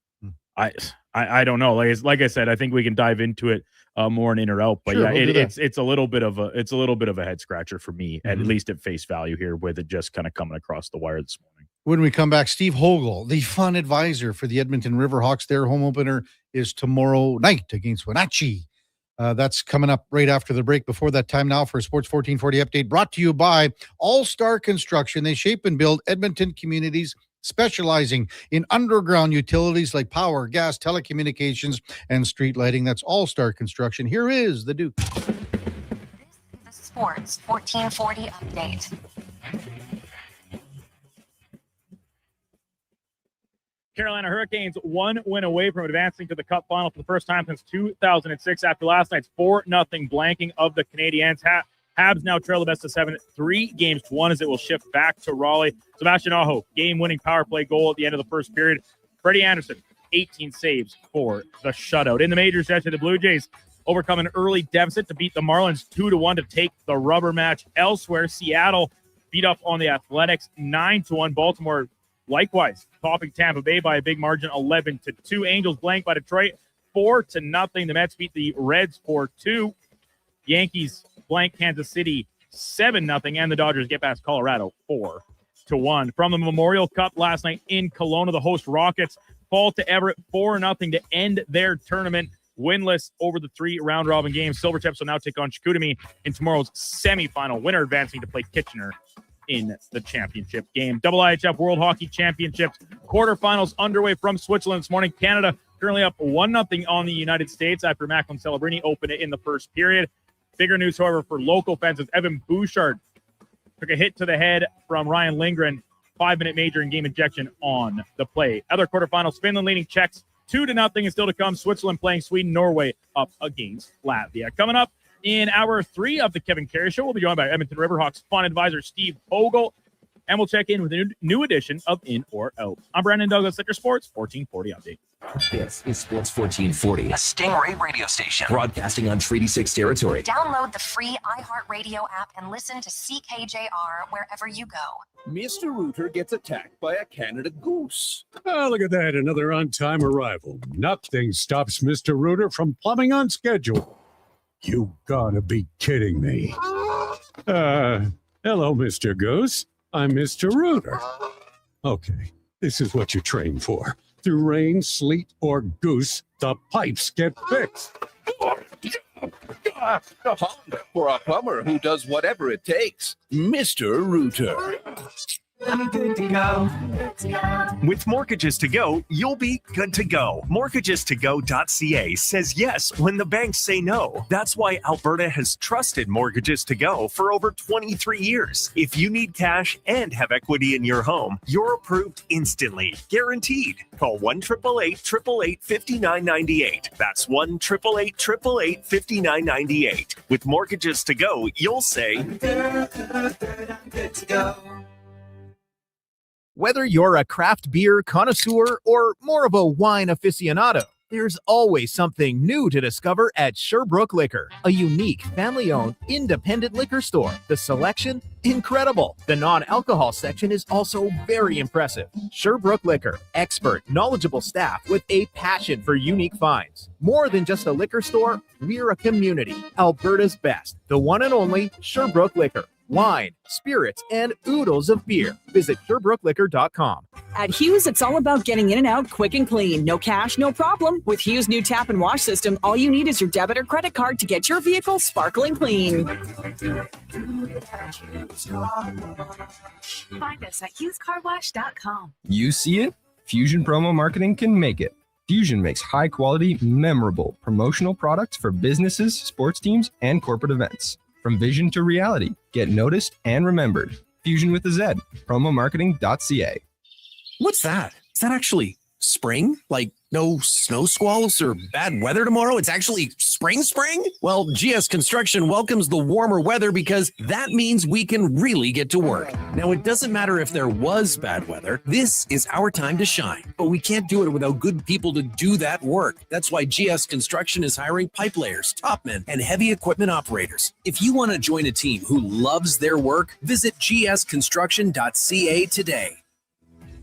I don't know. Like I said, I think we can dive into it more in or out. But sure, it's a little bit of a head scratcher for me, at least at face value here, with it just kind of coming across the wire this morning. When we come back, Steve Hogle, the fun advisor for the Edmonton Riverhawks, their home opener is tomorrow night against Wenatchee. That's coming up right after the break. Before that, time now for a Sports 1440 update brought to you by All-Star Construction. They shape and build Edmonton communities, specializing in underground utilities like power, gas, telecommunications, and street lighting. That's All-Star Construction. Here is the Duke. This is the Sports 1440 update. Carolina Hurricanes 1 win away from advancing to the Cup final for the first time since 2006 after last night's 4-0 blanking of the Canadiens. Habs now trail the best of 7, 3-1 as it will shift back to Raleigh. Sebastian Aho, game-winning power play goal at the end of the first period. Freddie Anderson, 18 saves for the shutout. In the majors yesterday, the Blue Jays overcome an early deficit to beat the Marlins 2-1 to take the rubber match. Elsewhere, Seattle beat up on the Athletics 9-1. Baltimore likewise topping Tampa Bay by a big margin, 11-2. Angels blanked by Detroit 4-0. The Mets beat the Reds 4-2. Yankees blank Kansas City 7-0, and the Dodgers get past Colorado 4-1. From the Memorial Cup last night in Kelowna, the host Rockets fall to Everett 4-0 to end their tournament winless over the 3 round-robin games. Silvertips will now take on Chicoutimi in tomorrow's semifinal. Winner advancing to play Kitchener in the championship game. IIHF World Hockey Championships quarterfinals underway from Switzerland this morning. Canada currently up 1-0 on the United States after Macklin Celebrini opened it in the first period. Bigger news, however, for local fans is Evan Bouchard took a hit to the head from Ryan Lindgren. 5-minute major and game injection on the play. Other quarterfinals, Finland leading Czechs 2-0 is still to come. Switzerland playing Sweden. Norway up against Latvia. Coming up in hour 3 of the Kevin Karius Show, we'll be joined by Edmonton Riverhawks fun advisor Steve Hogle, and we'll check in with a new edition of In or Out. I'm Brandon Douglas at your Sports 1440 update. This is Sports 1440, a Stingray radio station broadcasting on Treaty 6 territory. Download the free iHeartRadio app and listen to CKJR wherever you go. Mr. Rooter gets attacked by a Canada goose. Oh, look at that. Another on-time arrival. Nothing stops Mr. Rooter from plumbing on schedule. You gotta be kidding me. Hello, Mr. Goose. I'm Mr. Rooter. Okay, this is what you train for. Through rain, sleet, or goose, the pipes get fixed. For a plumber who does whatever it takes, Mr. Rooter. I'm good to go. With Mortgages to Go, you'll be good to go. MortgagesToGo.ca says yes when the banks say no. That's why Alberta has trusted Mortgages to Go for over 23 years. If you need cash and have equity in your home, you're approved instantly, guaranteed. Call 1-888-888-5998. That's 1-888-888-5998. With Mortgages to Go, you'll say, I'm good to go. Whether you're a craft beer connoisseur or more of a wine aficionado, there's always something new to discover at Sherbrooke Liquor, a unique, family-owned, independent liquor store. The selection? Incredible. The non-alcohol section is also very impressive. Sherbrooke Liquor, expert, knowledgeable staff with a passion for unique finds. More than just a liquor store, we're a community. Alberta's best, the one and only Sherbrooke Liquor. Wine, spirits, and oodles of beer. Visit SherbrookeLiquor.com. At Hughes, it's all about getting in and out quick and clean. No cash, no problem. With Hughes' new tap and wash system, all you need is your debit or credit card to get your vehicle sparkling clean. Find us at HughesCarWash.com. You see it? Fusion Promo Marketing can make it. Fusion makes high-quality, memorable promotional products for businesses, sports teams, and corporate events. From vision to reality, get noticed and remembered. Fusion with a Z. Promomarketing.ca. What's that? Is that actually spring? Like no snow squalls or bad weather tomorrow? It's actually spring? Well, GS Construction welcomes the warmer weather because that means we can really get to work. Now, it doesn't matter if there was bad weather. This is our time to shine. But we can't do it without good people to do that work. That's why GS Construction is hiring pipe layers, topmen, and heavy equipment operators. If you want to join a team who loves their work, visit gsconstruction.ca today.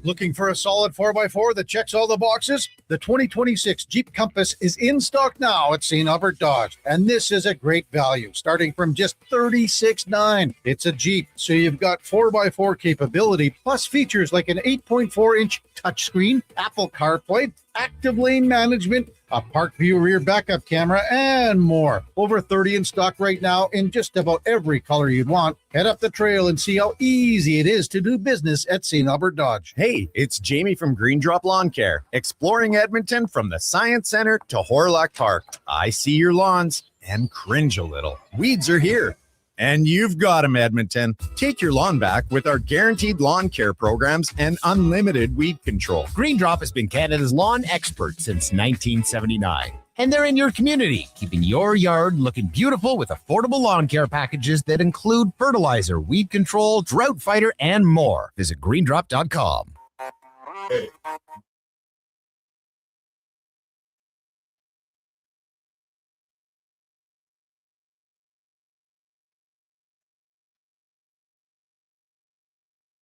Looking for a solid 4x4 that checks all the boxes? The 2026 Jeep Compass is in stock now at St. Albert Dodge, and this is a great value, starting from just $36,900. It's a Jeep, so you've got 4x4 capability, plus features like an 8.4-inch touchscreen, Apple CarPlay, active lane management, a Park View rear backup camera, and more. Over 30 in stock right now in just about every color you'd want. Head up the trail and see how easy it is to do business at St. Albert Dodge. Hey, it's Jamie from Green Drop Lawn Care, exploring Edmonton from the Science Center to Horlock Park. I see your lawns and cringe a little. Weeds are here. And you've got them, Edmonton. Take your lawn back with our guaranteed lawn care programs and unlimited weed control. Green Drop has been Canada's lawn expert since 1979. And they're in your community, keeping your yard looking beautiful with affordable lawn care packages that include fertilizer, weed control, drought fighter, and more. Visit greendrop.com.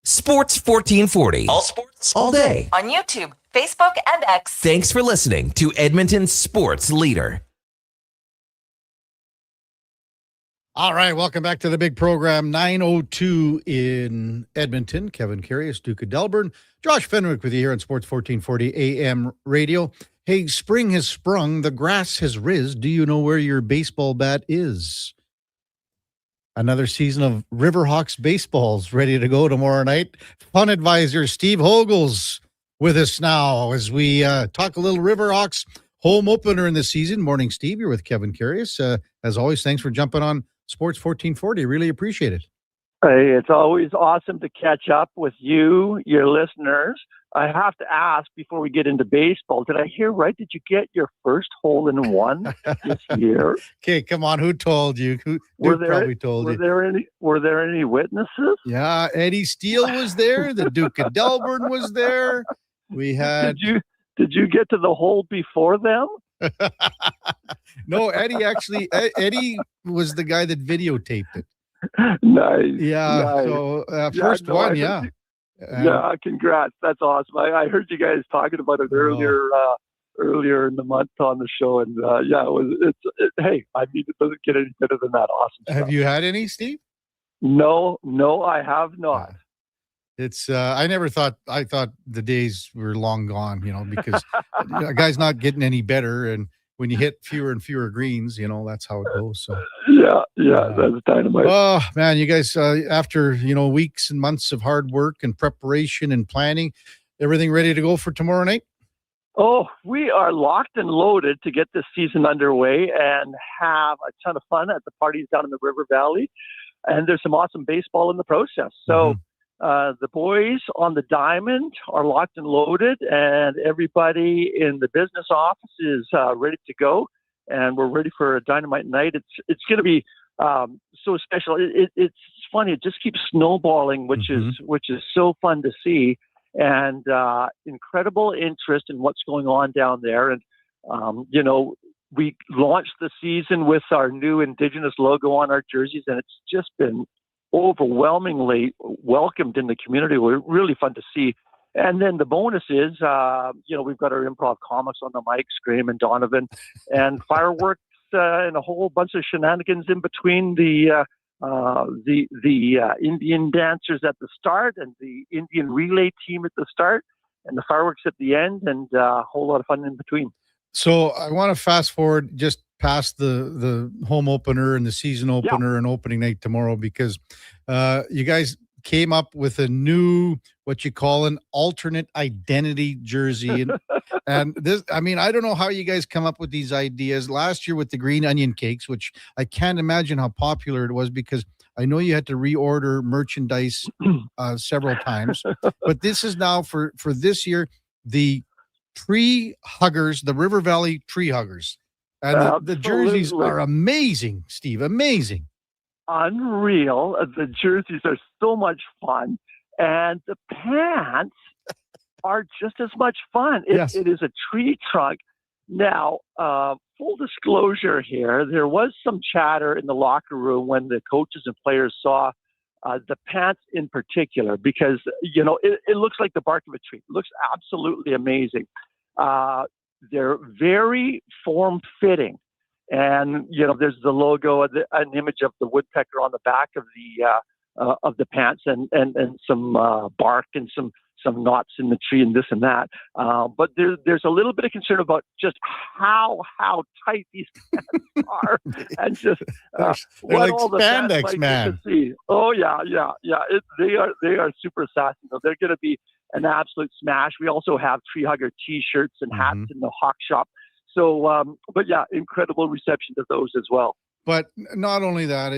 Sports 1440. All sports, all day. On YouTube, Facebook, and X. Thanks for listening to Edmonton's sports leader. All right, welcome back to the big program. 9:02 in Edmonton. Kevin Karius, Duke of Delburne. Josh Fenwick with you here on Sports 1440 AM radio. Hey, spring has sprung. The grass has riz. Do you know where your baseball bat is? Another season of Riverhawks baseball's ready to go tomorrow night. Fun advisor Steve Hogel's with us now as we talk a little Riverhawks home opener in the season. Morning, Steve. You're with Kevin Karius. As always, thanks for jumping on Sports 1440. Really appreciate it. Hey, it's always awesome to catch up with you, your listeners. I have to ask before we get into baseball, did I hear right? Did you get your first hole in one this year? Okay, come on. Who told you? Who probably told you? Were there any witnesses? Yeah, Eddie Steele was there. The Duke of Delburne was there. We had. Did you get to the hole before them? No, Eddie was the guy that videotaped it. Nice. Yeah. Nice. So first one, yeah. Yeah, congrats. That's awesome. I heard you guys talking about it earlier in the month on the show, and hey, I mean, it doesn't get any better than that. Awesome stuff. Have you had any, Steve? No, I have not. It's I thought the days were long gone, because a guy's not getting any better, and when you hit fewer and fewer greens, that's how it goes. So that's dynamite. Oh man, you guys, after weeks and months of hard work and preparation and planning, everything ready to go for tomorrow night? Oh, we are locked and loaded to get this season underway and have a ton of fun at the parties down in the River Valley. And there's some awesome baseball in the process. So the boys on the diamond are locked and loaded, and everybody in the business office is ready to go. And we're ready for a dynamite night. It's going to be so special. It's funny. It just keeps snowballing, which is so fun to see. And incredible interest in what's going on down there. And, we launched the season with our new Indigenous logo on our jerseys, and it's just been overwhelmingly welcomed in the community. We're really fun to see. And then the bonus is, we've got our improv comics on the mic, Scream and Donovan, and fireworks and a whole bunch of shenanigans in between the Indian dancers at the start and the Indian relay team at the start and the fireworks at the end, and a whole lot of fun in between. So I want to fast forward just past the home opener and the season opener and opening night tomorrow, because you guys came up with a new, what you call an alternate identity jersey. And this, I don't know how you guys come up with these ideas. Last year with the green onion cakes, which I can't imagine how popular it was, because I know you had to reorder merchandise several times. But this is now for this year, the tree huggers, the River Valley tree huggers. And the jerseys are amazing, Steve. Amazing. Unreal. The jerseys are so much fun. And the pants are just as much fun. It is a tree trunk. Now, full disclosure here, there was some chatter in the locker room when the coaches and players saw the pants in particular, because, it looks like the bark of a tree. It looks absolutely amazing. They're very form-fitting. And, there's the logo, an image of the woodpecker on the back of the pants, and some bark and some knots in the tree and this and that. But there's a little bit of concern about just how tight these pants are, and just they're what like all the spandex, fans man. like to see. Oh yeah. They are super sassy. So they're going to be an absolute smash. We also have tree hugger T-shirts and hats in the Hawk Shop. So, but yeah, incredible reception to those as well. But not only that,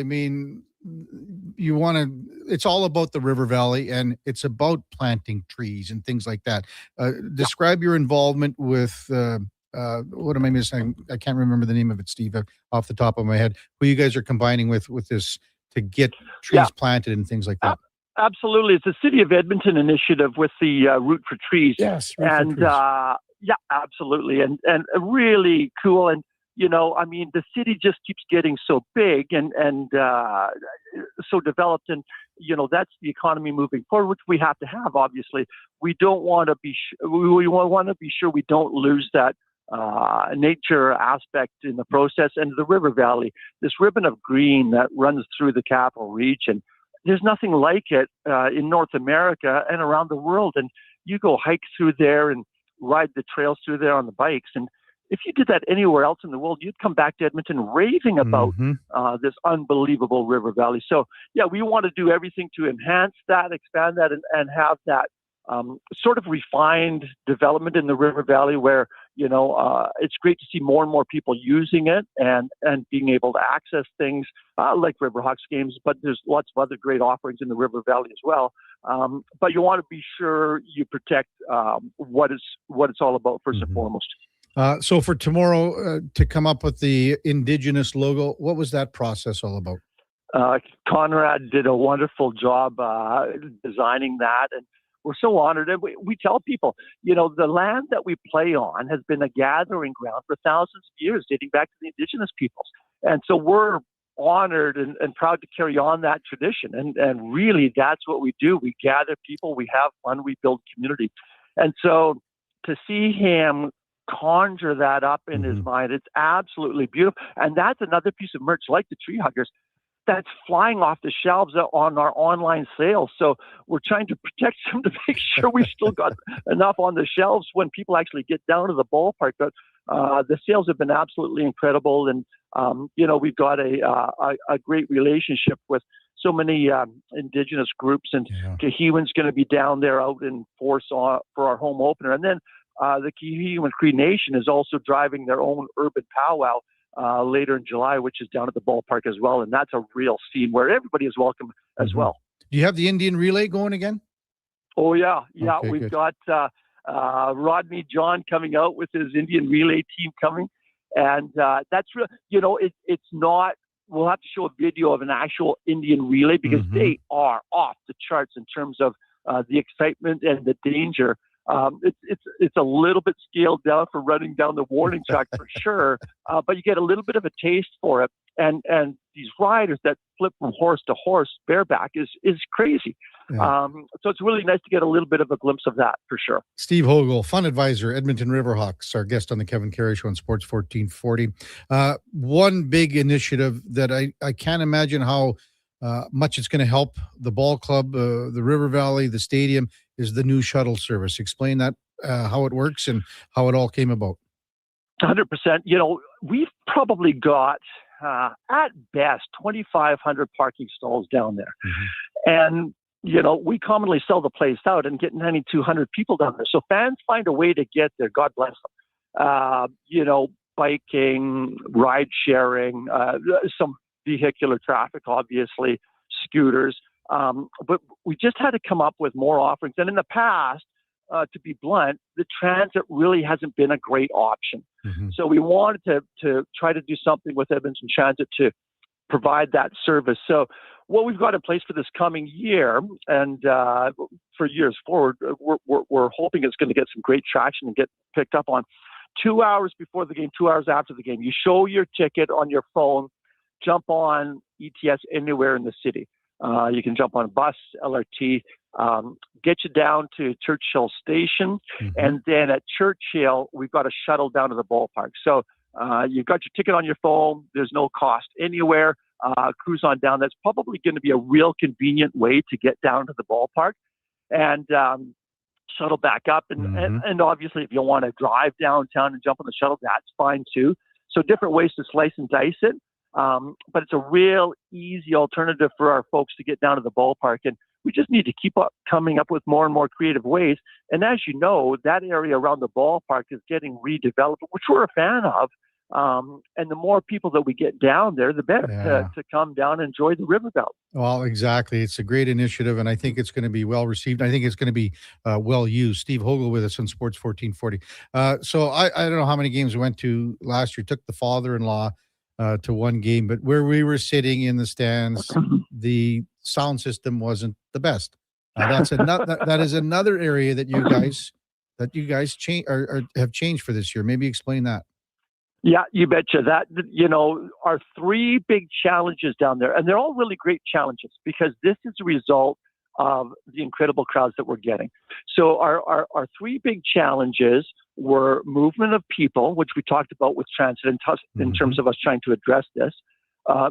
it's all about the River Valley, and it's about planting trees and things like that. Describe your involvement with, what am I missing? I can't remember the name of it, Steve, off the top of my head. Who you guys are combining with this to get trees planted and things like that. Absolutely. It's the City of Edmonton initiative with the Root for Trees. Yes. Absolutely. And really cool. And, the city just keeps getting so big and so developed, and, that's the economy moving forward, which we have to have, obviously. We don't want to be, we want to be sure we don't lose that nature aspect in the process. And the River Valley, this ribbon of green that runs through the Capital Region, there's nothing like it in North America and around the world. And you go hike through there and ride the trails through there on the bikes. And if you did that anywhere else in the world, you'd come back to Edmonton raving about this unbelievable River Valley. So, we want to do everything to enhance that, expand that, and have that sort of refined development in the River Valley where, it's great to see more and more people using it and being able to access things like Riverhawks games, but there's lots of other great offerings in the River Valley as well. But you want to be sure you protect what it's all about first and foremost. So for tomorrow, to come up with the Indigenous logo, what was that process all about? Conrad did a wonderful job designing that, and we're so honored. And we tell people, the land that we play on has been a gathering ground for thousands of years, dating back to the Indigenous peoples. And so we're honored and proud to carry on that tradition. And really, that's what we do. We gather people, we have fun, we build community. And so to see him conjure that up in his mind, it's absolutely beautiful. And that's another piece of merch, like the tree huggers. that's flying off the shelves on our online sales. So we're trying to protect them to make sure we still got enough on the shelves when people actually get down to the ballpark. But the sales have been absolutely incredible. And, we've got a great relationship with so many Indigenous groups, and Kahiwan's going to be down there out in force for our home opener. And then the Kahiwan Cree Nation is also driving their own urban powwow later in July, which is down at the ballpark as well. And that's a real scene where everybody is welcome as well. Do you have the Indian relay going again? Oh, yeah. Yeah, Okay, we've good. got Rodney John coming out with his Indian relay team coming. And that's real. It's not, we'll have to show a video of an actual Indian relay because they are off the charts in terms of the excitement and the danger. It's a little bit scaled down for running down the warning track for sure, but you get a little bit of a taste for it. And these riders that flip from horse to horse bareback is crazy. Yeah. So it's really nice to get a little bit of a glimpse of that for sure. Steve Hogle, fun advisor, Edmonton Riverhawks, our guest on the Kevin Carey Show on Sports 1440. One big initiative that I can't imagine how much it's going to help the ball club, the River Valley, the stadium, is the new shuttle service. Explain that, how it works and how it all came about. 100%. We've probably got, at best, 2,500 parking stalls down there. And, we commonly sell the place out and get 9,200 people down there. So fans find a way to get there. God bless them. Biking, ride sharing, some vehicular traffic, obviously, scooters. But we just had to come up with more offerings. And in the past, to be blunt, the transit really hasn't been a great option. So we wanted to try to do something with Edmonton Transit to provide that service. So what we've got in place for this coming year and for years forward, we're hoping it's going to get some great traction and get picked up on. 2 hours before the game, 2 hours after the game, you show your ticket on your phone, jump on ETS anywhere in the city. You can jump on a bus, LRT, get you down to Churchill Station. And then at Churchill, we've got a shuttle down to the ballpark. So you've got your ticket on your phone. There's no cost anywhere. Cruise on down. That's probably going to be a real convenient way to get down to the ballpark and shuttle back up. And obviously, if you want to drive downtown and jump on the shuttle, that's fine too. So different ways to slice and dice it. But it's a real easy alternative for our folks to get down to the ballpark. And we just need to keep coming up with more and more creative ways. And as you know, that area around the ballpark is getting redeveloped, which we're a fan of. And the more people that we get down there, the better to come down and enjoy the river belt. Well, exactly. It's a great initiative, and I think it's going to be well received. I think it's going to be well used. Steve Hogle with us on Sports 1440. So I don't know how many games we went to last year. Took the father-in-law to one game, but where we were sitting in the stands, the sound system wasn't the best. That is another area that you guys change or have changed for this year. Maybe explain that. Yeah, you betcha. That, our three big challenges down there, and they're all really great challenges because this is a result of the incredible crowds that we're getting. So our three big challenges were movement of people, which we talked about with transit in terms of us trying to address this.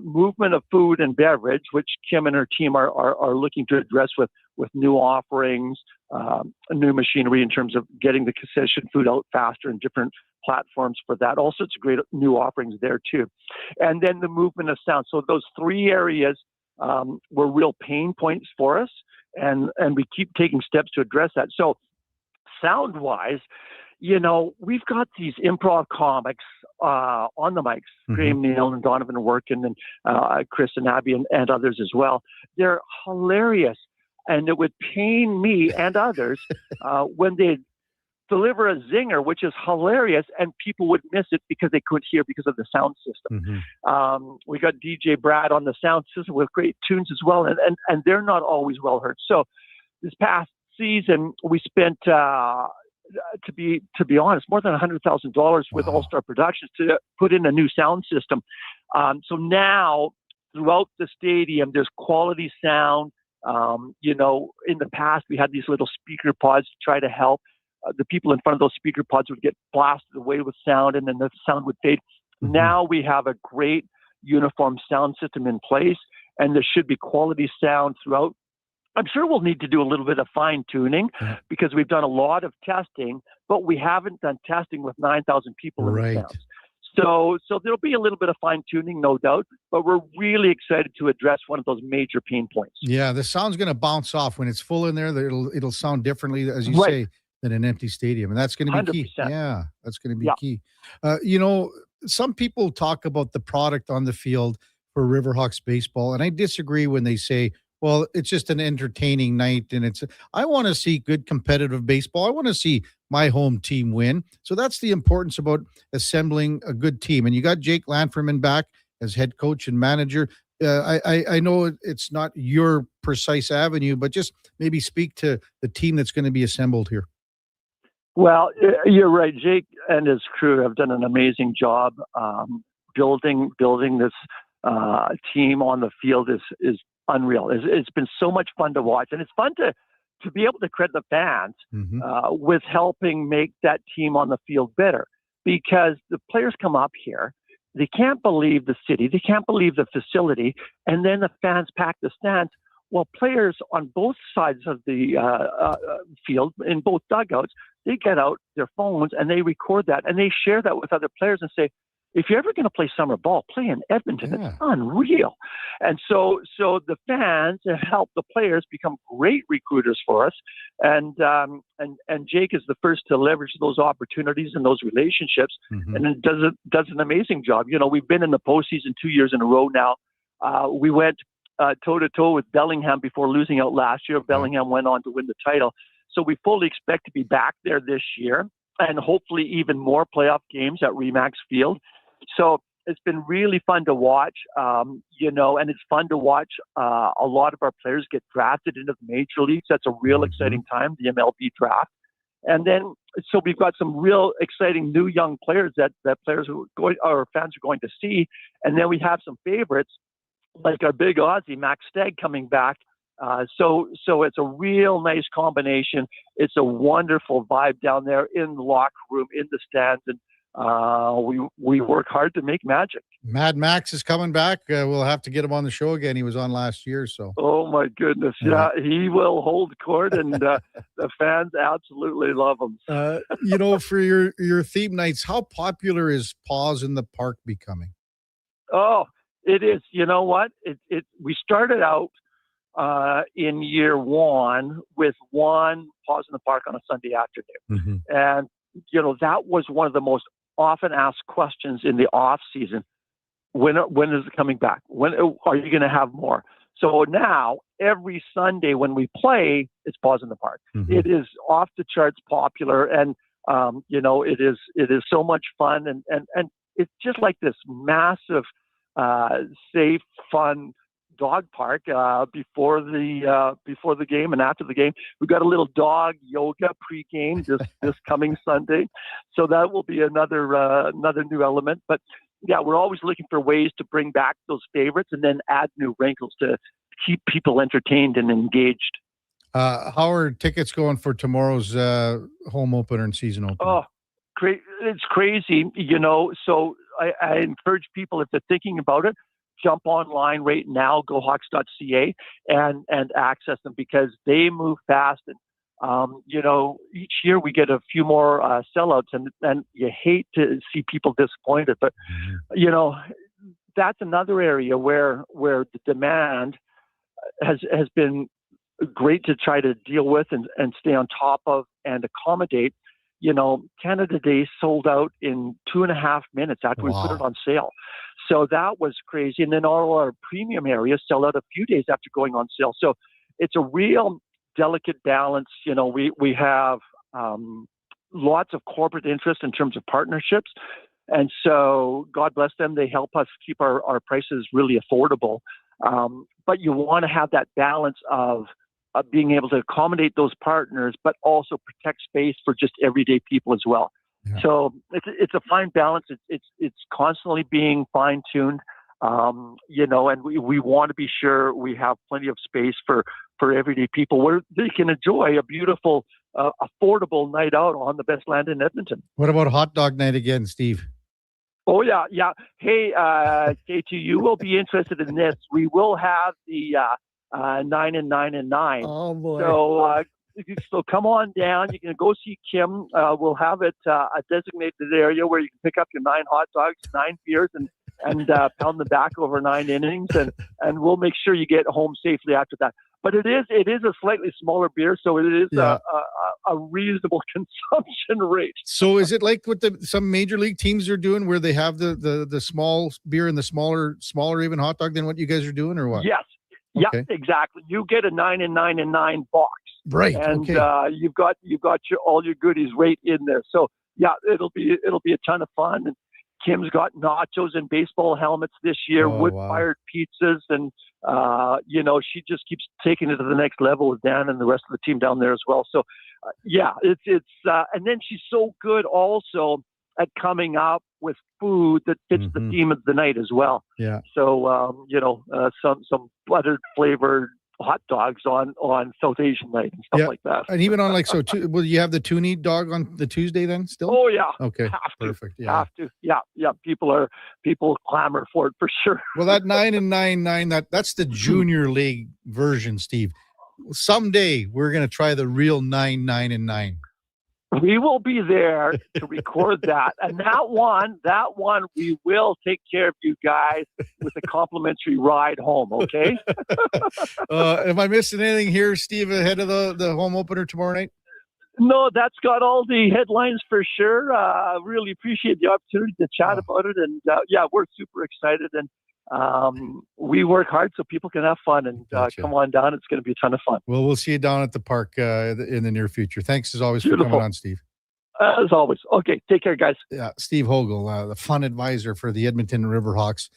Movement of food and beverage, which Kim and her team are looking to address with new offerings, new machinery in terms of getting the concession food out faster and different platforms for that. All sorts of great new offerings there too. And then the movement of sound. So those three areas were real pain points for us, and we keep taking steps to address that. So sound-wise, we've got these improv comics on the mics, Graham Neal and Donovan Workin and Chris and Abby and others as well. They're hilarious. And it would pain me and others when they deliver a zinger, which is hilarious, and people would miss it because they couldn't hear because of the sound system. We got DJ Brad on the sound system with great tunes as well, and they're not always well heard. So this past season, we spent, to be honest, more than $100,000 with All-Star Productions to put in a new sound system. So now, throughout the stadium, there's quality sound. In the past, we had these little speaker pods to try to help. The people in front of those speaker pods would get blasted away with sound, and then the sound would fade. Now we have a great uniform sound system in place, and there should be quality sound throughout. I'm sure we'll need to do a little bit of fine tuning because we've done a lot of testing, but we haven't done testing with 9,000 people in the stands. So there'll be a little bit of fine tuning, no doubt, but we're really excited to address one of those major pain points. Yeah, the sound's going to bounce off when it's full in there. It'll sound differently, as you say, than an empty stadium, and that's going to be 100%. key. Yeah, that's going to be key. You know, some people talk about the product on the field for Riverhawks baseball, and I disagree when they say, well, it's just an entertaining night, and I want to see good competitive baseball. I want to see my home team win. So that's the importance about assembling a good team. And you got Jake Lanferman back as head coach and manager. I know it's not your precise avenue, but just maybe speak to the team that's going to be assembled here. Well, you're right. Jake and his crew have done an amazing job building this team on the field is unreal. It's been so much fun to watch, and it's fun to be able to credit the fans with helping make that team on the field better, because the players come up here, they can't believe the city, they can't believe the facility, and then the fans pack the stands. Well, players on both sides of the field, in both dugouts, they get out their phones and they record that and they share that with other players and say, if you're ever going to play summer ball, play in Edmonton. It's unreal. And so the fans have helped the players become great recruiters for us. And Jake is the first to leverage those opportunities and those relationships, and it does an amazing job. You know, we've been in the postseason 2 years in a row now. We went toe-to-toe with Bellingham before losing out last year. Bellingham went on to win the title. So we fully expect to be back there this year, and hopefully even more playoff games at Remax Field. So it's been really fun to watch, you know, and it's fun to watch a lot of our players get drafted into the major leagues. That's a real exciting time, the MLB draft. And then, so we've got some real exciting new young players that players our fans are going to see. And then we have some favorites like our big Aussie, Max Stagg, coming back. So it's a real nice combination. It's a wonderful vibe down there in the locker room, in the stands, and we work hard to make magic. Mad Max is coming back. We'll have to get him on the show again. He was on last year, so. Oh my goodness, yeah, he will hold court, and the fans absolutely love him. You know, for your theme nights, how popular is Paws in the Park becoming? Oh, it is. You know what? We started out in year one with one Paws in the Park on a Sunday afternoon, and you know that was one of the most often asked questions in the off season. When is it coming back? When are you going to have more? So now every Sunday when we play, it's Paws in the Park. It is off the charts popular, and you know it is so much fun, and it's just like this massive, safe, fun dog park before the game and after the game. We've got a little dog yoga pregame this coming Sunday, so that will be another new element. But yeah, we're always looking for ways to bring back those favorites and then add new wrinkles to keep people entertained and engaged. How are tickets going for tomorrow's home opener and season opener? Oh, it's crazy, you know. So I encourage people, if they're thinking about it, jump online right now, gohawks.ca, and access them, because they move fast. And you know, each year we get a few more sellouts, and you hate to see people disappointed. But you know, that's another area where the demand has been great to try to deal with and stay on top of and accommodate. You know, Canada Day sold out in 2.5 minutes after we put it on sale. So that was crazy. And then all our premium areas sell out a few days after going on sale. So it's a real delicate balance. You know, we have lots of corporate interest in terms of partnerships. And so God bless them. They help us keep our prices really affordable. But you want to have that balance of being able to accommodate those partners, but also protect space for just everyday people as well. Yeah. So it's a fine balance. It's constantly being fine tuned, you know, and we want to be sure we have plenty of space for everyday people where they can enjoy a beautiful, affordable night out on the best land in Edmonton. What about hot dog night again, Steve? Oh, yeah, yeah. Hey, KT, you will be interested in this. We will have the 9 and 9 and 9. Oh, boy. So come on down. You can go see Kim. We'll have it a designated area where you can pick up your 9 hot dogs, 9 beers, and pound them back over 9 innings, and we'll make sure you get home safely after that. But it is a slightly smaller beer, so it is a reasonable consumption rate. So is it like what some major league teams are doing, where they have the small beer and the smaller even hot dog than what you guys are doing, or what? Yes. Okay. Yeah, exactly. You get a 9 and 9 and 9 box, right? And okay. You've got all your goodies right in there. So yeah, it'll be a ton of fun. And Kim's got nachos and baseball helmets this year, wood-fired pizzas, and she just keeps taking it to the next level with Dan and the rest of the team down there as well. So it's and then she's so good also at coming up with food that fits the theme of the night as well. Yeah. So some buttered flavored hot dogs on South Asian night and stuff like that. And even on will you have the toonie dog on the Tuesday then still? Oh yeah. Okay. Perfect. Yeah. Have to. Yeah. People clamor for it for sure. Well, that 9 and 9, that's the junior league version, Steve. Someday we're going to try the real 9 and 9. We will be there to record that. And that one, we will take care of you guys with a complimentary ride home, okay? Am I missing anything here, Steve, ahead of the home opener tomorrow night? No, that's got all the headlines for sure. Really appreciate the opportunity to chat about it. And we're super excited. And we work hard so people can have fun, and come on down. It's going to be a ton of fun. Well, we'll see you down at the park in the near future. Thanks as always for coming on, Steve. As always. Okay, take care, guys. Yeah, Steve Hogle, the fun advisor for the Edmonton Riverhawks.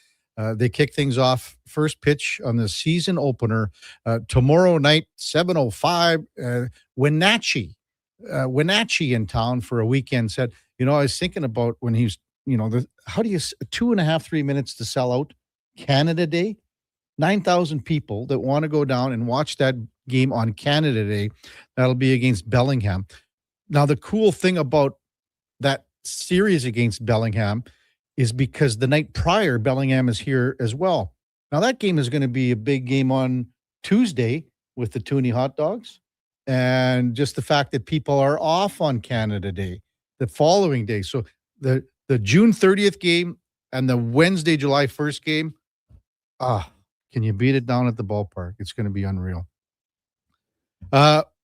They kick things off first pitch on the season opener tomorrow night, 7:05. Wenatchee in town for a weekend set. I was thinking about when he's, how do you 2.5, 3 minutes to sell out Canada Day? 9,000 people that want to go down and watch that game on Canada Day. That'll be against Bellingham. Now, the cool thing about that series against Bellingham is because the night prior, Bellingham is here as well. Now, that game is going to be a big game on Tuesday with the Toonie hot dogs. And just the fact that people are off on Canada Day, the following day. So the June 30th game and the Wednesday, July 1st game, can you beat it down at the ballpark? It's going to be unreal.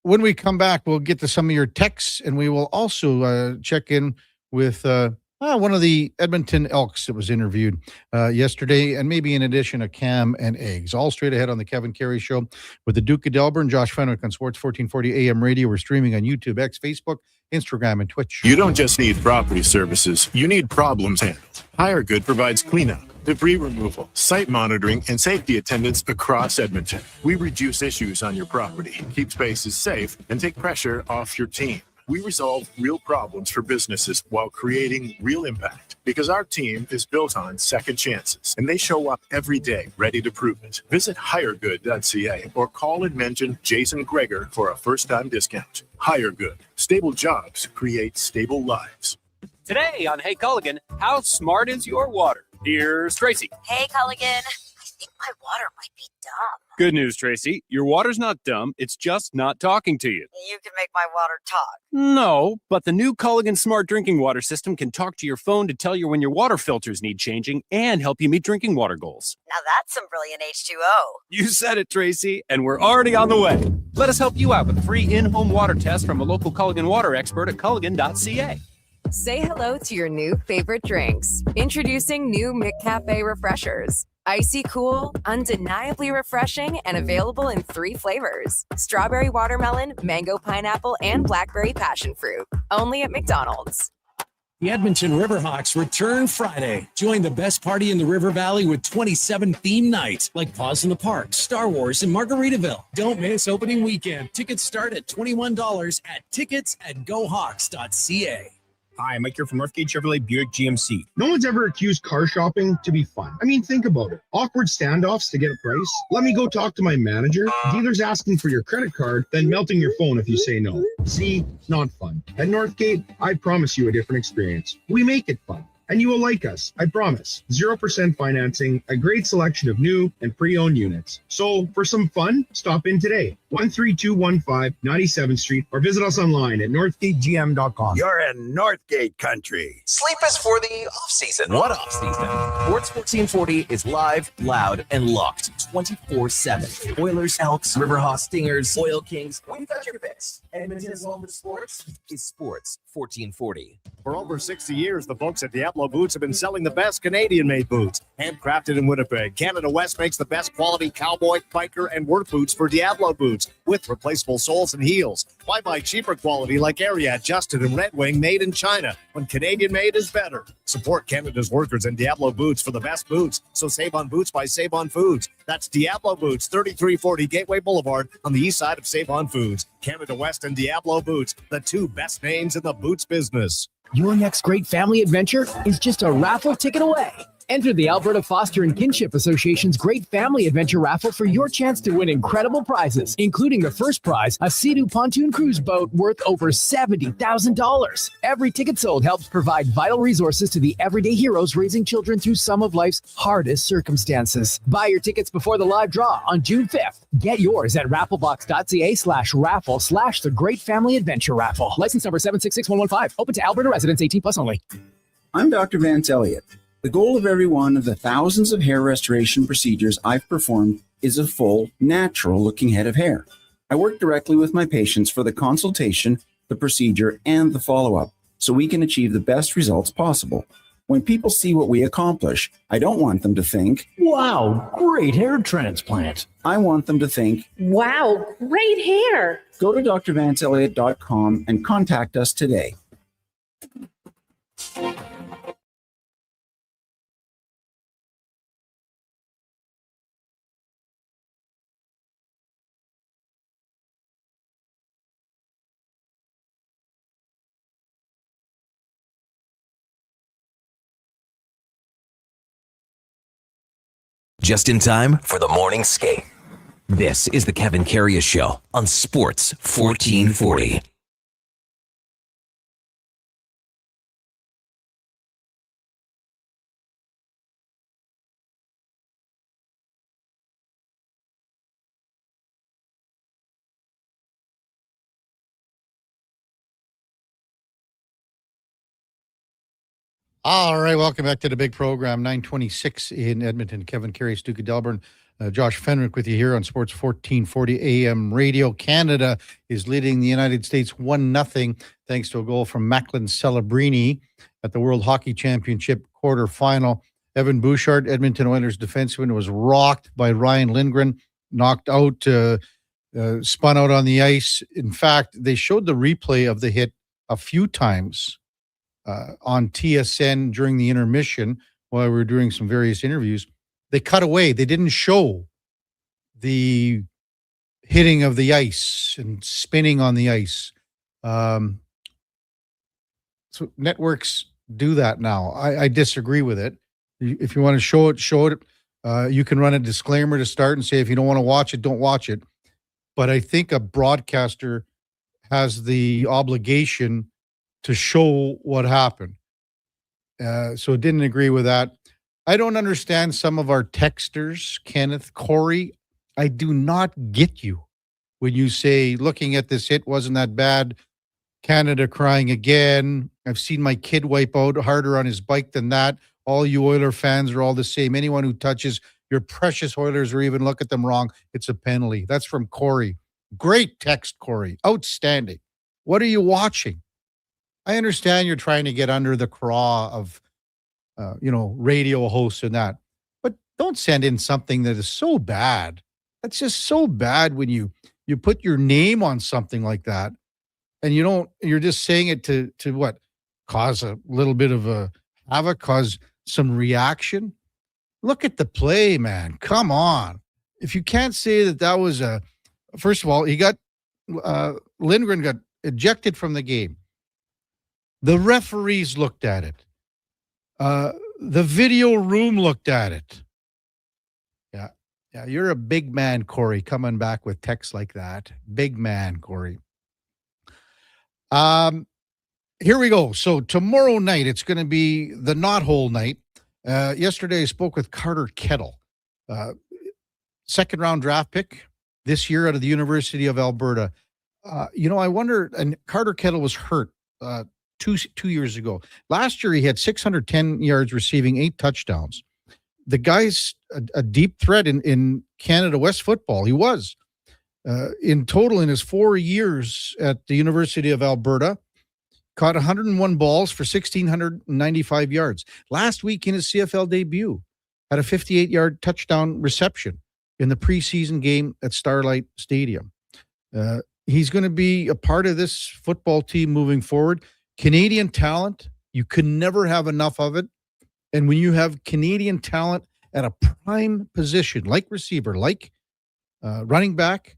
When we come back, we'll get to some of your texts, and we will also check in with one of the Edmonton Elks that was interviewed yesterday, and maybe in addition, a Cam and Eggs. All straight ahead on the Kevin Carey Show with the Duke of Delburne, Josh Fenwick on Sports 1440 AM Radio. We're streaming on YouTube, X, Facebook, Instagram, and Twitch. You don't just need property services. You need problems handled. HireGood provides cleanup, debris removal, site monitoring, and safety attendance across Edmonton. We reduce issues on your property, keep spaces safe, and take pressure off your team. We resolve real problems for businesses while creating real impact, because our team is built on second chances, and they show up every day ready to prove it. Visit hiregood.ca or call and mention Jason Greger for a first-time discount. HireGood. Stable jobs create stable lives. Today on Hey Culligan, how smart is your water? Here's Tracy. Hey Culligan, I think my water might be dumb. Good news, Tracy. Your water's not dumb. It's just not talking to you. You can make my water talk. No, but the new Culligan Smart Drinking Water System can talk to your phone to tell you when your water filters need changing and help you meet drinking water goals. Now that's some brilliant H2O. You said it, Tracy, and we're already on the way. Let us help you out with a free in-home water test from a local Culligan water expert at culligan.ca. Say hello to your new favorite drinks. Introducing new McCafe Refreshers. Icy cool, undeniably refreshing, and available in 3 flavors. Strawberry watermelon, mango pineapple, and blackberry passion fruit. Only at McDonald's. The Edmonton Riverhawks return Friday. Join the best party in the River Valley with 27 theme nights like Paws in the Park, Star Wars, and Margaritaville. Don't miss opening weekend. Tickets start at $21 at tickets@gohawks.ca. Hi, Mike here from Northgate Chevrolet Buick GMC. No one's ever accused car shopping to be fun. I mean, think about it. Awkward standoffs to get a price. Let me go talk to my manager. Dealers asking for your credit card, then melting your phone if you say no. See, not fun. At Northgate, I promise you a different experience. We make it fun. And you will like us, I promise. 0% financing, a great selection of new and pre-owned units. So for some fun, stop in today. 13215 97th Street or visit us online at northgategm.com. You're in Northgate country. Sleep is for the off-season. What off-season? Sports 1440 is live, loud, and locked 24/7. Oilers, Elks, Riverhawks, Stingers, Oil Kings. We've got your picks. Edmonton's home of sports is Sports 1440. For over 60 years, the folks at Diablo Boots have been selling the best Canadian-made boots. Handcrafted in Winnipeg, Canada West makes the best quality cowboy, biker, and work boots for Diablo Boots with replaceable soles and heels. Why buy cheaper quality like Ariat, Justin, and Red Wing made in China when Canadian-made is better? Support Canada's workers and Diablo Boots for the best boots. So save on boots by Save On Foods. That's Diablo Boots, 3340 Gateway Boulevard on the east side of Save On Foods. Canada West and Diablo Boots, the two best names in the boots business. Your next great family adventure is just a raffle ticket away. Enter the Alberta Foster and Kinship Association's Great Family Adventure Raffle for your chance to win incredible prizes, including the first prize, a Sea-Doo pontoon cruise boat worth over $70,000. Every ticket sold helps provide vital resources to the everyday heroes raising children through some of life's hardest circumstances. Buy your tickets before the live draw on June 5th. Get yours at rafflebox.ca/raffle/the Great Family Adventure Raffle. License number 766115. Open to Alberta residents 18 plus only. I'm Dr. Vance Elliott. The goal of every one of the thousands of hair restoration procedures I've performed is a full, natural-looking head of hair. I work directly with my patients for the consultation, the procedure, and the follow-up, so we can achieve the best results possible. When people see what we accomplish, I don't want them to think, "Wow, great hair transplant." I want them to think, "Wow, great hair." Go to drvanceelliott.com and contact us today. Just in time for the morning skate. This is the Kevin Karius Show on Sports 1440. All right, welcome back to the big program, 926 in Edmonton. Kevin Karius, Duke of Delburne, Josh Fenwick with you here on Sports 1440 AM Radio. Canada is leading the United States 1-0 thanks to a goal from Macklin Celebrini at the World Hockey Championship quarterfinal. Evan Bouchard, Edmonton Oilers defenseman, was rocked by Ryan Lindgren, knocked out, spun out on the ice. In fact, they showed the replay of the hit a few times on TSN during the intermission while we were doing some various interviews. They cut away. They didn't show the hitting of the ice and spinning on the ice. So networks do that now. I disagree with it. If you want to show it, show it. You can run a disclaimer to start and say, if you don't want to watch it, don't watch it. But I think a broadcaster has the obligation to show what happened. So didn't agree with that. I don't understand some of our texters, Kenneth, Corey. I do not get you when you say, looking at this hit wasn't that bad. Canada crying again. I've seen my kid wipe out harder on his bike than that. All you Oiler fans are all the same. Anyone who touches your precious Oilers or even look at them wrong, it's a penalty. That's from Corey. Great text, Corey. Outstanding. What are you watching? I understand you're trying to get under the craw of, radio hosts and that, but don't send in something that is so bad. That's just so bad when you put your name on something like that, and you're just saying it to what? Cause a little bit of a havoc, cause some reaction. Look at the play, man. Come on. If you can't say that was first of all, Lindgren got ejected from the game. The referees looked at it. The video room looked at it. Yeah, you're a big man, Corey, coming back with texts like that. Big man, Corey. Here we go. So tomorrow night, it's going to be the knothole night. Yesterday, I spoke with Carter Kettle, second-round draft pick this year out of the University of Alberta. I wonder, and Carter Kettle was hurt two years ago. Last year, he had 610 yards receiving, 8 touchdowns. The guy's a deep threat in Canada West football. He was. In total, in his 4 years at the University of Alberta, caught 101 balls for 1,695 yards. Last week in his CFL debut, had a 58-yard touchdown reception in the preseason game at Starlight Stadium. He's going to be a part of this football team moving forward. Canadian talent, you can never have enough of it. And when you have Canadian talent at a prime position, like receiver, like running back,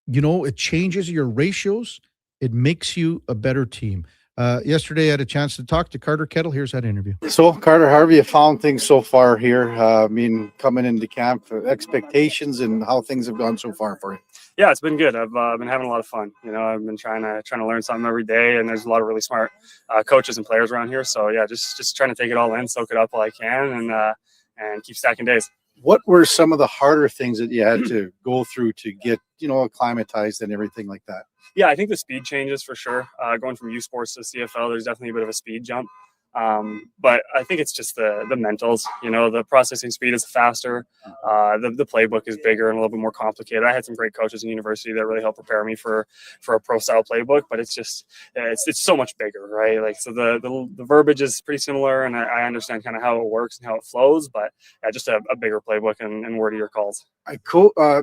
it changes your ratios. It makes you a better team. Yesterday, I had a chance to talk to Carter Kettle. Here's that interview. So, Carter, how have you found things so far here? Coming into camp, expectations and how things have gone so far for you. Yeah, it's been good. I've been having a lot of fun. I've been trying to learn something every day, and there's a lot of really smart coaches and players around here. So yeah, just trying to take it all in, soak it up while I can, and keep stacking days. What were some of the harder things that you had to go through to get, acclimatized and everything like that? Yeah, I think the speed changes for sure. Going from U Sports to CFL, there's definitely a bit of a speed jump. But I think it's just the mentals. The processing speed is faster. The playbook is bigger and a little bit more complicated. I had some great coaches in university that really helped prepare me for a pro style playbook, but it's just it's so much bigger, right? Like, so the verbiage is pretty similar, and I understand kind of how it works and how it flows, but just a bigger playbook and wordier calls. I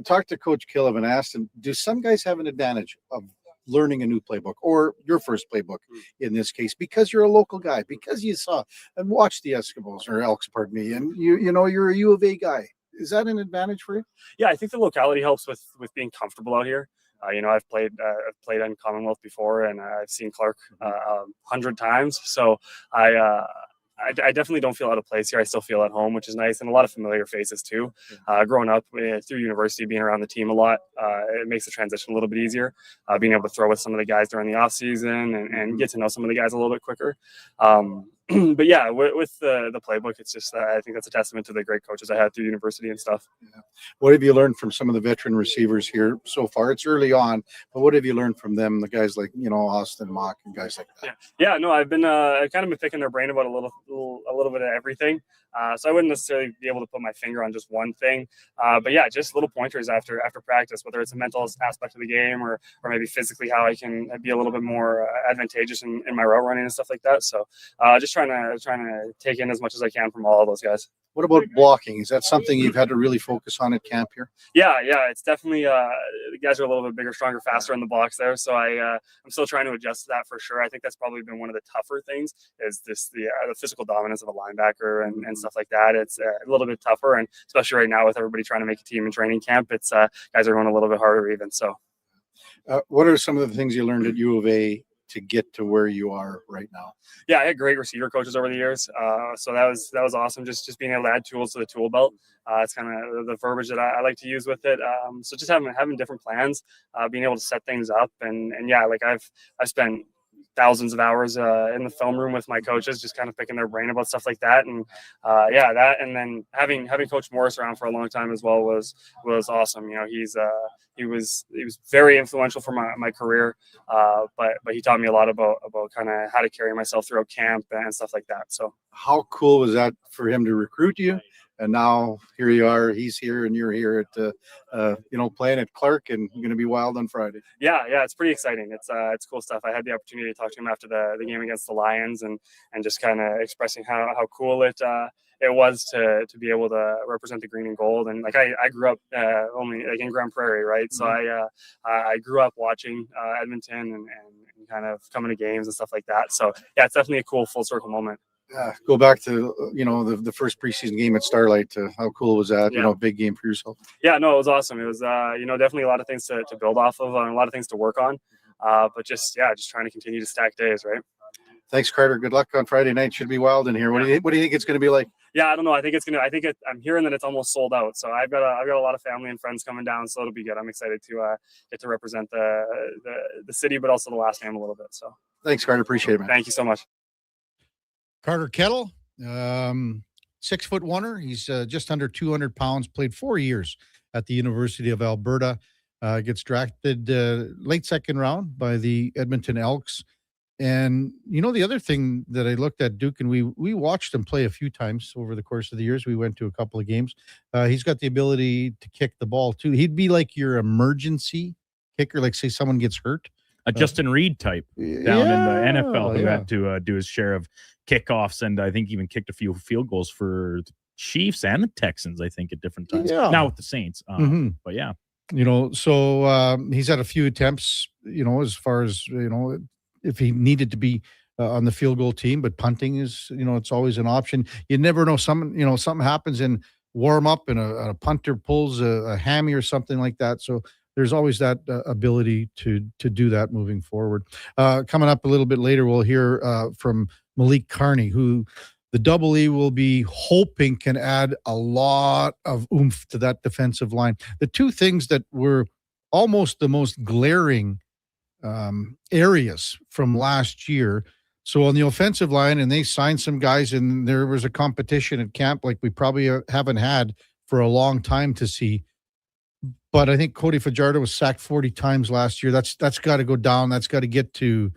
talked to Coach Killivan and asked him, do some guys have an advantage of learning a new playbook, or your first playbook in this case, because you're a local guy, because you saw and watched the Eskimos or Elks, pardon me, and you're a U of A guy? Is that an advantage for you? Yeah, I think the locality helps with being comfortable out here. I've played in Commonwealth before, and I've seen Clark 100 times. So I definitely don't feel out of place here. I still feel at home, which is nice, and a lot of familiar faces too. Growing up through university, being around the team a lot, it makes the transition a little bit easier. Being able to throw with some of the guys during the off season and get to know some of the guys a little bit quicker. But yeah, with the playbook, it's just I think that's a testament to the great coaches I had through university and stuff. Yeah. What have you learned from some of the veteran receivers here so far? It's early on, but what have you learned from them? The guys like Austin Mock and guys like that. Yeah. No, I've been kind of been picking their brain about a little bit of everything. So I wouldn't necessarily be able to put my finger on just one thing. But yeah, just little pointers after practice, whether it's a mental aspect of the game or maybe physically how I can be a little bit more advantageous in my route running and stuff like that. So just trying to take in as much as I can from all of those guys. What about blocking? Is that something you've had to really focus on at camp here? Yeah, it's definitely the guys are a little bit bigger, stronger, faster in the box there. So I'm still trying to adjust to that for sure. I think that's probably been one of the tougher things is the physical dominance of a linebacker and stuff like that. It's a little bit tougher, and especially right now with everybody trying to make a team in training camp, it's guys are going a little bit harder even. So, what are some of the things you learned at U of A to get to where you are right now? Yeah, I had great receiver coaches over the years. So that was awesome. Just being able to add tools to the tool belt. It's kind of the verbiage that I like to use with it. So just having different plans, being able to set things up, and yeah, like I've spent thousands of hours in the film room with my coaches, just kind of picking their brain about stuff like that. And that, and then having Coach Morris around for a long time as well was awesome. He was very influential for my career, but he taught me a lot about kind of how to carry myself throughout camp and stuff like that. So how cool was that for him to recruit you? And now here you are, he's here and you're here at, playing at Clark, and you're going to be wild on Friday. Yeah. It's pretty exciting. It's cool stuff. I had the opportunity to talk to him after the game against the Lions and just kind of expressing how cool it was to be able to represent the green and gold. And like, I grew up only like in Grand Prairie, right? So I grew up watching Edmonton and kind of coming to games and stuff like that. So yeah, it's definitely a cool full circle moment. Go back to the first preseason game at Starlight. How cool was that? Yeah. Big game for yourself. Yeah, no, it was awesome. It was definitely a lot of things to build off of and a lot of things to work on. But just trying to continue to stack days, right? Thanks, Carter. Good luck on Friday night. Should be wild in here. What do you think it's going to be like? Yeah, I don't know. I'm hearing that it's almost sold out. So I've got a lot of family and friends coming down, so it'll be good. I'm excited to get to represent the city, but also the last name a little bit. So thanks, Carter. Appreciate it, man. Thank you so much. Carter Kettle, 6'1". He's just under 200 pounds. Played 4 years at the University of Alberta. Gets drafted late second round by the Edmonton Elks. And, the other thing that I looked at Duke, and we watched him play a few times over the course of the years. We went to a couple of games. He's got the ability to kick the ball, too. He'd be like your emergency kicker, like, say, someone gets hurt. A Justin Reed type down in the NFL who had to do his share of kickoffs and I think even kicked a few field goals for the Chiefs and the Texans, I think, at different times. Yeah. Now with the Saints. But, yeah. So he's had a few attempts, as far as, if he needed to be on the field goal team, but punting is, it's always an option. You never know, something happens in warm up and a punter pulls a hammy or something like that. So there's always that ability to do that moving forward. Coming up a little bit later, we'll hear from Malik Carney, who the Double E will be hoping can add a lot of oomph to that defensive line. The two things that were almost the most glaring areas from last year. So on the offensive line, and they signed some guys, and there was a competition at camp like we probably haven't had for a long time to see. But I think Cody Fajardo was sacked 40 times last year. That's got to go down. That's got to get to,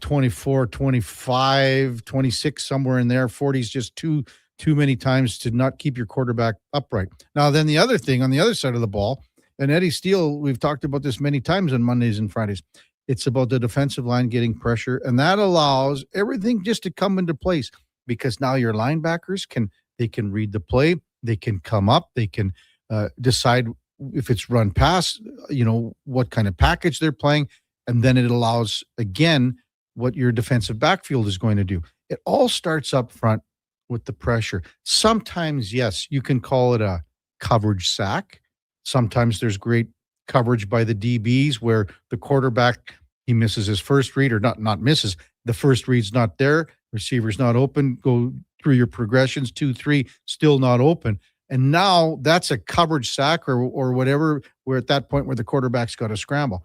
24, 25, 26, somewhere in there. 40 is just too many times to not keep your quarterback upright. Now, then the other thing on the other side of the ball, and Eddie Steele, we've talked about this many times on Mondays and Fridays. It's about the defensive line getting pressure, and that allows everything just to come into place because now your linebackers can read the play, they can come up, they can decide if it's run pass, what kind of package they're playing, and then it allows, again, what your defensive backfield is going to do. It all starts up front with the pressure. Sometimes, yes, you can call it a coverage sack. Sometimes there's great coverage by the DBs where the quarterback, he misses his first read, or not misses. The first read's not there. Receiver's not open. Go through your progressions, 2, 3, still not open. And now that's a coverage sack or whatever, where at that point where the quarterback's got to scramble.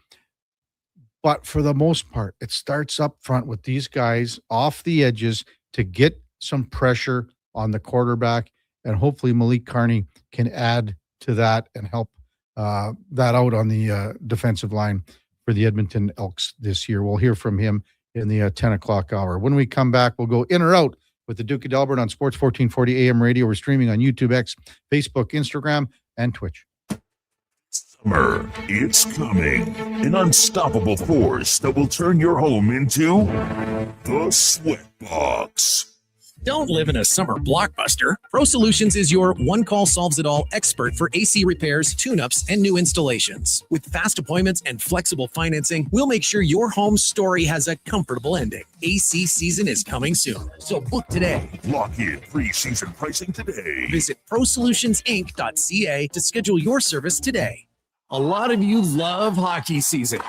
But for the most part, it starts up front with these guys off the edges to get some pressure on the quarterback. And hopefully Malik Carney can add to that and help that out on the defensive line for the Edmonton Elks this year. We'll hear from him in the 10 o'clock hour. When we come back, we'll go in or out with the Duke of Delburne on Sports 1440 AM radio. We're streaming on YouTube, X, Facebook, Instagram, and Twitch. Summer, it's coming. An unstoppable force that will turn your home into the Sweatbox. Don't live in a summer blockbuster. Pro Solutions is your one-call-solves-it-all expert for AC repairs, tune-ups, and new installations. With fast appointments and flexible financing, we'll make sure your home story has a comfortable ending. AC season is coming soon, so book today. Lock in pre-season pricing today. Visit prosolutionsinc.ca to schedule your service today. A lot of you love hockey season.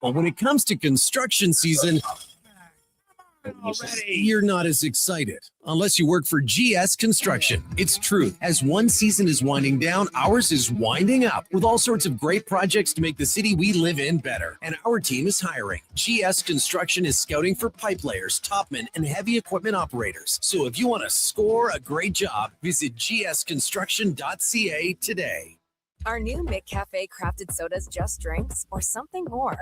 But when it comes to construction season, you're not as excited unless you work for GS Construction. It's truth. As one season is winding down, ours is winding up with all sorts of great projects to make the city we live in better. And our team is hiring. GS Construction is scouting for pipe layers, topmen, and heavy equipment operators. So if you want to score a great job, visit gsconstruction.ca today. Are new McCafe crafted sodas just drinks or something more?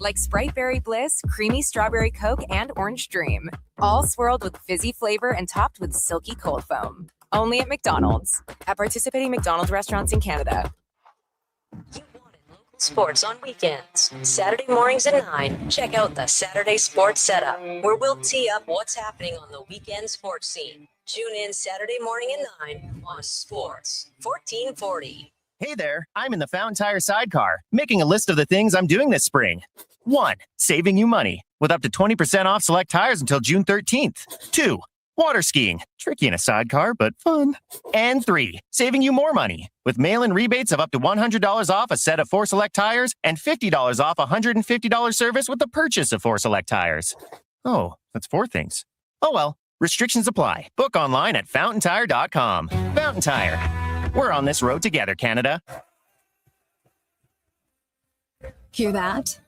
Like Sprite Berry Bliss, Creamy Strawberry Coke, and Orange Dream. All swirled with fizzy flavor and topped with silky cold foam. Only at McDonald's. At participating McDonald's restaurants in Canada. Sports on weekends. Saturday mornings at 9. Check out the Saturday Sports Setup, where we'll tee up what's happening on the weekend sports scene. Tune in Saturday morning at 9 on Sports 1440. Hey there, I'm in the Fountain Tire sidecar, making a list of the things I'm doing this spring. 1. Saving you money, with up to 20% off select tires until June 13th. 2. water skiing. Tricky in a sidecar, but fun. And 3, saving you more money with mail-in rebates of up to $100 off a set of 4 Select tires and $50 off a $150 service with the purchase of 4 Select tires. Oh, that's 4 things. Oh well, restrictions apply. Book online at fountaintire.com. Fountain Tire. We're on this road together, Canada. Hear that?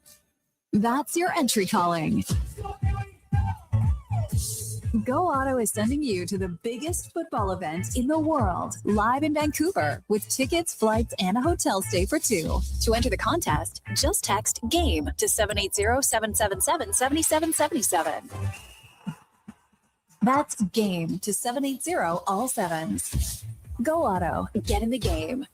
That's your entry calling. Go Auto is sending you to the biggest football event in the world, live in Vancouver, with tickets, flights, and a hotel stay for 2. To enter the contest, just text GAME to 780-777-7777. That's GAME to 780 all sevens. Go Auto, get in the game.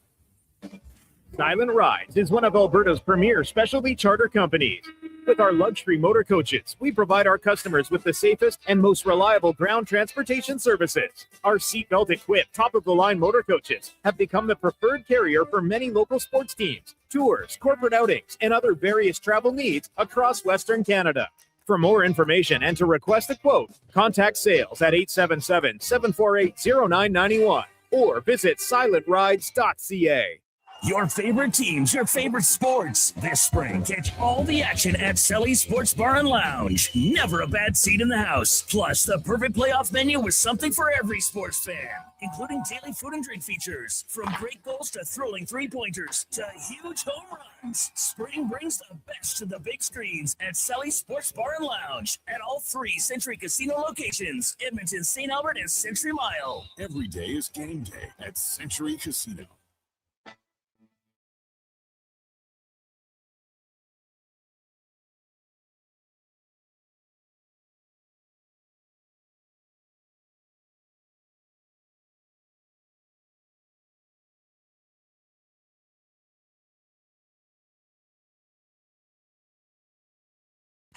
Silent Rides is one of Alberta's premier specialty charter companies. With our luxury motor coaches, we provide our customers with the safest and most reliable ground transportation services. Our seatbelt equipped, top-of-the-line motor coaches have become the preferred carrier for many local sports teams, tours, corporate outings, and other various travel needs across Western Canada. For more information and to request a quote, contact sales at 877-748-0991 or visit silentrides.ca. Your favorite teams, your favorite sports. This spring, catch all the action at Sully's Sports Bar and Lounge. Never a bad seat in the house. Plus, the perfect playoff menu with something for every sports fan, including daily food and drink features. From great goals to thrilling three-pointers to huge home runs. Spring brings the best to the big screens at Sully's Sports Bar and Lounge at all 3 Century Casino locations, Edmonton, St. Albert, and Century Mile. Every day is game day at Century Casino.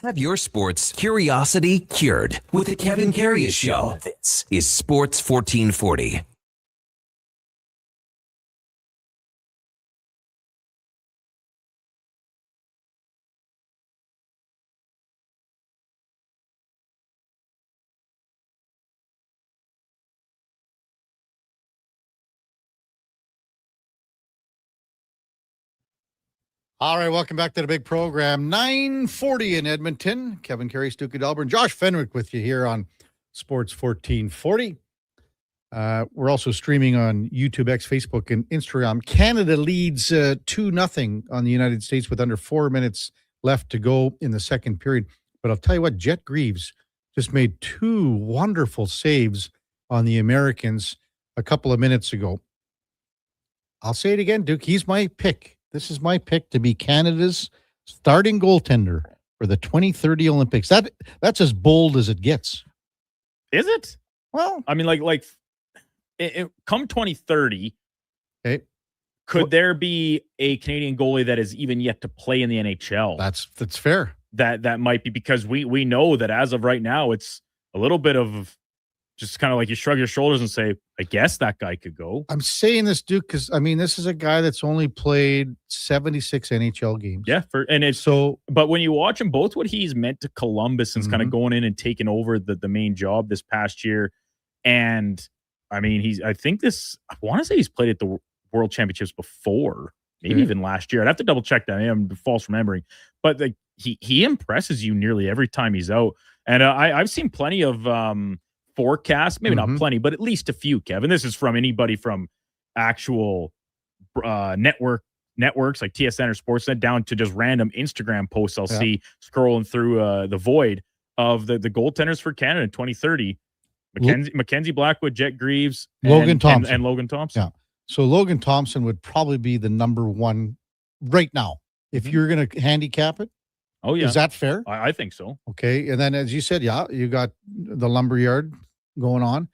Have your sports curiosity cured with the Kevin Karius Show. This is Sports 1440. All right, welcome back to the big program. 9:40 in Edmonton. Kevin Karius, Duke of Delburne, Josh Fenwick with you here on Sports 1440. We're also streaming on YouTube, X, Facebook, and Instagram. Canada leads 2-0 on the United States with under 4 minutes left to go in the second period. But I'll tell you what, Jet Greaves just made 2 wonderful saves on the Americans a couple of minutes ago. I'll say it again, Duke. He's my pick. This is my pick to be Canada's starting goaltender for the 2030 Olympics. That's as bold as it gets. Is it? Well, I mean, come 2030, okay, could there be a Canadian goalie that is even yet to play in the NHL? That's fair. That might be, because we know that as of right now, it's a little bit of just kind of like you shrug your shoulders and say, I guess that guy could go. I'm saying this, Duke, because I mean, this is a guy that's only played 76 NHL games. Yeah, but when you watch him, both what he's meant to Columbus and kind of going in and taking over the main job this past year, and I mean, I want to say he's played at the World Championships before, maybe even last year. I'd have to double check that. I'm false remembering, but he impresses you nearly every time he's out, and I've seen plenty of forecasts, maybe not plenty, but at least a few, Kevin. This is from anybody from actual networks like TSN or Sportsnet down to just random Instagram posts I'll see scrolling through the void of the goaltenders for Canada in 2030. Mackenzie Blackwood, Jet Greaves, Logan Thompson. And Logan Thompson. Yeah. So Logan Thompson would probably be the number one right now if you're going to handicap it. Oh, yeah. Is that fair? I think so. Okay. And then, as you said, you got the lumberyard going on.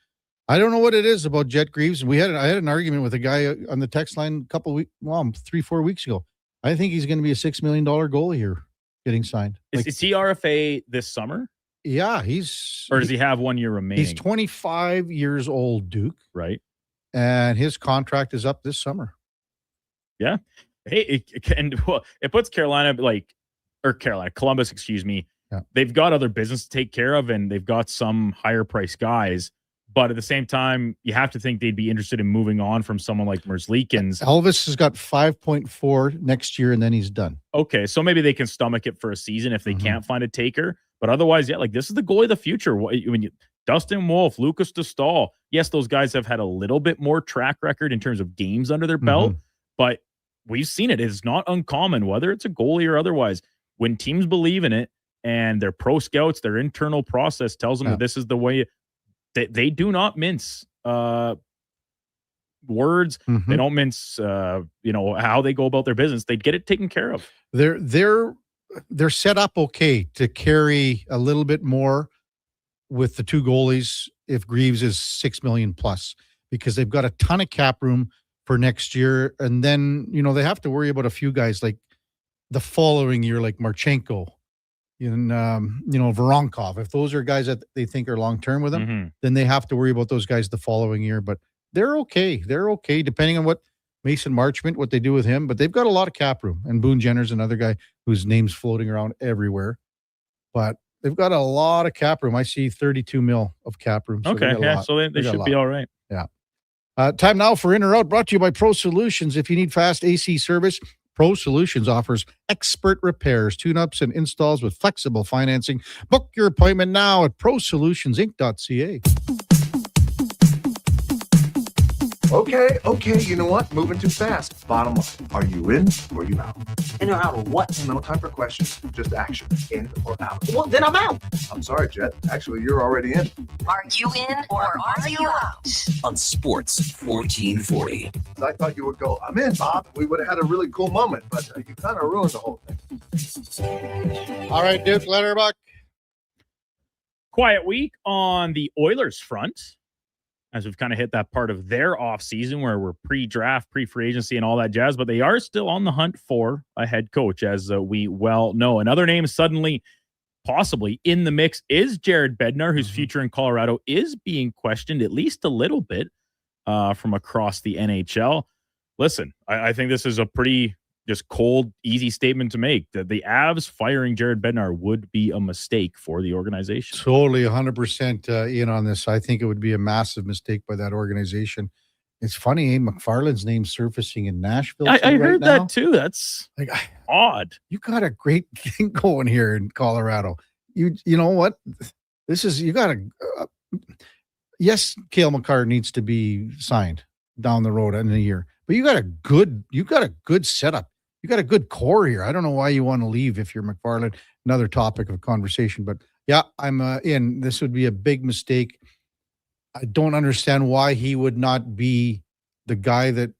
I don't know what it is about Jet Greaves. I had an argument with a guy on the text line 3-4 weeks ago. I think he's going to be a $6 million goalie here getting signed. Is he RFA this summer? Yeah, or does he have 1 year remaining? He's 25 years old, Duke. Right. And his contract is up this summer. Yeah. Hey, it puts Columbus, excuse me, they've got other business to take care of, and they've got some higher priced guys. But at the same time, you have to think they'd be interested in moving on from someone like Merzlikins. Elvis has got 5.4 next year, and then he's done. Okay, so maybe they can stomach it for a season if they can't find a taker. But otherwise, yeah, like this is the goalie of the future. Dustin Wolf, Lucas DeStahl, yes, those guys have had a little bit more track record in terms of games under their belt, but we've seen it. It's not uncommon, whether it's a goalie or otherwise, when teams believe in it and their pro scouts, their internal process tells them that this is the way. They do not mince words. They don't mince, how they go about their business. They get it taken care of. They're set up okay to carry a little bit more with the two goalies if Greaves is $6 million plus, because they've got a ton of cap room for next year. And then, they have to worry about a few guys like the following year, like Marchenko and, Voronkov. If those are guys that they think are long-term with them, then they have to worry about those guys the following year. But they're okay. They're okay, depending on what Mason Marchment, what they do with him. But they've got a lot of cap room. And Boone Jenner's another guy whose name's floating around everywhere. But they've got a lot of cap room. I see 32 mil of cap room. So okay, so they should be all right. Yeah. Time now for In or Out, brought to you by Pro Solutions. If you need fast AC service, Pro Solutions offers expert repairs, tune-ups, and installs with flexible financing. Book your appointment now at prosolutionsinc.ca. Okay, you know what? Moving too fast. Bottom line, are you in or you out? In or out of what? No time for questions, just action. In or out? Well, then I'm out. I'm sorry, Jet. Actually, you're already in. Are you in or are you out? On Sports 1440. I thought you would go, I'm in, Bob. We would have had a really cool moment, but you kind of ruined the whole thing. All right, Duke Letterbuck. Quiet week on the Oilers front, as we've kind of hit that part of their offseason where we're pre-draft, pre-free agency and all that jazz, but they are still on the hunt for a head coach, as we well know. Another name suddenly possibly in the mix is Jared Bednar, whose future in Colorado is being questioned at least a little bit from across the NHL. Listen, I think this is a pretty just cold, easy statement to make, that the Avs firing Jared Bednar would be a mistake for the organization. Totally 100% in on this. I think it would be a massive mistake by that organization. It's funny, McFarland's name surfacing in Nashville. I heard that too. That's like odd. You got a great thing going here in Colorado. You know what? This is, you got to, yes, Cale Makar needs to be signed down the road in a year, but you got a good setup. You got a good core here. I don't know why you want to leave if you're McFarland. Another topic of conversation, but yeah, I'm in. This would be a big mistake. I don't understand why he would not be the guy that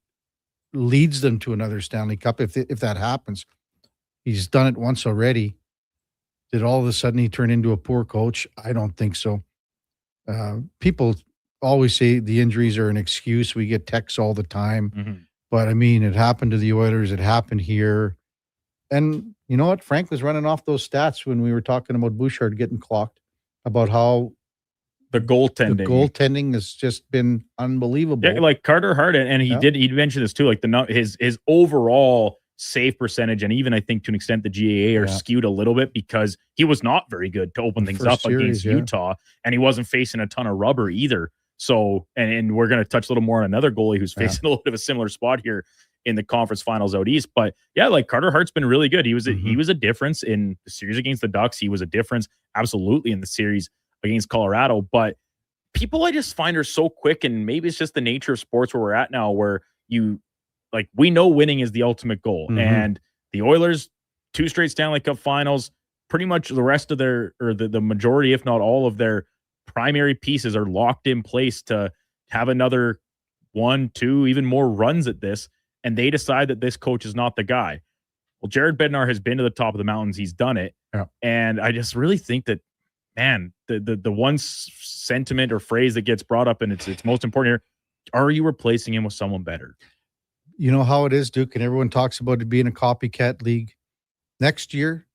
leads them to another Stanley Cup if that happens. He's done it once already. Did all of a sudden he turn into a poor coach? I don't think so. People always say the injuries are an excuse. We get texts all the time. But, I mean, it happened to the Oilers. It happened here. And you know what? Frank was running off those stats when we were talking about Bouchard getting clocked, about how the goaltending has just been unbelievable. Yeah, like Carter Hart, and he mentioned this too, like his overall save percentage, and even I think to an extent the GAA are skewed a little bit because he was not very good to open things up against Utah, and he wasn't facing a ton of rubber either. So, and we're going to touch a little more on another goalie who's facing a little bit of a similar spot here in the conference finals out east. But yeah, like Carter Hart's been really good. He was a difference in the series against the Ducks. He was a difference absolutely in the series against Colorado. But people I just find are so quick, and maybe it's just the nature of sports where we're at now, where we know winning is the ultimate goal. And the Oilers, 2 straight Stanley Cup finals, pretty much the rest of the majority, if not all of their primary pieces are locked in place to have another 1, 2, even more runs at this, and they decide that this coach is not the guy. Well, Jared Bednar has been to the top of the mountains. He's done it. Yeah. And I just really think that, man, the one sentiment or phrase that gets brought up, and it's most important here, are you replacing him with someone better? You know how it is, Duke, and everyone talks about it being a copycat league. Next year,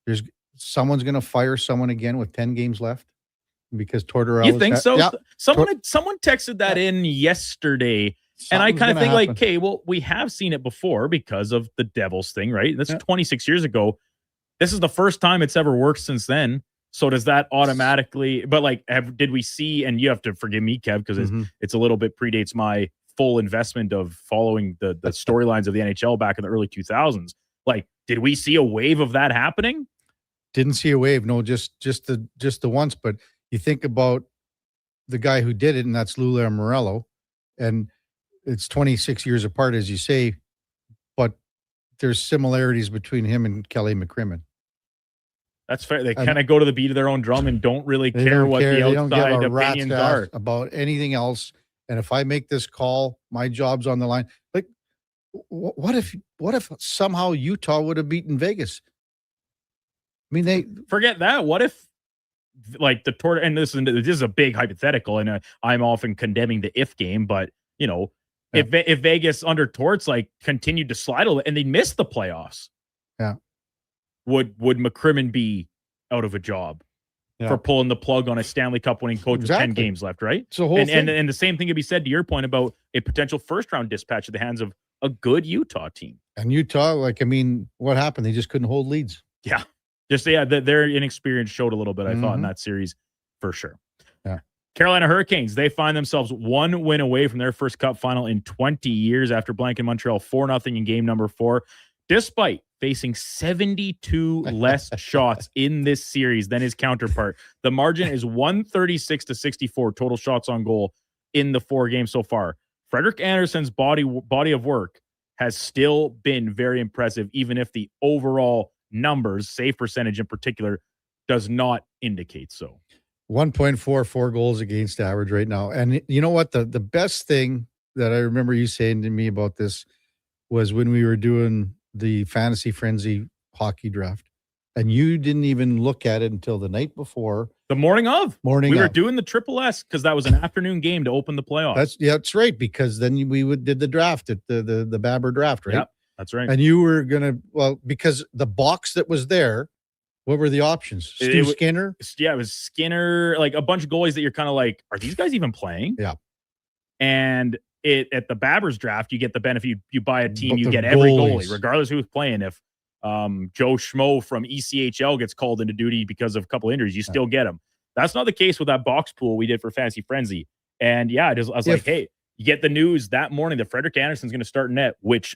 someone's going to fire someone again with 10 games left. Because Tortorella. You think so? Yeah. Someone texted that in yesterday, and I kind of think like, okay, well, we have seen it before because of the Devils thing, right? That's 26 years ago. This is the first time it's ever worked since then. So does that automatically? But like, did we see? And you have to forgive me, Kev, because it's a little bit predates my full investment of following the storylines of the NHL back in the early 2000s. Like, did we see a wave of that happening? Didn't see a wave. No, just the once. But you think about the guy who did it, and that's Lou Lamoriello, and it's 26 years apart, as you say, but there's similarities between him and Kelly McCrimmon. That's fair. They kind of go to the beat of their own drum and don't really care what the outside opinions are about anything else. And if I make this call, my job's on the line. Like, what if somehow Utah would have beaten Vegas? I mean, they forget that. What if, like, and this is a big hypothetical, and I'm often condemning the if game, but you know, if Vegas under Torts like continued to slide and they missed the playoffs, would McCrimmon be out of a job for pulling the plug on a Stanley Cup winning coach with 10 games left, right? It's a whole thing. And the same thing could be said to your point about a potential first round dispatch at the hands of a good Utah team. And Utah, like, I mean, what happened? They just couldn't hold leads. Yeah. Their inexperience showed a little bit, I thought, in that series for sure. Yeah. Carolina Hurricanes, they find themselves one win away from their first Cup final in 20 years after blanking Montreal 4-0 in game number 4, despite facing 72 less shots in this series than his counterpart. The margin is 136-64 total shots on goal in the 4 games so far. Frederik Andersen's body of work has still been very impressive, even if the overall numbers, save percentage in particular, does not indicate so. 1.44 goals against average right now. And you know what? The best thing that I remember you saying to me about this was when we were doing the Fantasy Frenzy hockey draft. And you didn't even look at it until the night before. The morning of. We were doing the Triple S because that was an afternoon game to open the playoffs. That's right, because then we did the draft at the Babber draft, right? Yep, that's right. And you were going to, because the box that was there, what were the options? Stu Skinner? Yeah, it was Skinner, like a bunch of goalies that you're kind of like, are these guys even playing? Yeah. And at the Babbers draft, you get the benefit. You buy a team, you get every goalie, regardless who's playing. If Joe Schmo from ECHL gets called into duty because of a couple injuries, you still get him. That's not the case with that box pool we did for Fantasy Frenzy. And yeah, I was like, hey, you get the news that morning that Frederik Andersen's going to start net, which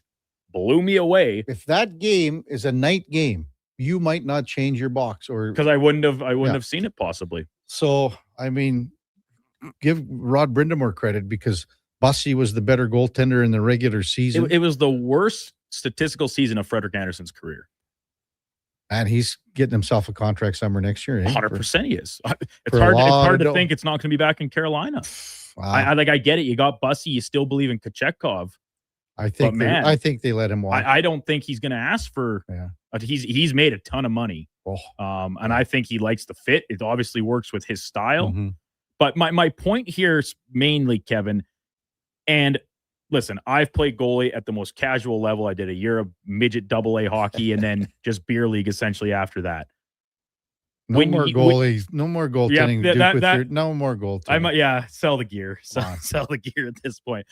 blew me away. If that game is a night game, you might not change your box, or because I wouldn't have seen it possibly. So I mean, give Rod Brindamore credit, because Bussy was the better goaltender in the regular season. It was the worst statistical season of Frederik Andersen's career. And he's getting himself a contract somewhere next year. 100% he is. It's hard to think it's not going to be back in Carolina. Wow. I get it. You got Bussy. You still believe in Kochetkov. I think they let him walk. I don't think he's going to ask for. Yeah. He's made a ton of money. And I think he likes the fit. It obviously works with his style. Mm-hmm. But my point here is mainly, Kevin, and listen, I've played goalie at the most casual level. I did a year of midget AA hockey and then just beer league essentially after that. No more goalies. No more goaltending. No more goaltending. Sell the gear. Sell the gear at this point.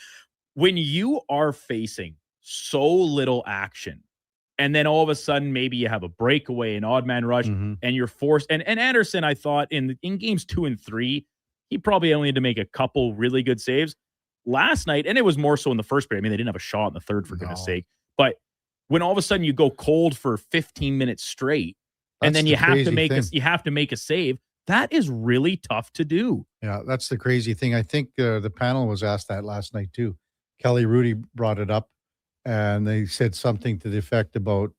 When you are facing so little action, and then all of a sudden maybe you have a breakaway, an odd man rush, and you're forced. And Andersen, I thought in games 2 and 3, he probably only had to make a couple really good saves. Last night, and it was more so in the first period. I mean, they didn't have a shot in the third, for goodness sake. But when all of a sudden you go cold for 15 minutes straight, and then you have to make a save, that is really tough to do. Yeah, that's the crazy thing. I think the panel was asked that last night too. Kelly Rudy brought it up, and they said something to the effect about,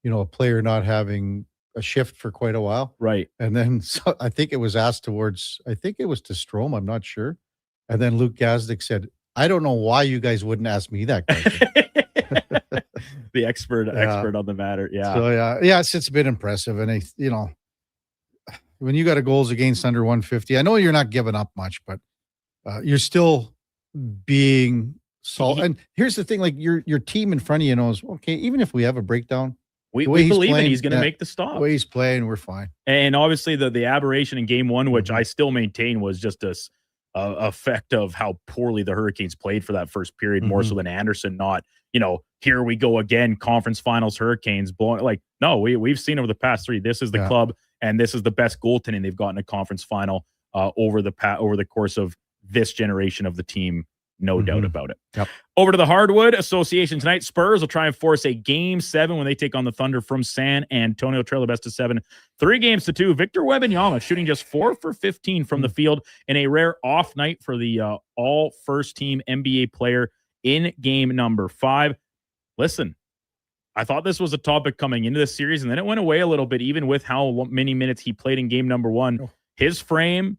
a player not having a shift for quite a while. Right. And then I think it was asked to Strome. I'm not sure. And then Luke Gazdick said, I don't know why you guys wouldn't ask me that question. The expert on the matter. Yeah. So it's been impressive. And when you got a goals against under 150, I know you're not giving up much, but you're still being solid. And here's the thing, like your team in front of you knows, okay, even if we have a breakdown, we believe he's going to make the stop. The way he's playing, we're fine. And obviously the aberration in game 1, which I still maintain was just a effect of how poorly the Hurricanes played for that first period, more so than Andersen not, here we go again, conference finals, Hurricanes blowing. Like, no, we've seen over the past 3, this is the club And this is the best goaltending they've gotten a conference final over the course of this generation of the team. No doubt about it. Yep. Over to the Hardwood Association tonight. Spurs will try and force a Game 7 when they take on the Thunder from San Antonio. Trail the best of 7, 3-2. Victor Wembanyama shooting just 4 for 15 from the field in a rare off night for the all first-team NBA player in game number 5. Listen, I thought this was a topic coming into this series, and then it went away a little bit, even with how many minutes he played in game number 1. His frame,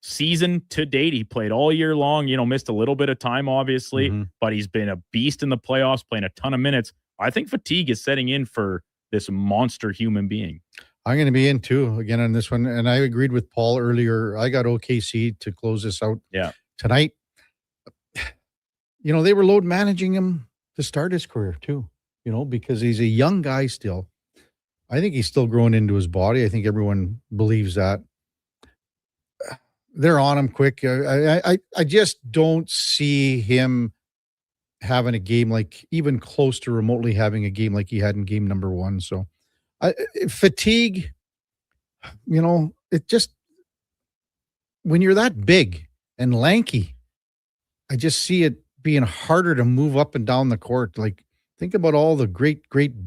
season to date, he played all year long, missed a little bit of time, obviously, but he's been a beast in the playoffs, playing a ton of minutes. I think fatigue is setting in for this monster human being. I'm going to be in too, again, on this one. And I agreed with Paul earlier. I got OKC to close this out tonight. They were load managing him to start his career too, because he's a young guy still. I think he's still growing into his body. I think everyone believes that. They're on him quick. I just don't see him having a game like, even close to remotely having a game like he had in game number 1. So fatigue, it just, when you're that big and lanky, I just see it being harder to move up and down the court. Like, think about all the great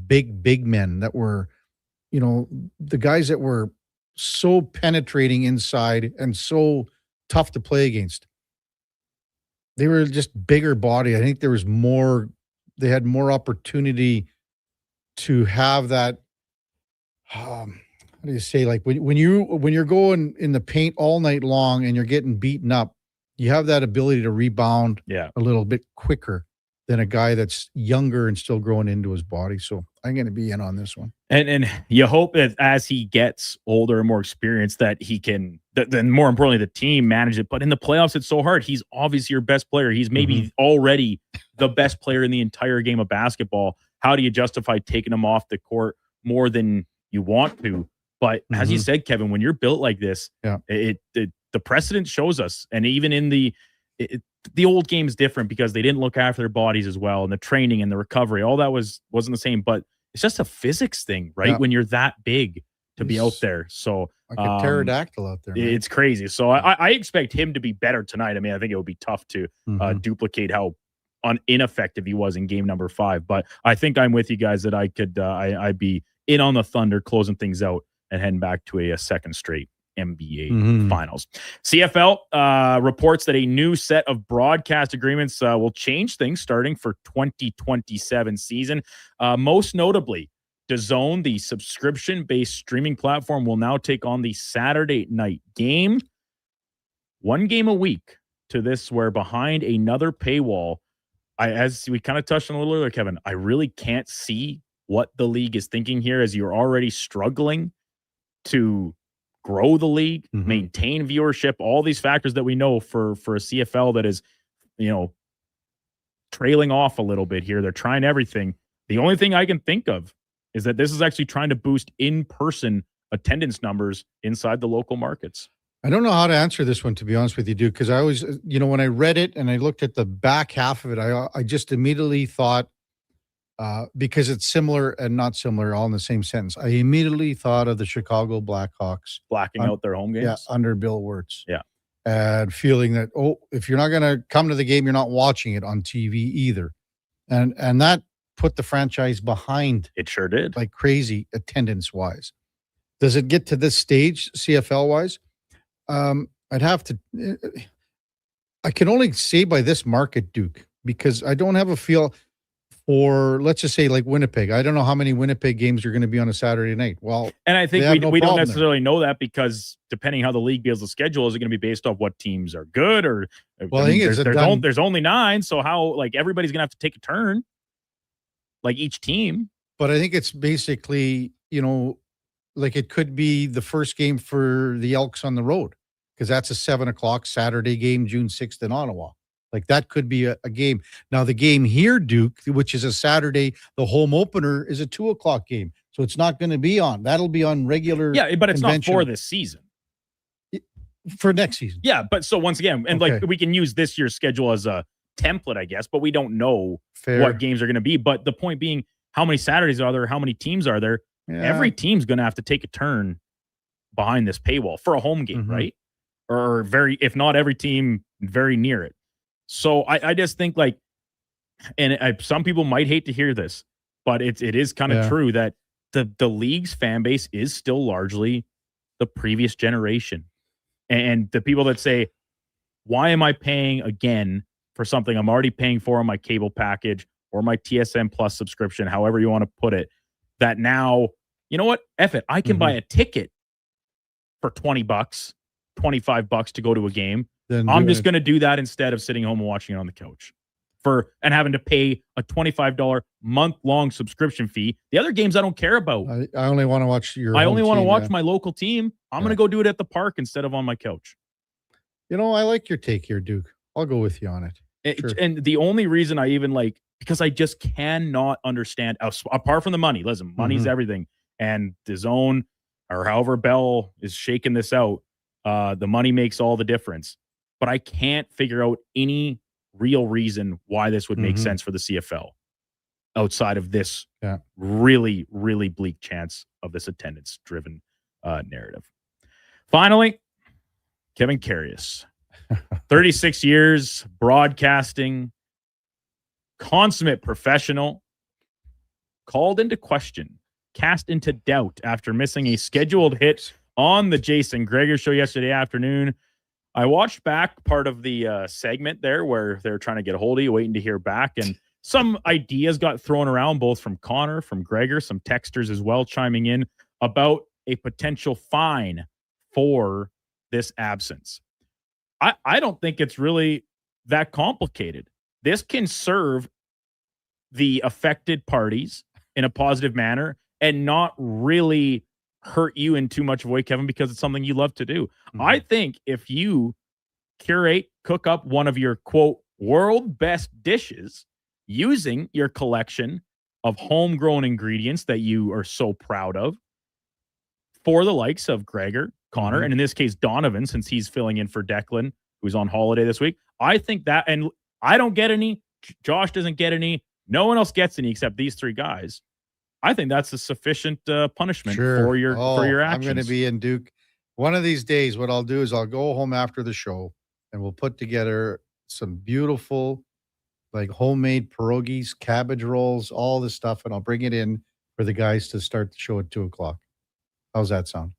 big men that were, the guys that were so penetrating inside and so tough to play against. They were just bigger body. I think there was more, they had more opportunity to have that, how do you say, like when you're going in the paint all night long and you're getting beaten up, you have that ability to rebound a little bit quicker than a guy that's younger and still growing into his body. So I'm going to be in on this one. And you hope that as he gets older and more experienced, that he can, then more importantly, the team manage it. But in the playoffs, it's so hard. He's obviously your best player. He's maybe already the best player in the entire game of basketball. How do you justify taking him off the court more than you want to? But as you said, Kevin, when you're built like this, the precedent shows us. And even in the old game is different because they didn't look after their bodies as well, and the training and the recovery, all that wasn't the same. But it's just a physics thing, right? When you're that big to be out there. So like a pterodactyl out there, man. It's crazy. So I expect him to be better tonight. I mean, I think it would be tough to duplicate how ineffective he was in game number 5. But I think I'm with you guys that I could I'd be in on the Thunder closing things out and heading back to a second straight NBA finals. CFL reports that a new set of broadcast agreements will change things starting for 2027 season. Most notably, DAZN, the subscription-based streaming platform, will now take on the Saturday night game. 1 game a week to this, where behind another paywall, as we kind of touched on a little earlier, Kevin, I really can't see what the league is thinking here, as you're already struggling to grow the league, maintain viewership, all these factors that we know for a CFL that is, trailing off a little bit here. They're trying everything. The only thing I can think of is that this is actually trying to boost in-person attendance numbers inside the local markets. I don't know how to answer this one, to be honest with you, Duke, because I always, when I read it and I looked at the back half of it, I just immediately thought, because it's similar and not similar, all in the same sentence, I immediately thought of the Chicago Blackhawks blacking out their home games. Yeah, under Bill Wirtz. Yeah. And feeling that, if you're not going to come to the game, you're not watching it on TV either. And that put the franchise behind. It sure did. Like crazy, attendance-wise. Does it get to this stage, CFL-wise? I'd have to... I can only say by this market, Duke, because I don't have a feel... Or let's just say like Winnipeg. I don't know how many Winnipeg games are going to be on a Saturday night. Well, and I think we don't necessarily know that, because depending how the league builds the schedule, is it going to be based off what teams are good, or well, I think there's only 9, so how, like, everybody's going to have to take a turn, like each team. But I think it's basically, like it could be the first game for the Elks on the road, because that's a 7:00 Saturday game, June 6th in Ottawa. Like that could be a game. Now the game here, Duke, which is a Saturday, the home opener is a 2:00 game. So it's not going to be on. That'll be on regular. Yeah, but it's not for this season. For next season. Yeah, but so once again, and like we can use this year's schedule as a template, I guess, but we don't know what games are going to be. But the point being, how many Saturdays are there? How many teams are there? Yeah. Every team's going to have to take a turn behind this paywall for a home game, right? Or if not every team, very near it. So I just think some people might hate to hear this, but it is kind of true that the league's fan base is still largely the previous generation. And the people that say, why am I paying again for something I'm already paying for on my cable package or my TSN Plus subscription, however you want to put it, that now, you know what? F it. I can buy a ticket for $20, $25 to go to a game. I'm just going to do that instead of sitting home and watching it on the couch and having to pay a $25 month-long subscription fee. The other games I don't care about. I only want to watch I only want to watch my local team. I'm going to go do it at the park instead of on my couch. You know, I like your take here, Duke. I'll go with you on it. Sure. And the only reason I even because I just cannot understand, apart from the money. Listen, money's everything. And the zone, or however Bell is shaking this out, the money makes all the difference. But I can't figure out any real reason why this would make sense for the CFL outside of this really, really bleak chance of this attendance-driven narrative. Finally, Kevin Karius, 36 years broadcasting, consummate professional, called into question, cast into doubt after missing a scheduled hit on the Jason Gregor show yesterday afternoon. I watched back part of the segment there where they're trying to get a hold of you, waiting to hear back, and some ideas got thrown around, both from Connor, from Gregor, some texters as well chiming in about a potential fine for this absence. I don't think it's really that complicated. This can serve the affected parties in a positive manner and not really hurt you in too much way, Kevin, because it's something you love to do. I think if you cook up one of your, quote, world best dishes using your collection of homegrown ingredients that you are so proud of for the likes of Gregor, Connor, and in this case, Donovan, since he's filling in for Declan, who's on holiday this week. I think that, and I don't get any, Josh doesn't get any, no one else gets any except these three guys. I think that's a sufficient punishment for your actions. I'm going to be in, Duke. One of these days, what I'll do is I'll go home after the show and we'll put together some beautiful, homemade pierogies, cabbage rolls, all this stuff, and I'll bring it in for the guys to start the show at 2:00. How's that sound?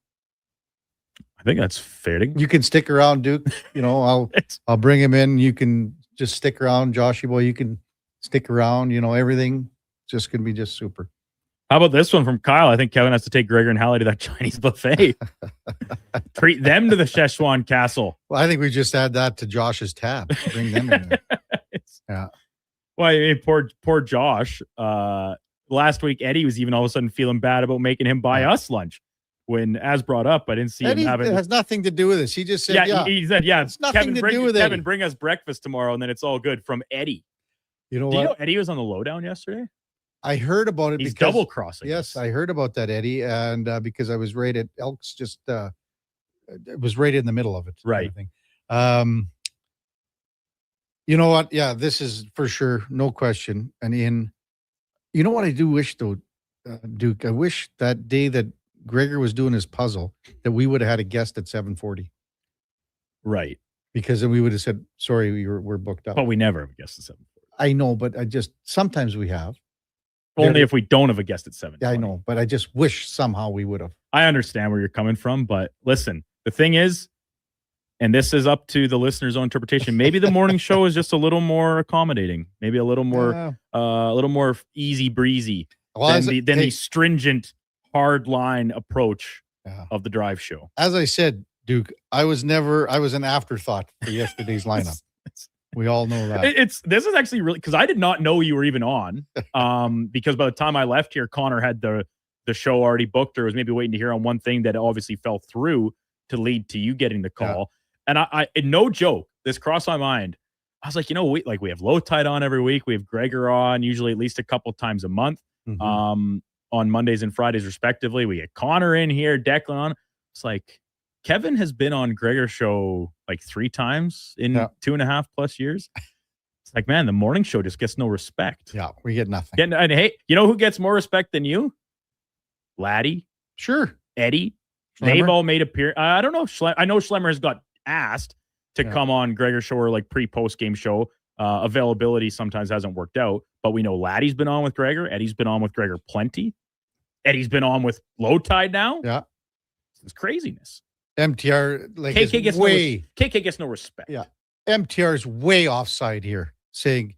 I think that's fair. You can stick around, Duke. You know, I'll bring him in. You can just stick around, Joshy boy. You can stick around. You know, everything just going to be just super. How about this one from Kyle? I think Kevin has to take Gregor and Hallie to that Chinese buffet. Treat them to the Szechuan Castle. Well, I think we just add that to Josh's tab. Bring them in there. Yeah. Well, I mean, poor Josh. Last week, Eddie was even all of a sudden feeling bad about making him buy us lunch. When, as brought up, I didn't see Eddie him have it. It has nothing to do with this. He just said, he said, it's nothing to do with it. Kevin, bring us breakfast tomorrow, and then it's all good from Eddie. You know Do what? you know Eddie was on the lowdown yesterday? I heard about it. He's because, double crossing. Yes, I heard about that, Eddie, and because I was right at Elks, it was right in the middle of it. Right. You know what? Yeah, this is for sure, no question. And you know what I do wish though, Duke? I wish that day that Gregor was doing his puzzle that we would have had a guest at 7:40. Right. Because then we would have said, sorry, we're booked up. But we never have a guest at 7:40. I know, but sometimes we have. Only if we don't have a guest at 7:20. Yeah, I know, but I just wish somehow we would have. I understand where you're coming from, but listen, the thing is, and this is up to the listener's own interpretation, maybe the morning show is just a little more accommodating, maybe a little more easy breezy than the stringent, hard line approach of the drive show. As I said, Duke, I was an afterthought for yesterday's lineup. We all know that. This is actually really, because I did not know you were even on. Because by the time I left here, Connor had the show already booked, or was maybe waiting to hear on one thing that obviously fell through to lead to you getting the call. And I no joke, this crossed my mind. I was like, we have Low Tide on every week. We have Gregor on usually at least a couple times a month, on Mondays and Fridays respectively. We get Connor in here, Declan on. It's like, Kevin has been on Gregor's show like 3 times in 2.5+ years. It's like, man, the morning show just gets no respect. Yeah, we get nothing. And hey, you know who gets more respect than you? Laddie. Sure. Eddie. They've all made appear. I don't know. I know Schlemmer has got asked to come on Gregor Shore, like pre-post game show. Availability sometimes hasn't worked out, but we know Laddie's been on with Gregor. Eddie's been on with Gregor plenty. Eddie's been on with Low Tide now. Yeah. It's craziness. MTR KK gets no respect. Yeah. MTR is way offside here, saying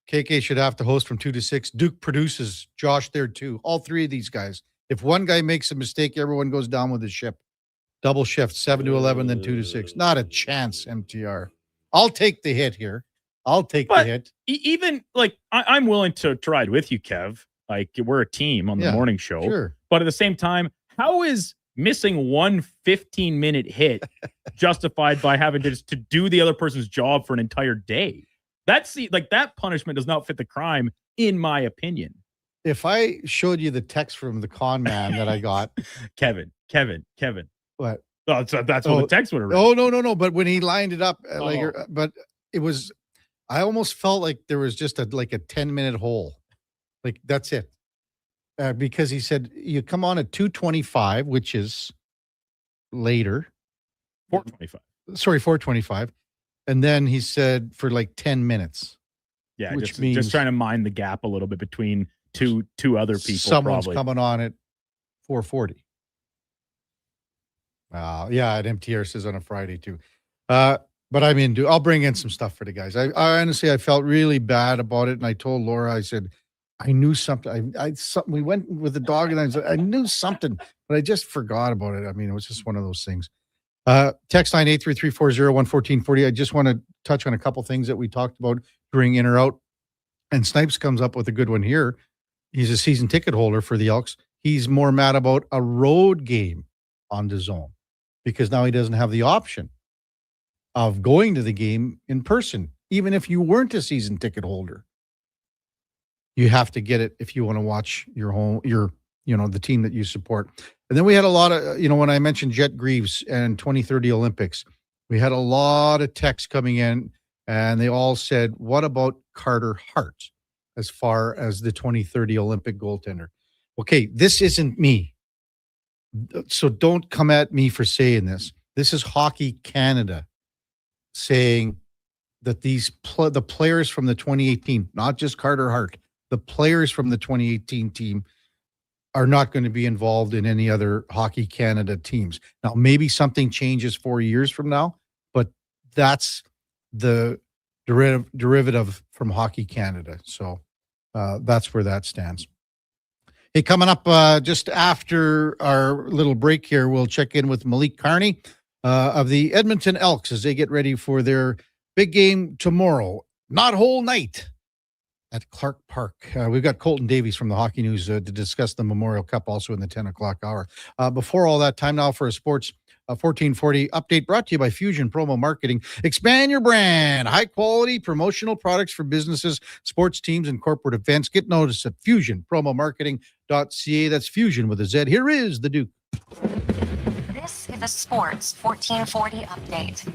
KK should have to host from 2 to 6. Duke produces Josh there too. All three of these guys. If one guy makes a mistake, everyone goes down with his ship. Double shift, 7 to 11, then 2 to 6. Not a chance, MTR. I'll take the hit here. The hit. Even like I'm willing to ride with you, Kev. Like we're a team on the morning show. Sure. But at the same time, how is missing one 15-minute hit justified by having to just to do the other person's job for an entire day? That punishment does not fit the crime, in my opinion. If I showed you the text from the con man that I got, Kevin. What? Oh, that's what the text would have read. Oh, no. But when he lined it up, but it was, I almost felt like there was just a 10-minute hole. Like, that's it. Because he said, you come on at 2:25, which is later. 4:25. Sorry, 4:25. And then he said for like 10 minutes. Yeah, which just means trying to mind the gap a little bit between two other people. Someone's probably coming on at 4:40. Yeah, at MTR says on a Friday too. But I mean, I'll bring in some stuff for the guys. I honestly, I felt really bad about it. And I told Laura, I said, I knew something. We went with the dog and I said, I knew something, but I just forgot about it. I mean, it was just one of those things. Text line 833-401-1440. I just want to touch on a couple things that we talked about during in or out. And Snipes comes up with a good one here. He's a season ticket holder for the Elks. He's more mad about a road game on the zone because now he doesn't have the option of going to the game in person. Even if you weren't a season ticket holder, you have to get it if you want to watch the team that you support. And then we had a lot of, when I mentioned Jet Greaves and 2030 Olympics, we had a lot of texts coming in and they all said, what about Carter Hart as far as the 2030 Olympic goaltender? Okay, this isn't me. So don't come at me for saying this. This is Hockey Canada saying that the players from the 2018, not just Carter Hart, the players from the 2018 team are not going to be involved in any other Hockey Canada teams. Now, maybe something changes 4 years from now, but that's the derivative from Hockey Canada. So that's where that stands. Hey, coming up just after our little break here, we'll check in with Malik Carney of the Edmonton Elks as they get ready for their big game tomorrow. Not whole night at Clark Park. We've got Colton Davies from the Hockey News to discuss the Memorial Cup also in the 10 o'clock hour. Before all that, time now for a Sports 1440 update brought to you by Fusion Promo Marketing. Expand your brand. High quality promotional products for businesses, sports teams, and corporate events. Get noticed at fusionpromomarketing.ca. That's Fusion with a Z. Here is the Duke. This is a Sports 1440 update.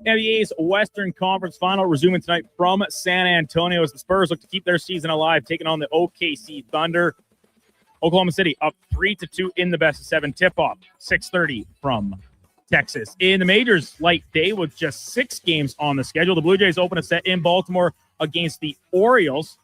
NBA's Western Conference Final resuming tonight from San Antonio as the Spurs look to keep their season alive, taking on the OKC Thunder. Oklahoma City up 3-2 in the best-of-7 tip-off, 6:30 from Texas. In the Majors, light day with just 6 games on the schedule. The Blue Jays open a set in Baltimore against the Orioles.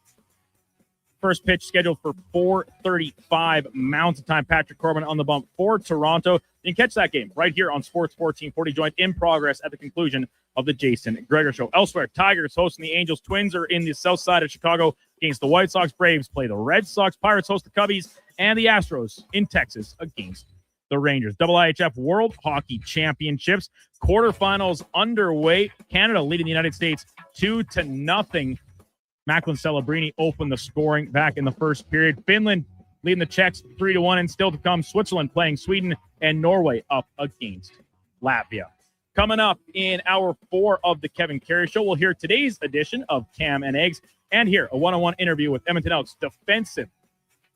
First pitch scheduled for 4:35 Mountain Time. Patrick Corbin on the bump for Toronto. You can catch that game right here on Sports 1440, joined in progress at the conclusion of the Jason Gregor Show. Elsewhere, Tigers hosting the Angels. Twins are in the south side of Chicago against the White Sox. Braves play the Red Sox. Pirates host the Cubbies. And the Astros in Texas against the Rangers. IIHF World Hockey Championships. Quarterfinals underway. Canada leading the United States 2-0. Macklin Celebrini opened the scoring back in the first period. Finland leading the Czechs 3-1, and still to come, Switzerland playing Sweden, and Norway up against Latvia. Coming up in hour 4 of the Kevin Karius Show, we'll hear today's edition of Cam and Eggs, and hear a one-on-one interview with Edmonton Elks defensive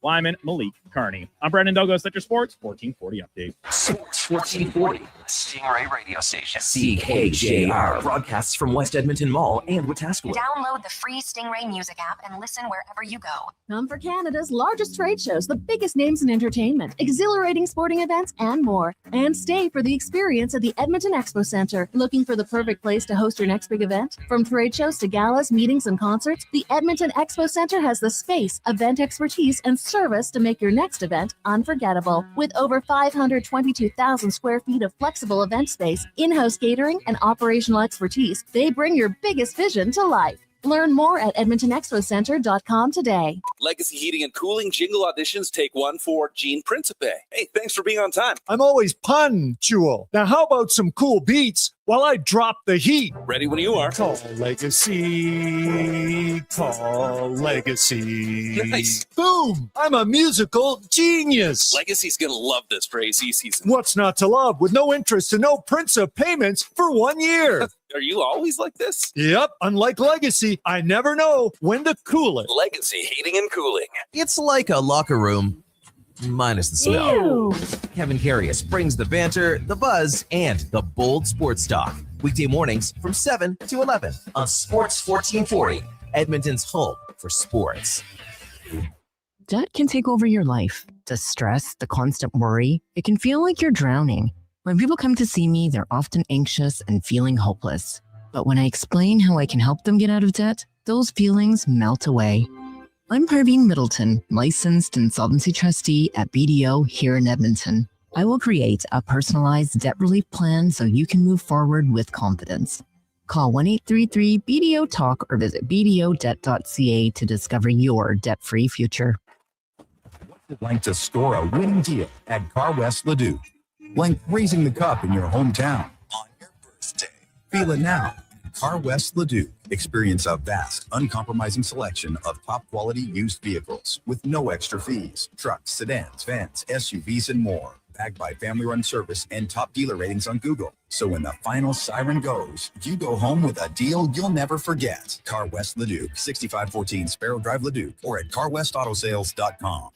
Lyman, Malik, Carney. I'm Brandon Douglas at your Sports 1440 update. Sports 1440, Stingray Radio Station. CKJR broadcasts from West Edmonton Mall and Wetaskiwin. Download the free Stingray music app and listen wherever you go. Come for Canada's largest trade shows, the biggest names in entertainment, exhilarating sporting events, and more. And stay for the experience at the Edmonton Expo Centre. Looking for the perfect place to host your next big event? From trade shows to galas, meetings, and concerts, the Edmonton Expo Centre has the space, event expertise, and service to make your next event unforgettable. With over 522,000 square feet of flexible event space, in-house catering, and operational expertise, they bring your biggest vision to life. Learn more at edmontonexpocenter.com today. Legacy Heating and Cooling jingle auditions take one for Gene Principe. Hey, thanks for being on time. I'm always punctual. Now, how about some cool beats while I drop the heat? Ready when you are. Call Legacy. Call Legacy. Nice. Boom! I'm a musical genius. Legacy's going to love this for AC season. What's not to love with no interest and no Principe payments for 1 year? Are you always like this? Yep. Unlike Legacy, I never know when to cool it. Legacy Heating and Cooling. It's like a locker room, minus the smell. Ew. Kevin Karius brings the banter, the buzz, and the bold sports talk. Weekday mornings from 7 to 11 on Sports 1440, Edmonton's home for sports. Debt can take over your life. The stress, the constant worry, it can feel like you're drowning. When people come to see me, they're often anxious and feeling hopeless. But when I explain how I can help them get out of debt, those feelings melt away. I'm Parveen Middleton, licensed insolvency trustee at BDO here in Edmonton. I will create a personalized debt relief plan so you can move forward with confidence. Call 1-833-BDO-TALK or visit bdodebt.ca to discover your debt-free future. What's it like to score a winning deal at Car West Leduc? Like raising the cup in your hometown on your birthday. Feel it now. Car West Leduc. Experience a vast, uncompromising selection of top-quality used vehicles with no extra fees. Trucks, sedans, vans, SUVs, and more. Backed by family-run service and top dealer ratings on Google. So when the final siren goes, you go home with a deal you'll never forget. Car West Leduc, 6514 Sparrow Drive, Leduc, or at carwestautosales.com.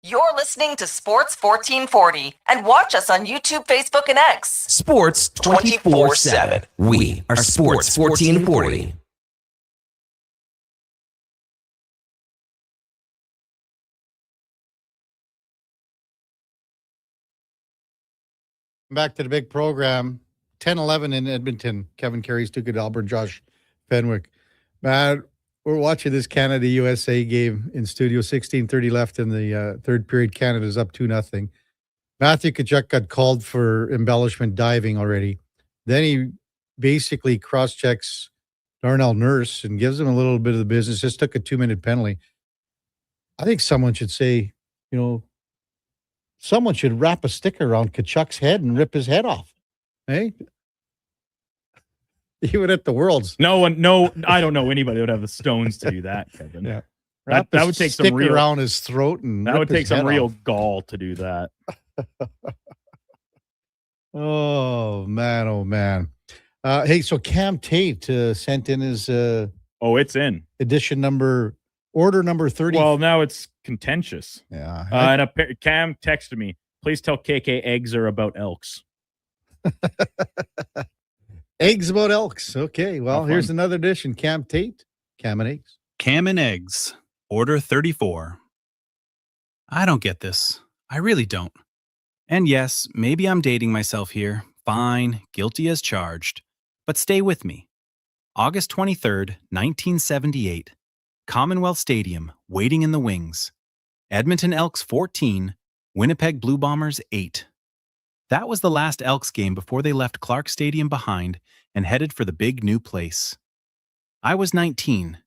You're listening to Sports 1440 and watch us on YouTube, Facebook, and X. Sports 24/7. We are Sports 1440. Back to the big program. 10-11 in Edmonton. Kevin Karius, Duke of Delburne, Josh Fenwick. Man, we're watching this Canada-USA game in studio. 16:30 left in the third period. Canada's up 2-0. Matthew Tkachuk got called for embellishment diving already. Then he basically cross-checks Darnell Nurse and gives him a little bit of the business. Just took a 2-minute penalty. I think someone should say, someone should wrap a sticker around Tkachuk's head and rip his head off. Hey? Even at the Worlds. I don't know anybody that would have the stones to do that, Kevin. Yeah. That would take some real around his throat and that would take some real off. gall to do that. Oh man, oh man. Hey, so Cam Tate sent in his it's in order number 30. Well, now it's contentious. Yeah. And Cam texted me, please tell KK eggs are about Elks. Eggs about Elks. Okay, well, here's another edition. Cam Tate, Cam and Eggs. Cam and Eggs, order 34. I don't get this. I really don't. And yes, maybe I'm dating myself here. Fine, guilty as charged. But stay with me. August 23rd, 1978. Commonwealth Stadium, waiting in the wings. Edmonton Elks 14, Winnipeg Blue Bombers 8. That was the last Elks game before they left Clark Stadium behind and headed for the big new place. I was 19,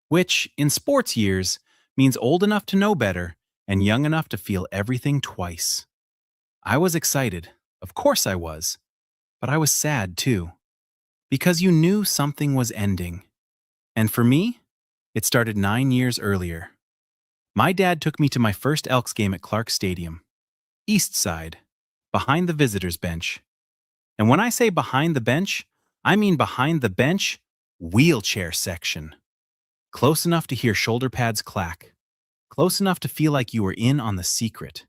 which, in sports years, means old enough to know better and young enough to feel everything twice. I was excited, of course I was, but I was sad too, because you knew something was ending. And for me, it started 9 years earlier. My dad took me to my first Elks game at Clark Stadium, East Side, behind the visitors' bench. And when I say behind the bench, I mean behind the bench, wheelchair section. Close enough to hear shoulder pads clack. Close enough to feel like you were in on the secret.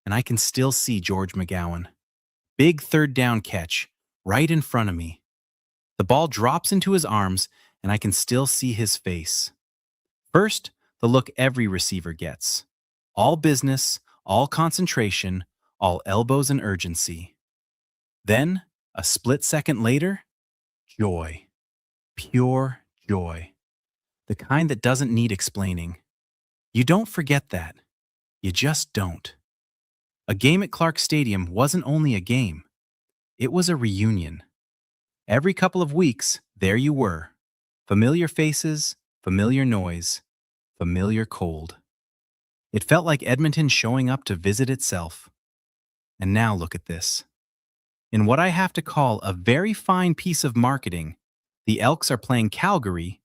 And I can still see George McGowan. Big third down catch, right in front of me. The ball drops into his arms, and I can still see his face. First, the look every receiver gets. All business, all concentration, all elbows and urgency. Then, a split second later, joy. Pure joy. The kind that doesn't need explaining. You don't forget that. You just don't. A game at Clark Stadium wasn't only a game. It was a reunion. Every couple of weeks, there you were. Familiar faces, familiar noise, familiar cold. It felt like Edmonton showing up to visit itself. And now look at this. In what I have to call a very fine piece of marketing, the Elks are playing Calgary,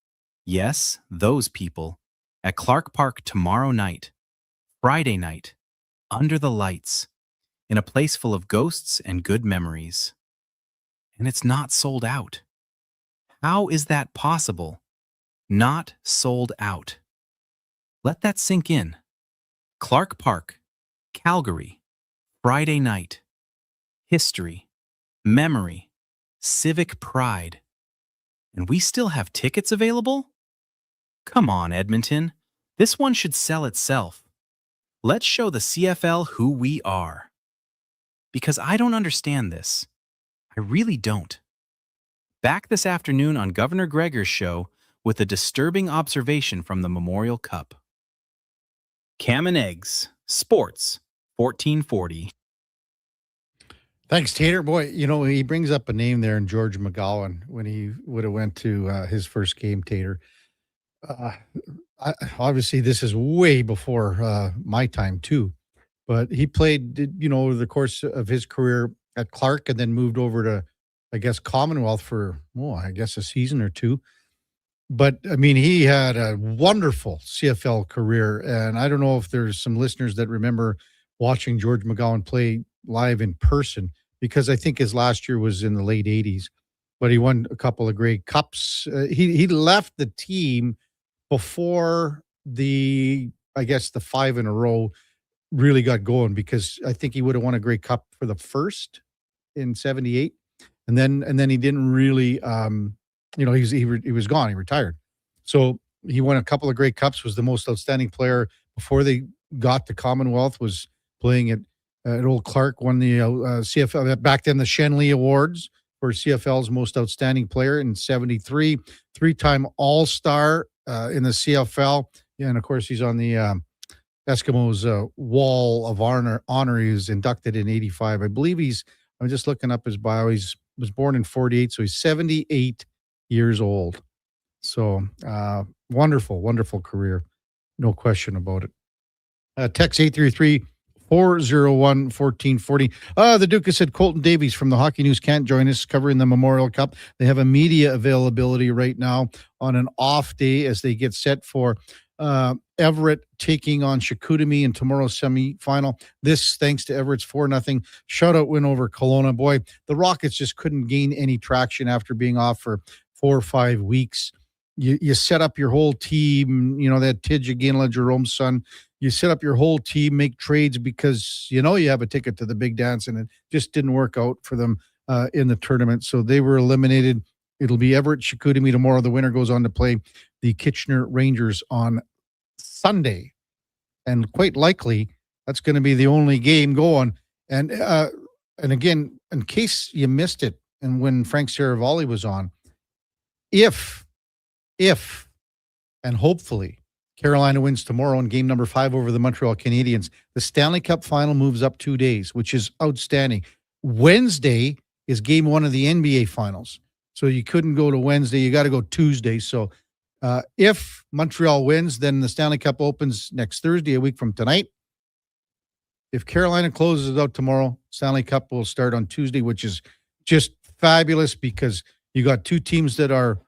yes, those people, at Clark Park tomorrow night, Friday night, under the lights, in a place full of ghosts and good memories. And it's not sold out. How is that possible? Not sold out. Let that sink in. Clark Park, Calgary, Friday night. History, memory, civic pride. And we still have tickets available? Come on, Edmonton. This one should sell itself. Let's show the CFL who we are. Because I don't understand this. I really don't. Back this afternoon on Governor Gregor's show with a disturbing observation from the Memorial Cup. Cam and Eggs, Sports, 1440. Thanks, Tater. Boy, he brings up a name there in George McGowan when he would have went to his first game, Tater. Obviously, this is way before my time, too. But he played, over the course of his career at Clark and then moved over to, I guess, Commonwealth for, a season or two. But, he had a wonderful CFL career. And I don't know if there's some listeners that remember watching George McGowan play live in person, because I think his last year was in the late 80s. But he won a couple of Grey Cups. He left the team before the 5 in a row really got going, because I think he would have won a Grey Cup for the first in 78. And then he didn't really, he was gone. He retired. So he won a couple of Grey Cups, was the most outstanding player before they got to Commonwealth, was playing at Old Clark, won the CFL, back then the Shenley Awards for CFL's most outstanding player in 73, three-time All-Star in the CFL. Yeah, and of course he's on the Eskimos Wall of Honor. He was inducted in 85. I believe I'm just looking up his bio. He was born in 48, so he's 78 years old. So wonderful, wonderful career. No question about it. Text 833-401-1440. The Duke has said Colton Davies from the Hockey News can't join us covering the Memorial Cup. They have a media availability right now on an off day as they get set for Everett taking on Chicoutimi in tomorrow's semifinal. This thanks to Everett's 4-0 shutout win over Kelowna. Boy, the Rockets just couldn't gain any traction after being off for 4 or 5 weeks. You set up your whole team, that Tidge Aginla, Jerome's son. You set up your whole team, make trades because you have a ticket to the big dance, and it just didn't work out for them in the tournament. So they were eliminated. It'll be Everett Chicoutimi tomorrow. The winner goes on to play the Kitchener Rangers on Sunday. And quite likely, that's going to be the only game going. And again, in case you missed it, and when Frank Saravalli was on, if and hopefully Carolina wins tomorrow in game number 5 over the Montreal Canadiens, the Stanley Cup final moves up 2 days, which is outstanding. Wednesday is game 1 of the NBA finals. So you couldn't go to Wednesday. You got to go Tuesday. So if Montreal wins, then the Stanley Cup opens next Thursday, a week from tonight. If Carolina closes out tomorrow, Stanley Cup will start on Tuesday, which is just fabulous because you got two teams that are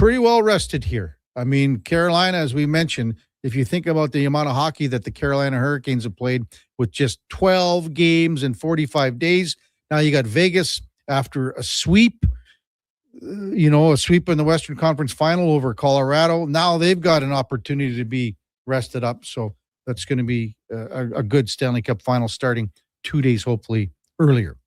pretty well rested here. I mean, Carolina, as we mentioned, if you think about the amount of hockey that the Carolina Hurricanes have played with just 12 games in 45 days, now you got Vegas after a sweep, a sweep in the Western Conference Final over Colorado. Now they've got an opportunity to be rested up. So that's going to be a good Stanley Cup final starting 2 days, hopefully earlier.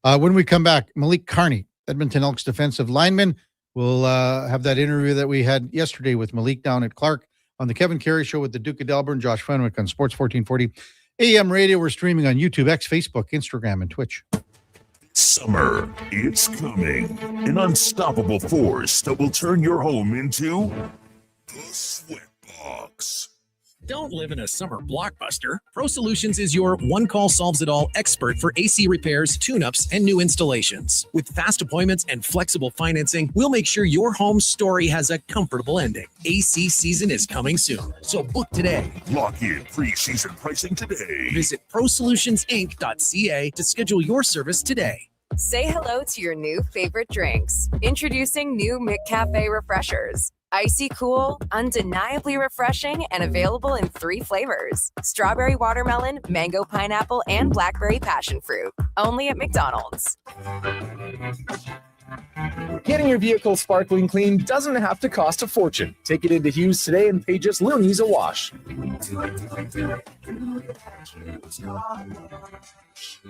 When we come back, Malik Carney, Edmonton Elks defensive lineman, we'll have that interview that we had yesterday with Malik down at Clark on the Kevin Carey Show with the Duke of Delburne, Josh Fenwick on Sports 1440 AM Radio. We're streaming on YouTube, X, Facebook, Instagram, and Twitch. Summer, it's coming. An unstoppable force that will turn your home into the Sweatbox. Don't live in a summer blockbuster. Pro Solutions is your one-call-solves-it-all expert for AC repairs, tune-ups, and new installations. With fast appointments and flexible financing, we'll make sure your home story has a comfortable ending. AC season is coming soon, so book today. Lock in pre-season pricing today. Visit prosolutionsinc.ca to schedule your service today. Say hello to your new favorite drinks. Introducing new McCafe refreshers. Icy cool, undeniably refreshing, and available in 3 flavors: strawberry watermelon, mango pineapple, and blackberry passion fruit. Only at McDonald's. Getting your vehicle sparkling clean doesn't have to cost a fortune. Take it into Hughes today and pay just loonies a wash.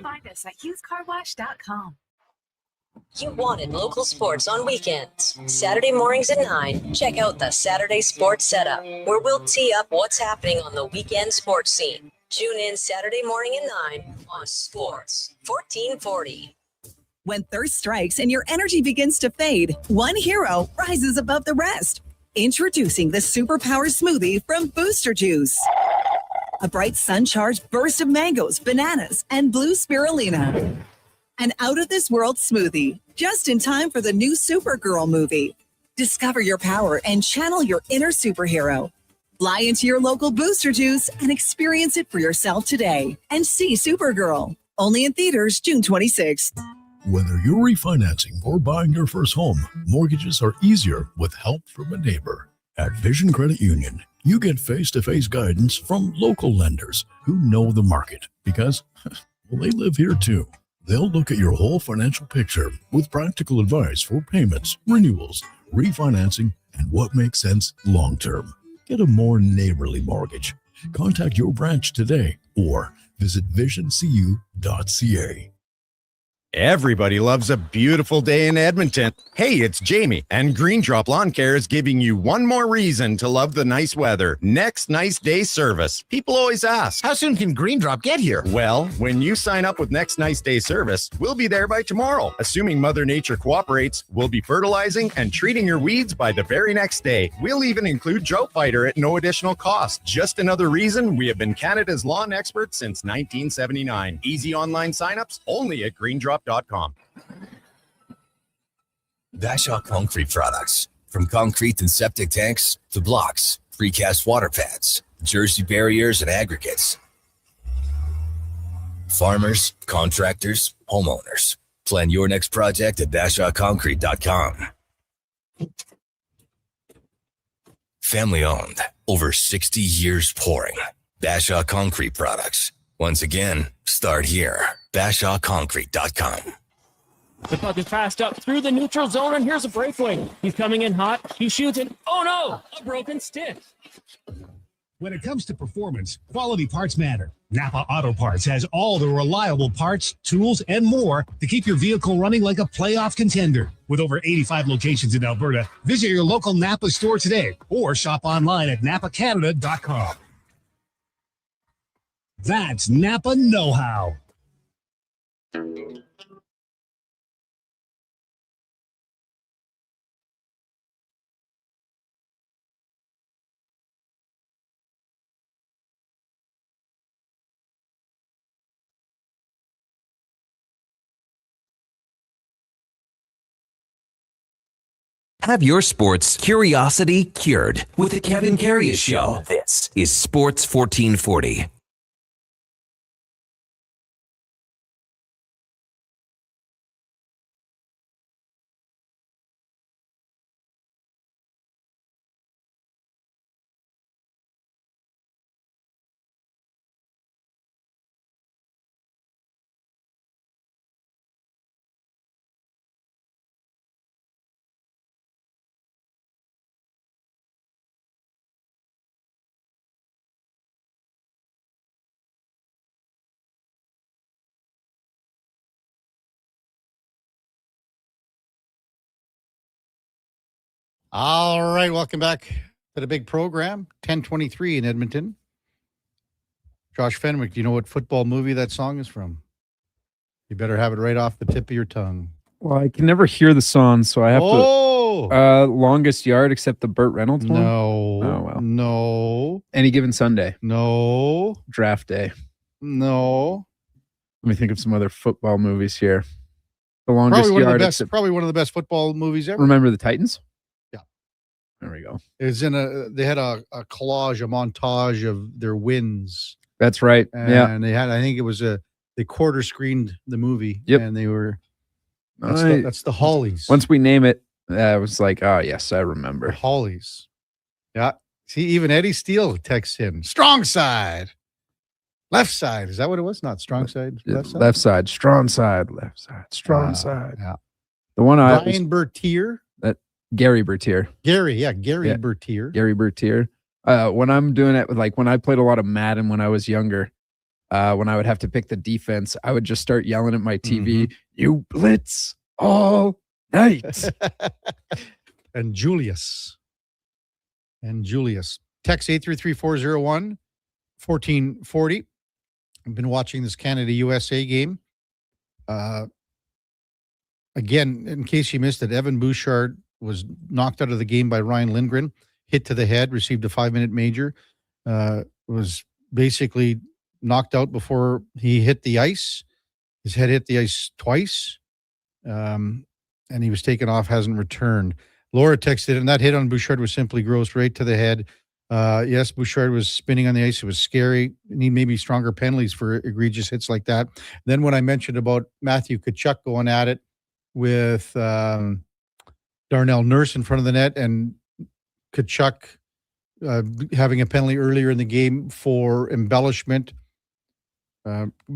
Find us at hughescarwash.com. You wanted local sports on weekends. Saturday mornings at 9, check out the Saturday Sports Setup, where we'll tee up what's happening on the weekend sports scene. Tune in Saturday morning at 9 on Sports 1440. When thirst strikes and your energy begins to fade, one hero rises above the rest. Introducing the Superpower Smoothie from Booster Juice. A bright sun-charged burst of mangoes, bananas, and blue spirulina. An out-of-this-world smoothie, just in time for the new Supergirl movie. Discover your power and channel your inner superhero. Fly into your local Booster Juice and experience it for yourself today. And see Supergirl, only in theaters June 26th. Whether you're refinancing or buying your first home, mortgages are easier with help from a neighbor. At Vision Credit Union, you get face-to-face guidance from local lenders who know the market because, well, they live here too. They'll look at your whole financial picture with practical advice for payments, renewals, refinancing, and what makes sense long-term. Get a more neighborly mortgage. Contact your branch today or visit visioncu.ca. Everybody loves a beautiful day in Edmonton. Hey, it's Jamie, and Green Drop Lawn Care is giving you one more reason to love the nice weather. Next Nice Day service. People always ask, how soon can Green Drop get here? Well, when you sign up with Next Nice Day service, we'll be there by tomorrow. Assuming Mother Nature cooperates, we'll be fertilizing and treating your weeds by the very next day. We'll even include Drought Fighter at no additional cost. Just another reason we have been Canada's lawn experts since 1979. Easy online signups only at greendrop.com. Bashaw Concrete Products. From concrete and septic tanks to blocks, precast water pads, jersey barriers, and aggregates. Farmers, contractors, homeowners. Plan your next project at BashawConcrete.com. Family owned, over 60 years pouring. Bashaw Concrete Products. Once again, start here. BashawConcrete.com. The puck is passed up through the neutral zone, and here's a breakaway. He's coming in hot. He shoots it. Oh no, a broken stick. When it comes to performance, quality parts matter. Napa Auto Parts has all the reliable parts, tools, and more to keep your vehicle running like a playoff contender. With over 85 locations in Alberta, visit your local Napa store today or shop online at napacanada.com. That's Napa know-how. Have your sports curiosity cured with the Kevin Karius Show. This is Sports 1440. All right, welcome back to the big program, 10:23 in Edmonton. Josh Fenwick, do you know what football movie that song is from? You better have it right off the tip of your tongue. Well, I can never hear the song, so I have to. Longest Yard, except the Burt Reynolds one? No. Oh, well. No. Any Given Sunday? No. Draft Day? No. Let me think of some other football movies here. The Longest Yard. Probably one of the best football movies ever. Remember the Titans? Yeah. There we go. It was they had a collage, a montage of their wins. That's right. And they had, I think it was they quarter screened the movie. Yep. And they were, that's the Hollies. Once we name it, I was like, oh, yes, I remember. Hollies. Yeah. See, even Eddie Steele texts in. Strong side. Left side. Is that what it was? Not strong side? Left side? Left side. Strong side. Left side. Strong side. Yeah. The one Brian Bertier. Gary Bertier. Gary Bertier. Gary Bertier. When I'm doing it, like when I played a lot of Madden when I was younger, when I would have to pick the defense, I would just start yelling at my TV, "You blitz all night." And Julius. Text 833-401-1440. I've been watching this Canada-USA game. Again, in case you missed it, Evan Bouchard was knocked out of the game by Ryan Lindgren, hit to the head, received a 5-minute major, was basically knocked out before he hit the ice. His head hit the ice twice, and he was taken off, hasn't returned. Laura texted, and that hit on Bouchard was simply gross, right to the head. Yes, Bouchard was spinning on the ice. It was scary. Need maybe stronger penalties for egregious hits like that. Then when I mentioned about Matthew Tkachuk going at it with Darnell Nurse in front of the net and Tkachuk having a penalty earlier in the game for embellishment,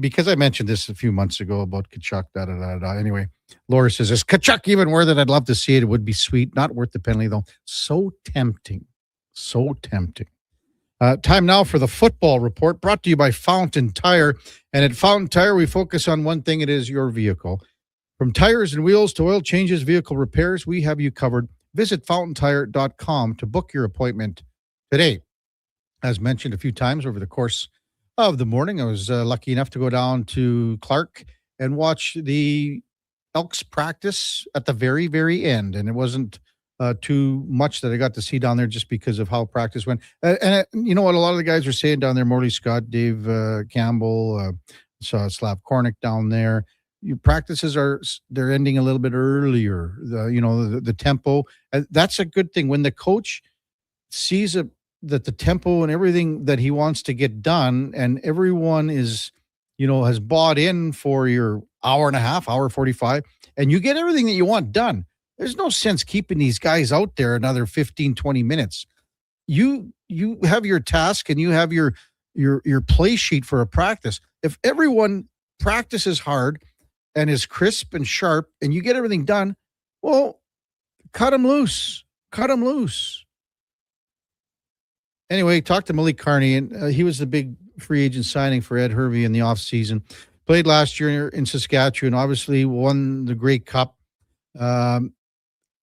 because I mentioned this a few months ago about Tkachuk, Anyway, Laura says, is Tkachuk even worth it? I'd love to see it. It would be sweet. Not worth the penalty, though. So tempting. Time now for the football report, brought to you by Fountain Tire. And at Fountain Tire, we focus on one thing. It is your vehicle. From tires and wheels to oil changes, vehicle repairs, we have you covered. Visit fountaintire.com to book your appointment today. As mentioned a few times over the course of the morning, I was lucky enough to go down to Clark and watch the Elks practice at the very, very end. And it wasn't too much that I got to see down there just because of how practice went. And you know what? A lot of the guys were saying down there, Morley Scott, Dave Campbell, saw Slav Kornick down there. Practices they're ending a little bit earlier. The tempo, that's a good thing. When the coach sees that the tempo and everything that he wants to get done, and everyone is, has bought in for your hour and a half, hour 45, and you get everything that you want done. There's no sense keeping these guys out there another 15, 20 minutes. You have your task and you have your play sheet for a practice. If everyone practices hard and is crisp and sharp and you get everything done, well, cut them loose. Anyway, talked to Malik Carney, and he was the big free agent signing for Ed Hervey in the offseason. Played last year in Saskatchewan, obviously won the Grey Cup.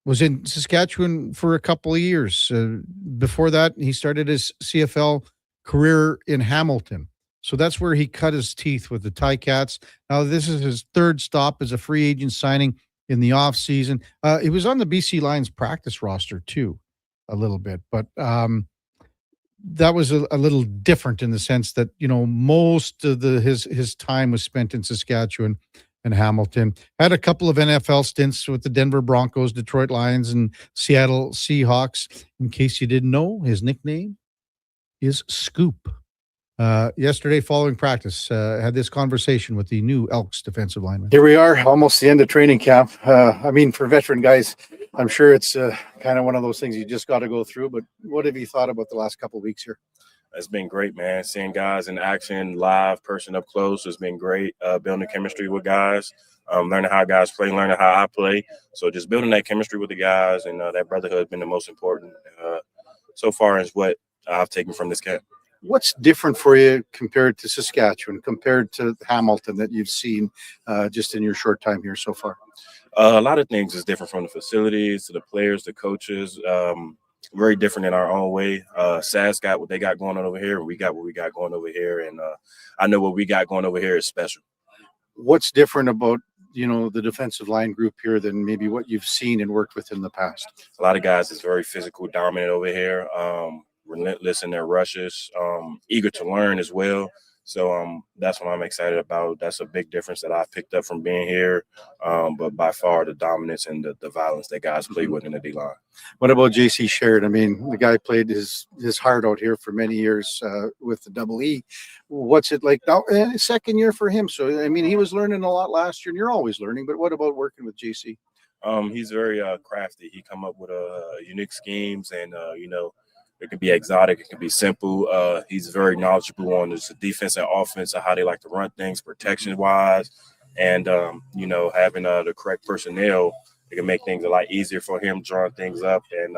Was in Saskatchewan for a couple of years. Before that, he started his CFL career in Hamilton. So that's where he cut his teeth with the Ticats. Now, this is his third stop as a free agent signing in the offseason. He was on the BC Lions practice roster, too, a little bit. But that was a little different in the sense that, most of his time was spent in Saskatchewan and Hamilton. Had a couple of NFL stints with the Denver Broncos, Detroit Lions, and Seattle Seahawks. In case you didn't know, his nickname is Scoop. Yesterday, following practice, had this conversation with the new Elks defensive lineman. Here we are, almost the end of training camp. For veteran guys, I'm sure it's kind of one of those things you just got to go through. But what have you thought about the last couple of weeks here? It's been great, man. Seeing guys in action, live, person up close has been great. Building chemistry with guys, learning how guys play, learning how I play. So just building that chemistry with the guys and that brotherhood has been the most important so far as what I've taken from this camp. What's different for you compared to Saskatchewan, compared to Hamilton that you've seen just in your short time here so far? A lot of things is different, from the facilities to the players, the coaches. Very different in our own way. SAS got what they got going on over here, and we got what we got going over here. And I know what we got going over here is special. What's different about the defensive line group here than maybe what you've seen and worked with in the past? A lot of guys is very physical, dominant over here, relentless in their rushes, eager to learn as well. So that's what I'm excited about. That's a big difference that I've picked up from being here. But by far, the dominance and the violence that guys play with in the D-line. What about JC Sherrod? I mean, the guy played his heart out here for many years with the Double E. What's it like now? Second year for him. So, I mean, he was learning a lot last year, and you're always learning. But what about working with JC? He's very crafty. He come up with unique schemes, and it can be exotic, it can be simple. He's very knowledgeable on the defense and offense, and how they like to run things protection wise, and having the correct personnel, it can make things a lot easier for him, drawing things up, and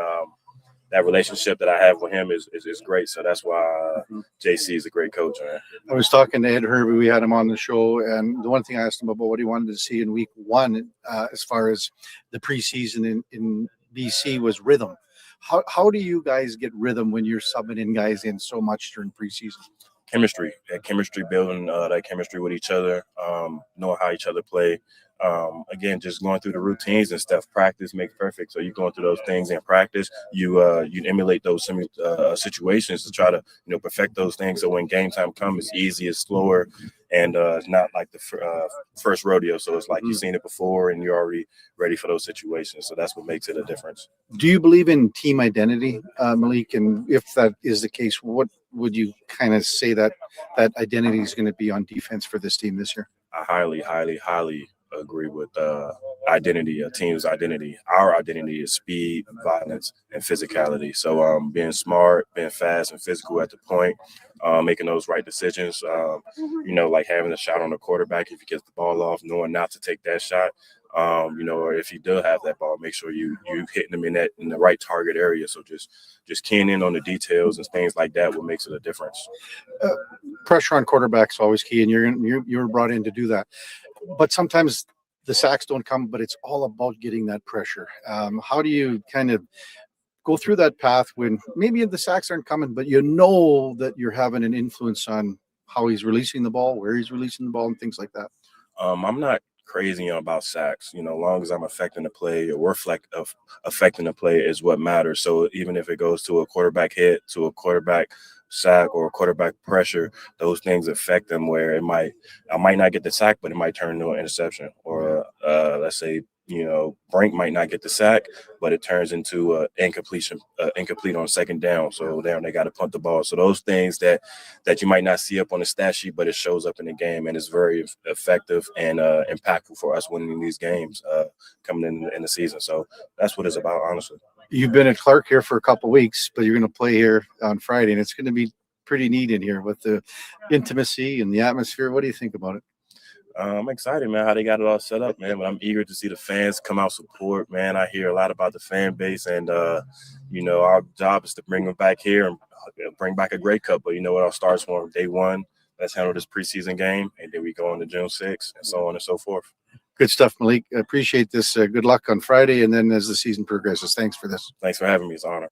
that relationship that I have with him is great. So that's why JC is a great coach, man. I was talking to Ed Hervey. We had him on the show, and the one thing I asked him about what he wanted to see in week one, as far as the preseason in BC, was rhythm. How do you guys get rhythm when you're subbing in guys in so much during preseason? Chemistry, building that chemistry with each other, knowing how each other play. Again, just going through the routines and stuff. Practice makes perfect. So you're going through those things in practice. You emulate those situations to try to perfect those things. So when game time comes, it's easy, it's slower, and it's not like the first rodeo. So it's like you've seen it before and you're already ready for those situations. So that's what makes it a difference. Do you believe in team identity, Malik? And if that is the case, what would you kind of say that identity is going to be on defense for this team this year? I highly agree with identity, a team's identity. Our identity is speed, violence, and physicality. So being smart, being fast and physical at the point, making those right decisions, like having a shot on the quarterback if he gets the ball off, knowing not to take that shot. Or if you do have that ball, make sure you hitting them in the right target area. So just keying in on the details and things like that, what makes it a difference. Pressure on quarterbacks always key, and you're brought in to do that. But sometimes the sacks don't come, but it's all about getting that pressure. How do you kind of go through that path when maybe the sacks aren't coming, but you know that you're having an influence on how he's releasing the ball, where he's releasing the ball, and things like that? I'm not crazy about sacks. As long as I'm affecting the play or affecting the play is what matters. So even if it goes to a quarterback hit, to a quarterback sack, or a quarterback pressure, those things affect them where I might not get the sack, but it might turn into an interception. Or let's say, Brink might not get the sack, but it turns into incomplete on second down. So they got to punt the ball. So those things that you might not see up on the stat sheet, but it shows up in the game, and it's very effective and impactful for us winning these games coming in the season. So that's what it's about, honestly. You've been at Clark here for a couple of weeks, but you're going to play here on Friday, and it's going to be pretty neat in here with the intimacy and the atmosphere. What do you think about it? I'm excited, man, how they got it all set up, man. But I'm eager to see the fans come out support, man. I hear a lot about the fan base, and, our job is to bring them back here and bring back a great cup. But it all starts from day one. Let's handle this preseason game, and then we go into June 6th and so on and so forth. Good stuff, Malik. I appreciate this. Good luck on Friday, and then as the season progresses. Thanks for this. Thanks for having me. It's an honor.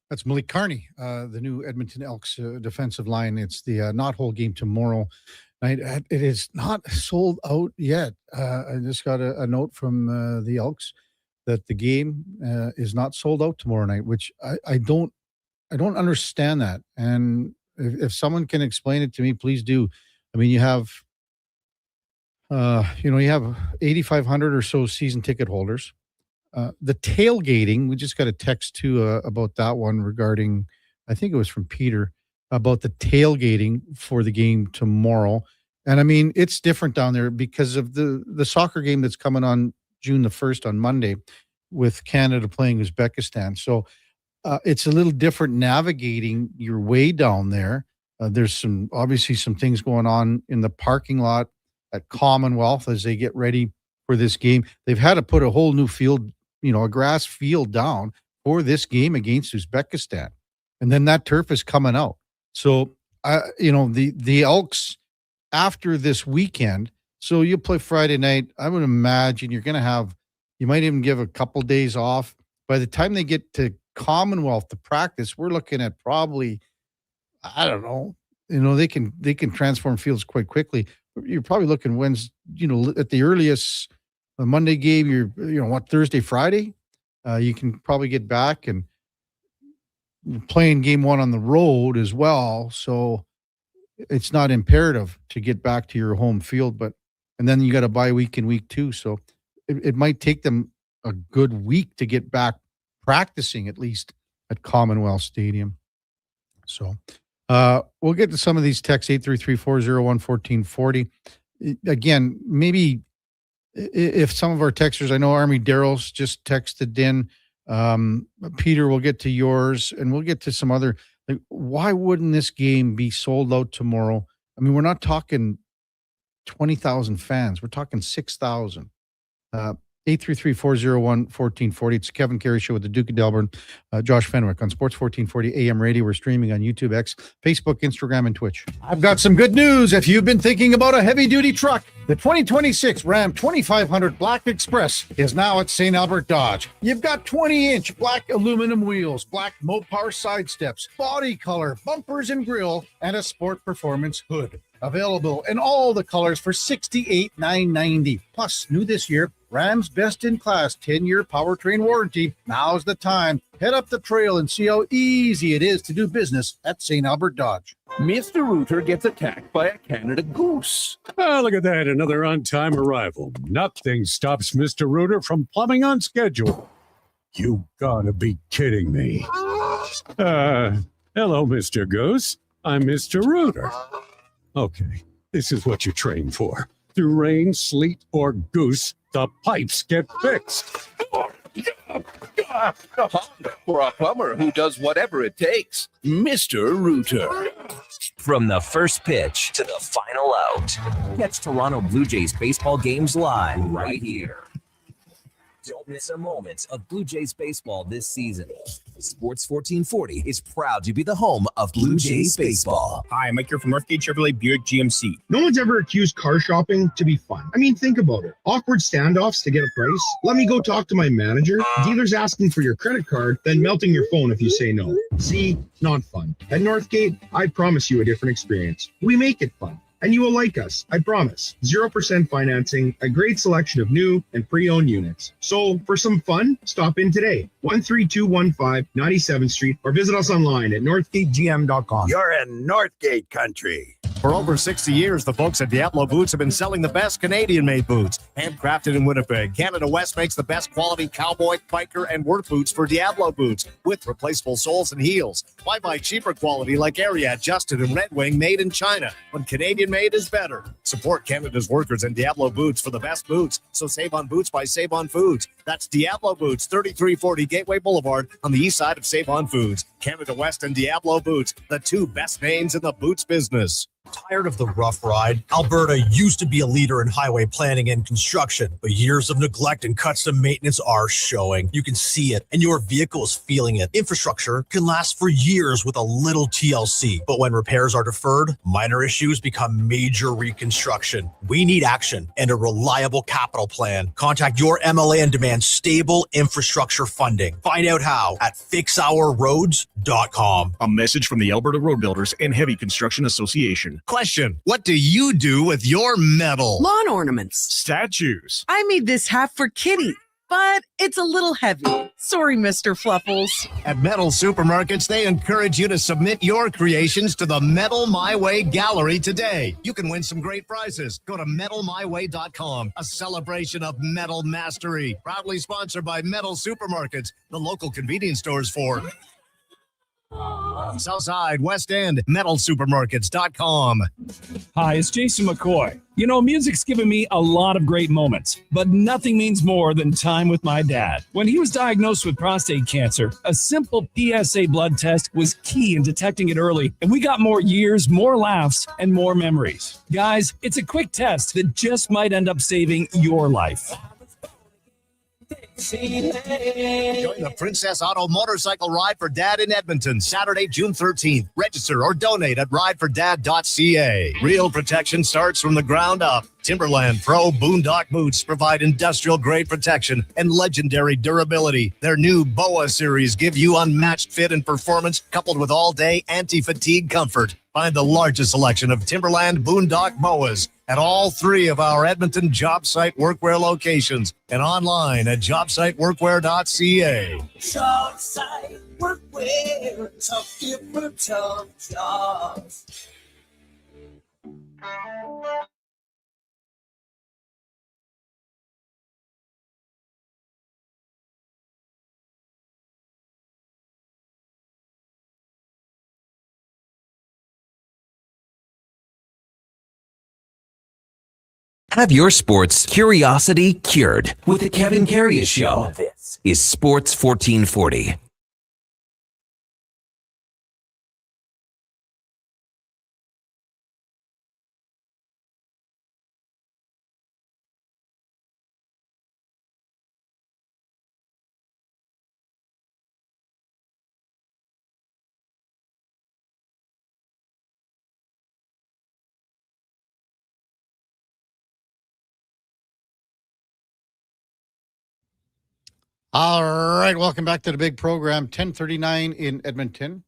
That's Malik Carney, the new Edmonton Elks defensive line. It's the Knothole game tomorrow night. It is not sold out yet. I just got a note from the Elks that the game is not sold out tomorrow night, which I don't understand that. And if someone can explain it to me, please do. I mean, you have 8,500 or so season ticket holders. The tailgating, we just got a text too about that one regarding, I think it was from Peter, about the tailgating for the game tomorrow. And I mean, it's different down there because of the soccer game that's coming on June the 1st on Monday with Canada playing Uzbekistan. So it's a little different navigating your way down there. There's obviously some things going on in the parking lot at Commonwealth as they get ready for this game. They've had to put a whole new field, a grass field down for this game against Uzbekistan. and then that turf is coming out. So, the Elks after this weekend, so you play Friday night, I would imagine you might even give a couple days off. By the time they get to Commonwealth to practice, we're looking at probably, I don't know, they can transform fields quite quickly. You're probably looking at the earliest, a Monday game, Thursday, Friday, you can probably get back and playing game one on the road as well. So it's not imperative to get back to your home field, and then you got a bye week in week 2. So it might take them a good week to get back practicing, at least at Commonwealth Stadium. So we'll get to some of these texts, 833-401-1440. Again, maybe if some of our texters, I know Army Daryl's just texted in, Peter, we'll get to yours, and we'll get to some other, why wouldn't this game be sold out tomorrow? I mean, we're not talking 20,000 fans. We're talking 6,000. 833-401-1440. It's Kevin Karius Show with the Duke of Delburne, Josh Fenwick on Sports 1440 AM Radio. We're streaming on YouTube, X, Facebook, Instagram, and Twitch. I've got some good news. If you've been thinking about a heavy-duty truck, the 2026 Ram 2500 Black Express is now at St. Albert Dodge. You've got 20-inch black aluminum wheels, black Mopar side steps, body color, bumpers and grille, and a sport performance hood. Available in all the colors for $68,990. Plus, new this year, Ram's best-in-class 10-year powertrain warranty. Now's the time. Head up the trail and see how easy it is to do business at St. Albert Dodge. Mr. Rooter gets attacked by a Canada goose. Oh, look at that. Another on-time arrival. Nothing stops Mr. Rooter from plumbing on schedule. You gotta be kidding me. Hello, Mr. Goose. I'm Mr. Rooter. Okay, this is what you train for. Through rain, sleet, or goose, the pipes get fixed. For a plumber who does whatever it takes, Mr. Rooter. From the first pitch to the final out, catch Toronto Blue Jays baseball games live right here. Don't miss a moment of Blue Jays baseball this season. Sports 1440 is proud to be the home of Blue Jays baseball. Hi, Mike here from Northgate Chevrolet Buick GMC. No one's ever accused car shopping to be fun. I mean, think about it. Awkward standoffs to get a price. Let me go talk to my manager. Dealers asking for your credit card, then melting your phone if you say no. See, not fun. At Northgate, I promise you a different experience. We make it fun. And you will like us, I promise. 0% financing, a great selection of new and pre-owned units. So for some fun, stop in today. 13215 97th Street or visit us online at northgategm.com. You're in Northgate country. For over 60 years, the folks at Diablo Boots have been selling the best Canadian-made boots. Handcrafted in Winnipeg, Canada West makes the best quality cowboy, biker, and work boots for Diablo Boots with replaceable soles and heels. Why buy cheaper quality like Ariat, Justin, and Red Wing made in China when Canadian-made is better? Support Canada's workers and Diablo Boots for the best boots. So save on boots by Save on Foods. That's Diablo Boots, 3340 Gateway Boulevard on the east side of Save on Foods. Canada West and Diablo Boots, the two best names in the boots business. Tired of the rough ride? Alberta used to be a leader in highway planning and construction, but years of neglect and cuts to maintenance are showing. You can see it, and your vehicle is feeling it. Infrastructure can last for years with a little TLC, but when repairs are deferred, minor issues become major reconstruction. We need action and a reliable capital plan. Contact your MLA and demand stable infrastructure funding. Find out how at fixourroads.com. A message from the Alberta Road Builders and Heavy Construction Association. Question: what do you do with your metal? Lawn ornaments. Statues. I made this hat for Kitty, but it's a little heavy. Sorry, Mr. Fluffles. At Metal Supermarkets, they encourage you to submit your creations to the Metal My Way Gallery today. You can win some great prizes. Go to metalmyway.com, a celebration of metal mastery. Proudly sponsored by Metal Supermarkets, the local convenience stores for Southside, West End, metalsupermarkets.com. Hi, it's Jason McCoy. You know, music's given me a lot of great moments, but nothing means more than time with my dad. When he was diagnosed with prostate cancer, a simple PSA blood test was key in detecting it early, and we got more years, more laughs, and more memories. Guys, it's a quick test that just might end up saving your life. Join the Princess Auto Motorcycle Ride for Dad in Edmonton, Saturday, June 13th. Register or donate at ridefordad.ca. Real protection starts from the ground up. Timberland Pro Boondock Boots provide industrial-grade protection and legendary durability. Their new BOA series give you unmatched fit and performance coupled with all-day anti-fatigue comfort. Find the largest selection of Timberland Boondock BOAs at all 3 of our Edmonton job site workwear locations and online at jobsiteworkwear.ca. Job site workwear, tough gear for tough jobs. Have your sports curiosity cured with the Kevin Karius Show. This is Sports 1440. All right, welcome back to the big program, 10:39 in Edmonton.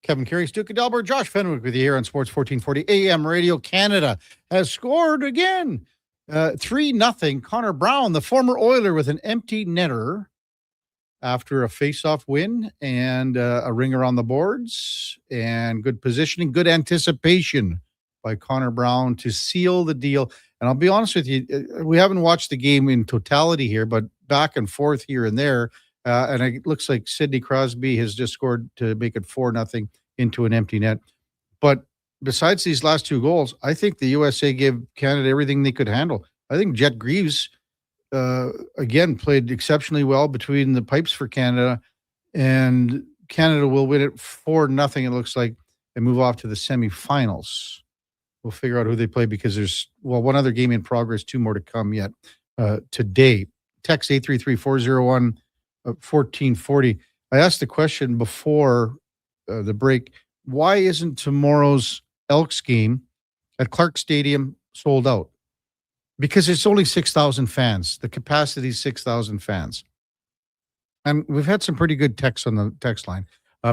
Kevin Karius, Duke of Delburne, Josh Fenwick with you here on Sports 1440 AM Radio. Canada has scored again, 3-0. Connor Brown, the former Oiler, with an empty netter after a face-off win and a ringer on the boards and good positioning, good anticipation by Connor Brown to seal the deal. And I'll be honest with you, we haven't watched the game in totality here, but back and forth here and there. And it looks like Sidney Crosby has just scored to make it 4-0 into an empty net. But besides these last 2 goals, I think the USA gave Canada everything they could handle. I think Jet Greaves, again, played exceptionally well between the pipes for Canada, and Canada will win it 4-0, it looks like, and move off to the semifinals. We'll figure out who they play because there's, one other game in progress, 2 more to come yet today. Text 833-401-1440. I asked the question before the break, why isn't tomorrow's Elks game at Clark Stadium sold out? Because it's only 6,000 fans. The capacity is 6,000 fans. And we've had some pretty good texts on the text line.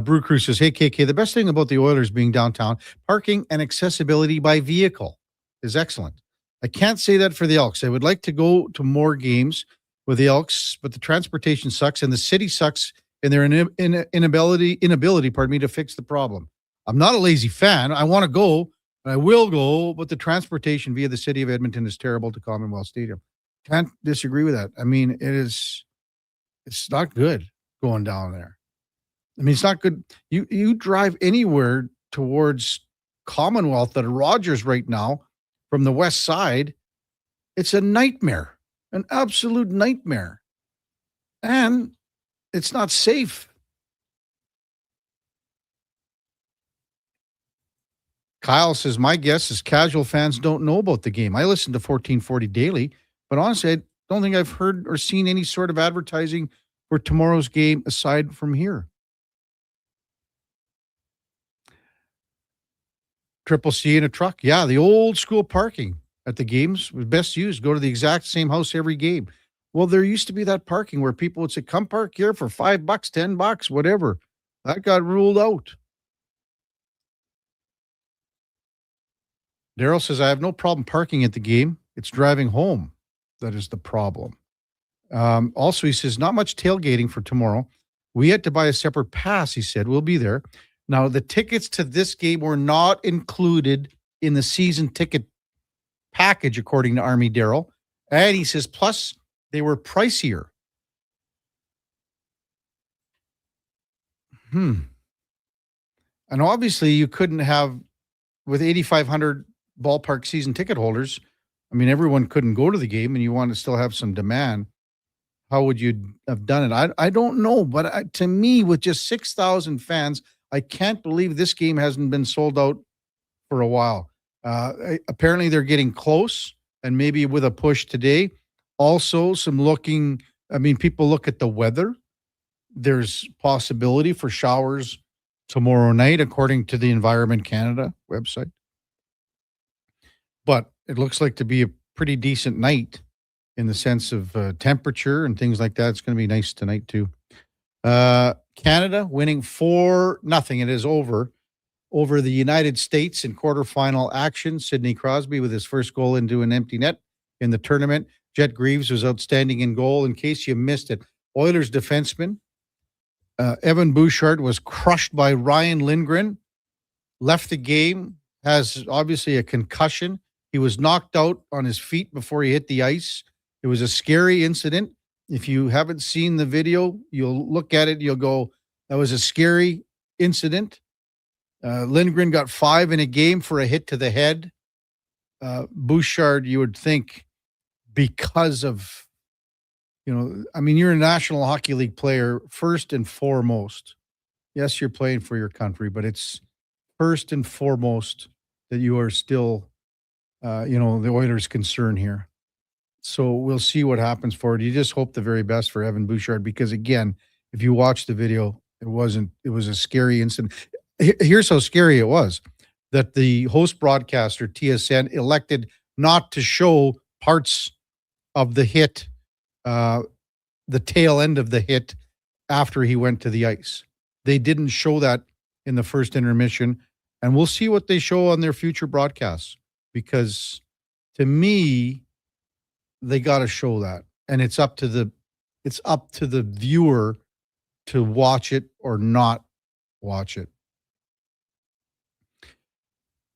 Brew Crew says, hey, KK, the best thing about the Oilers being downtown, parking and accessibility by vehicle is excellent. I can't say that for the Elks. I would like to go to more games with the Elks, but the transportation sucks and the city sucks in their inability, to fix the problem. I'm not a lazy fan. I want to go, and I will go, but the transportation via the city of Edmonton is terrible to Commonwealth Stadium. Can't disagree with that. I mean, it's not good going down there. I mean, it's not good. You drive anywhere towards Commonwealth at Rogers right now from the west side, it's a nightmare, an absolute nightmare. And it's not safe. Kyle says, my guess is casual fans don't know about the game. I listen to 1440 daily, but honestly, I don't think I've heard or seen any sort of advertising for tomorrow's game aside from here. Triple C in a truck. Yeah, the old school parking at the games was best used. Go to the exact same house every game. Well, there used to be that parking where people would say, come park here for $5, $10, whatever. That got ruled out. Daryl says, I have no problem parking at the game. It's driving home that is the problem. Also, he says, not much tailgating for tomorrow. We had to buy a separate pass, he said. We'll be there. Now, the tickets to this game were not included in the season ticket package, according to Army Daryl. And he says, plus, they were pricier. And obviously, you couldn't have, with 8,500 ballpark season ticket holders, I mean, everyone couldn't go to the game, and you want to still have some demand. How would you have done it? I don't know, but to me, with just 6,000 fans, I can't believe this game hasn't been sold out for a while. Apparently, they're getting close, and maybe with a push today. Also, some looking I mean, people look at the weather. There's possibility for showers tomorrow night, according to the Environment Canada website. But it looks like to be a pretty decent night in the sense of temperature and things like that. It's going to be nice tonight too. Canada winning 4-0. It is over the United States in quarterfinal action. Sidney Crosby with his first goal into an empty net in the tournament. Jet Greaves was outstanding in goal. In case you missed it, Oilers defenseman Evan Bouchard was crushed by Ryan Lindgren, left the game, has obviously a concussion. He was knocked out on his feet before he hit the ice. It was a scary incident. If you haven't seen the video, you'll look at it, you'll go, that was a scary incident. Lindgren got 5 in a game for a hit to the head. Bouchard, you would think because of, you're a National Hockey League player first and foremost. Yes, you're playing for your country, but it's first and foremost that you are still, the Oilers' concern here. So we'll see what happens for it. You just hope the very best for Evan Bouchard because, again, if you watch the video, it was a scary incident. Here's how scary it was, that the host broadcaster, TSN, elected not to show parts of the hit, the tail end of the hit after he went to the ice. They didn't show that in the first intermission, and we'll see what they show on their future broadcasts because to me, they got to show that, and it's up to the viewer to watch it or not watch it.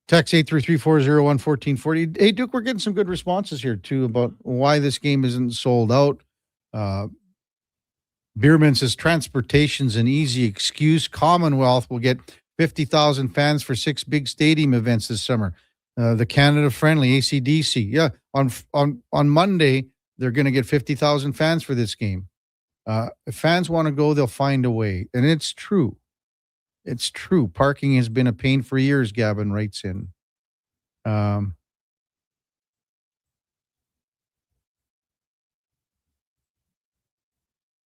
Text 833-401-1440. Hey, Duke, we're getting some good responses here, too, about why this game isn't sold out. Bierman says transportation's an easy excuse. Commonwealth will get 50,000 fans for 6 big stadium events this summer. The Canada-friendly AC/DC. Yeah, on Monday, they're going to get 50,000 fans for this game. If fans want to go, they'll find a way. And it's true. It's true. Parking has been a pain for years, Gavin writes in.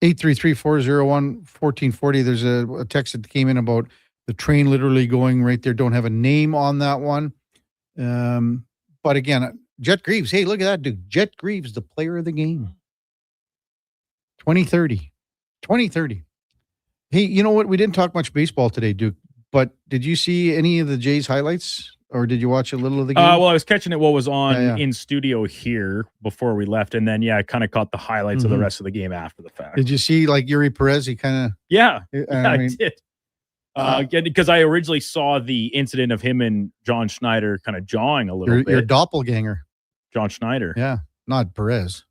833-401-1440. There's a text that came in about the train literally going right there. Don't have a name on that one. But again, Jet Greaves. Hey, look at that, dude. Jet Greaves, the player of the game. 2030. Hey, you know what? We didn't talk much baseball today, Duke, but did you see any of the Jays highlights or did you watch a little of the game? Well, I was catching it what was on in studio here before we left. And then, I kind of caught the highlights of the rest of the game after the fact. Did you see like Yuri Perez? He kind of. Yeah, I did. Because I originally saw the incident of him and John Schneider kind of jawing a little bit. Your doppelganger. John Schneider. Yeah, not Perez.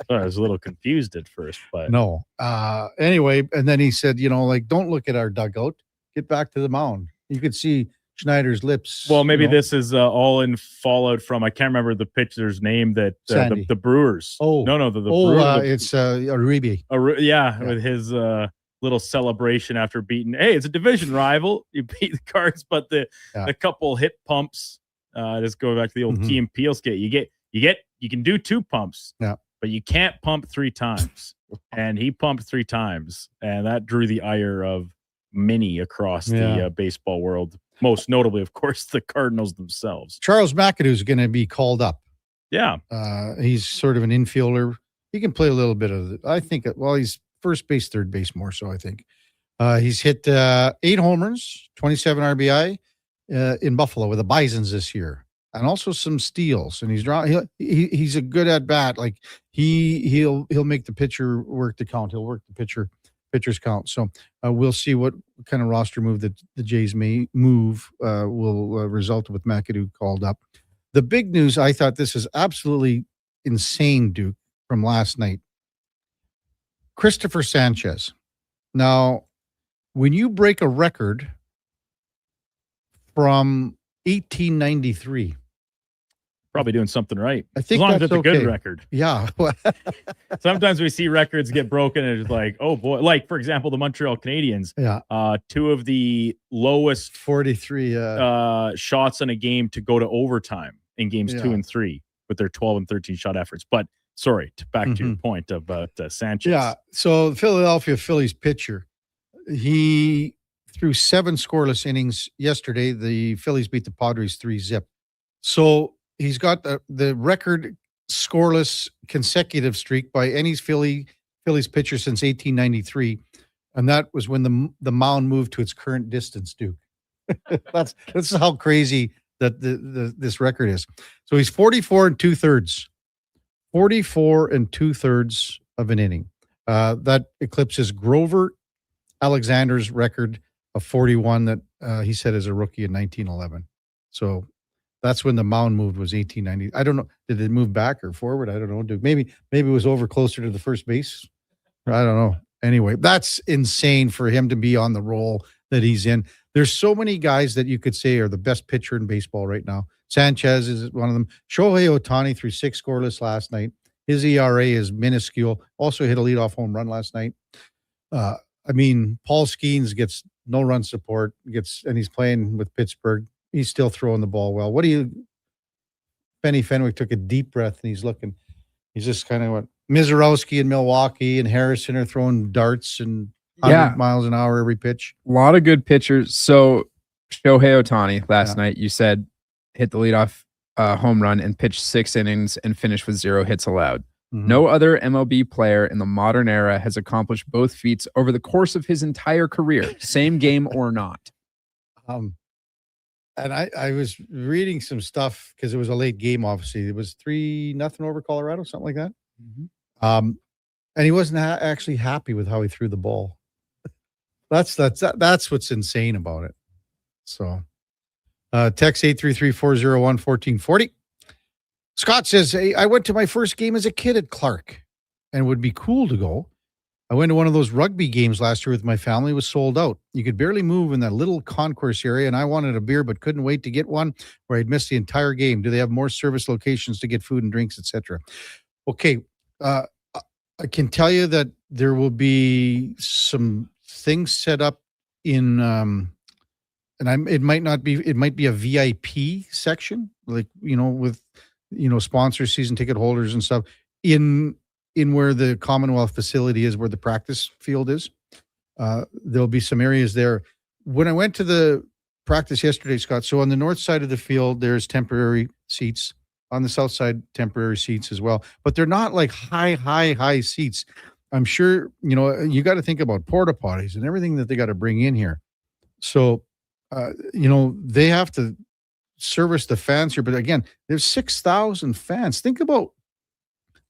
I was a little confused at first, but no. Anyway, and then he said, don't look at our dugout. Get back to the mound. You could see Schneider's lips. Well, maybe this is all in fallout from, I can't remember the pitcher's name, that the Brewers. Oh, no, the Brewers. It's Uribe. With his little celebration after beating. Hey, it's a division rival. You beat the Cards, but the couple hit pumps. Just go back to the old Key and Peele skit. You can do 2 pumps, but you can't pump 3 times. And he pumped 3 times, and that drew the ire of many across the baseball world. Most notably, of course, the Cardinals themselves. Charles McAdoo is going to be called up. Yeah. He's sort of an infielder. He can play a little bit of it. I think, he's first base, third base more so, I think. He's hit 8 homers, 27 RBI in Buffalo with the Bisons this year. And also some steals, and he's a good at bat. Like he'll make the pitcher work the count. He'll work the pitcher's count. So we'll see what kind of roster move that the Jays may move will result with McAdoo called up. The big news, I thought this is absolutely insane, Duke, from last night. Christopher Sanchez. Now, when you break a record from 1893. Probably doing something right. I think as long as that's it's a good record. Yeah. Sometimes we see records get broken and it's like, oh boy. Like, for example, the Montreal Canadiens. Yeah. 2 of the lowest 43 shots in a game to go to overtime in games 2 and 3 with their 12 and 13 shot efforts. But sorry, back to your point about Sanchez. Yeah. So the Philadelphia Phillies pitcher, he threw 7 scoreless innings yesterday. The Phillies beat the Padres 3-0. So he's got the record scoreless consecutive streak by any Phillies pitcher since 1893, and that was when the mound moved to its current distance, Duke. That's how crazy that this record is. So he's 44 2/3. 44 2/3 of an inning. That eclipses Grover Alexander's record of 41 that he set as a rookie in 1911. So that's when the mound moved, was 1890. I don't know. Did it move back or forward? I don't know, Duke. Maybe it was over closer to the first base. I don't know. Anyway, that's insane for him to be on the role that he's in. There's so many guys that you could say are the best pitcher in baseball right now. Sanchez is one of them. Shohei Ohtani threw 6 scoreless last night. His ERA is minuscule. Also hit a leadoff home run last night. Paul Skeens gets no run support, and he's playing with Pittsburgh. He's still throwing the ball well. Benny Fenwick took a deep breath and he's just kind of what Mizorowski in Milwaukee and Harrison are throwing darts and 100 miles an hour every pitch. A lot of good pitchers. So Shohei Ohtani last night, you said, hit the leadoff home run and pitched 6 innings and finished with 0 hits allowed. Mm-hmm. No other MLB player in the modern era has accomplished both feats over the course of his entire career, same game or not. And I was reading some stuff because it was a late game, obviously. It was 3-0 over Colorado, something like that. Mm-hmm. And he wasn't actually happy with how he threw the ball. That's what's insane about it. So, text 833-401-1440. Scott says, hey, I went to my first game as a kid at Clark and it would be cool to go. I went to one of those rugby games last year with my family. It was sold out. You could barely move in that little concourse area, and I wanted a beer but couldn't wait to get one where I'd miss the entire game. Do they have more service locations to get food and drinks, etc.? Okay, I can tell you that there will be some things set up in, it might be a VIP section, like, with, sponsors, season ticket holders and stuff in where the Commonwealth facility is, where the practice field is. There'll be some areas there. When I went to the practice yesterday, Scott, so on the north side of the field, there's temporary seats. On the south side, temporary seats as well. But they're not like high seats. I'm sure, you got to think about porta potties and everything that they got to bring in here. So, they have to service the fans here. But again, there's 6,000 fans. Think about,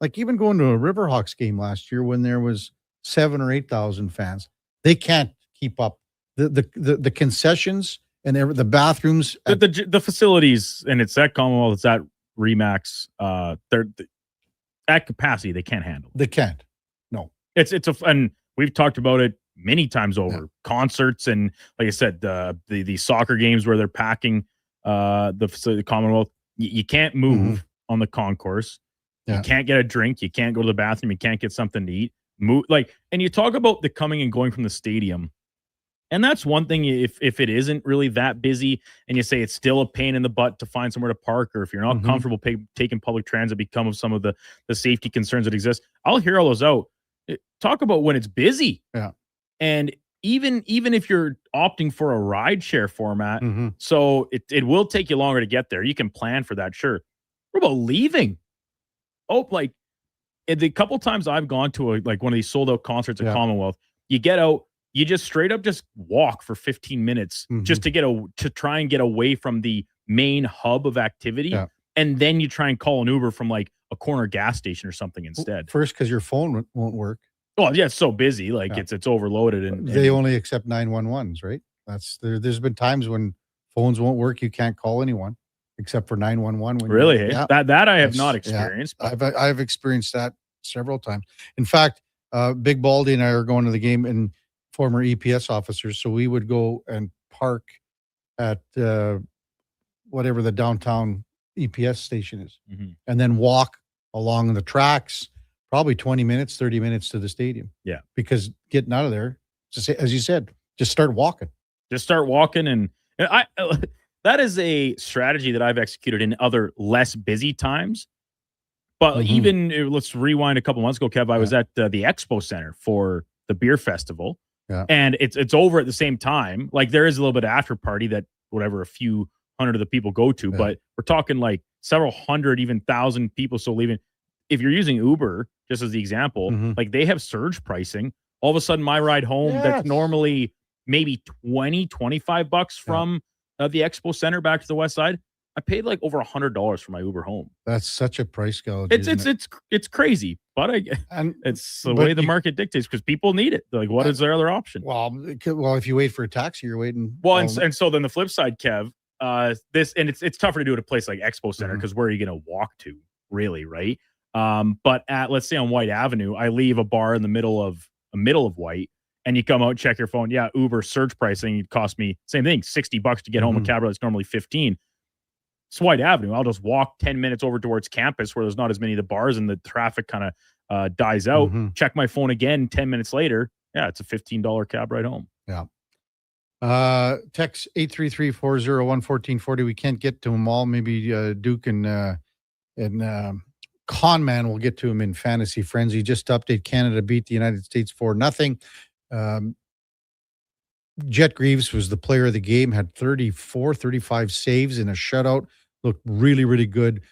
like, even going to a Riverhawks game last year when there was 7,000 or 8,000 fans. They can't keep up. The concessions and the bathrooms. The facilities, and it's at Commonwealth, it's at Remax. They're at capacity. They can't handle it. They can't. No. And we've talked about it many times over. Yeah. Concerts and, like I said, the soccer games where they're packing the facility, the Commonwealth. You can't move on the concourse. Yeah. You can't get a drink. You can't go to the bathroom. You can't get something to eat. And you talk about the coming and going from the stadium. And that's one thing, if it isn't really that busy and you say it's still a pain in the butt to find somewhere to park, or if you're not comfortable taking public transit because of some of the safety concerns that exist, I'll hear all those out. Talk about when it's busy. Yeah. And even if you're opting for a rideshare format, so it will take you longer to get there. You can plan for that, sure. What about leaving? Oh, like the couple times I've gone to one of these sold out concerts at Commonwealth, you get out, you just straight up just walk for 15 minutes just to try and get away from the main hub of activity. Yeah. And then you try and call an Uber from like a corner gas station or something instead. First, because your phone won't work. Oh yeah, it's so busy. Like it's overloaded. And they only accept 911s, right? There's been times when phones won't work. You can't call anyone except for 911. Really? Hey? Yeah. That I have not experienced. Yeah. I've experienced that several times. In fact, Big Baldy and I are going to the game, and former EPS officers, so we would go and park at whatever the downtown EPS station is, and then walk along the tracks, probably 20 minutes, 30 minutes to the stadium. Yeah. Because getting out of there, just as you said, just start walking. And that is a strategy that I've executed in other less busy times. But even let's rewind a couple months ago, Kev. I was at the Expo Center for the beer festival, and it's over at the same time. Like there is a little bit of after party that whatever a few hundred of the people go to, but we're talking like several hundred, even thousand people. So leaving, if you're using Uber, just as the example, like they have surge pricing. All of a sudden, my ride home that's normally maybe $25 from the Expo Center back to the west side. I paid like over $100 for my Uber home. That's such a price gouge. It's crazy, but it's the way the market dictates because people need it. Like, what is their other option? Well, if you wait for a taxi, you're waiting. Well, and so then the flip side, Kev, it's tougher to do at a place like Expo Center because where are you going to walk to, really, right? But at let's say on White Avenue, I leave a bar in the middle of White, and you come out, check your phone. Yeah, Uber surge pricing. It cost me same thing, $60 to get home. A cab ride is normally $15. It's White Avenue. I'll just walk 10 minutes over towards campus where there's not as many of the bars and the traffic kind of dies out. Check my phone again 10 minutes later. Yeah, it's a $15 cab ride home. Yeah. Text 833-401-1440. We can't get to them all. Maybe Duke and Conman will get to him in Fantasy Frenzy. Just to update, Canada beat the United States 4-0. Jet Greaves was the player of the game, had 35 saves in a shutout. Looked really, really good.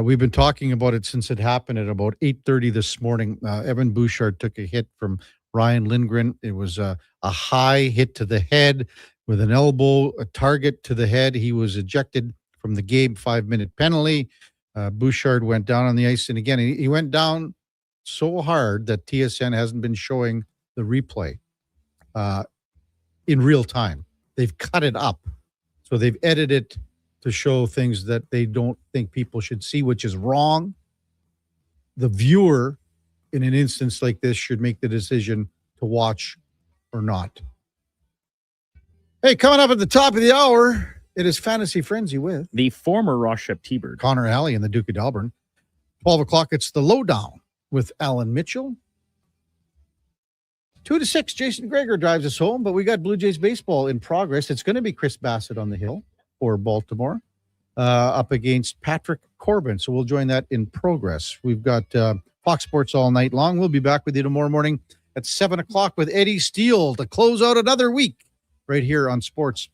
We've been talking about it since it happened at about 8:30 this morning. Evan Bouchard took a hit from Ryan Lindgren. It was a high hit to the head with an elbow, a target to the head. He was ejected from the game, 5-minute penalty. Bouchard went down on the ice. And again, he went down so hard that TSN hasn't been showing the replay in real time. They've cut it up. So they've edited it to show things that they don't think people should see, which is wrong. The viewer in an instance like this should make the decision to watch or not. Hey, coming up at the top of the hour, it is Fantasy Frenzy with the former Ross Shep T-Bird, Connor Alley and the Duke of Delburne. 12 o'clock, it's the Lowdown with Alan Mitchell. 2 to 6, Jason Greger drives us home, but we got Blue Jays baseball in progress. It's going to be Chris Bassett on the hill for Baltimore up against Patrick Corbin. So we'll join that in progress. We've got Fox Sports all night long. We'll be back with you tomorrow morning at 7 o'clock with Eddie Steele to close out another week right here on Sports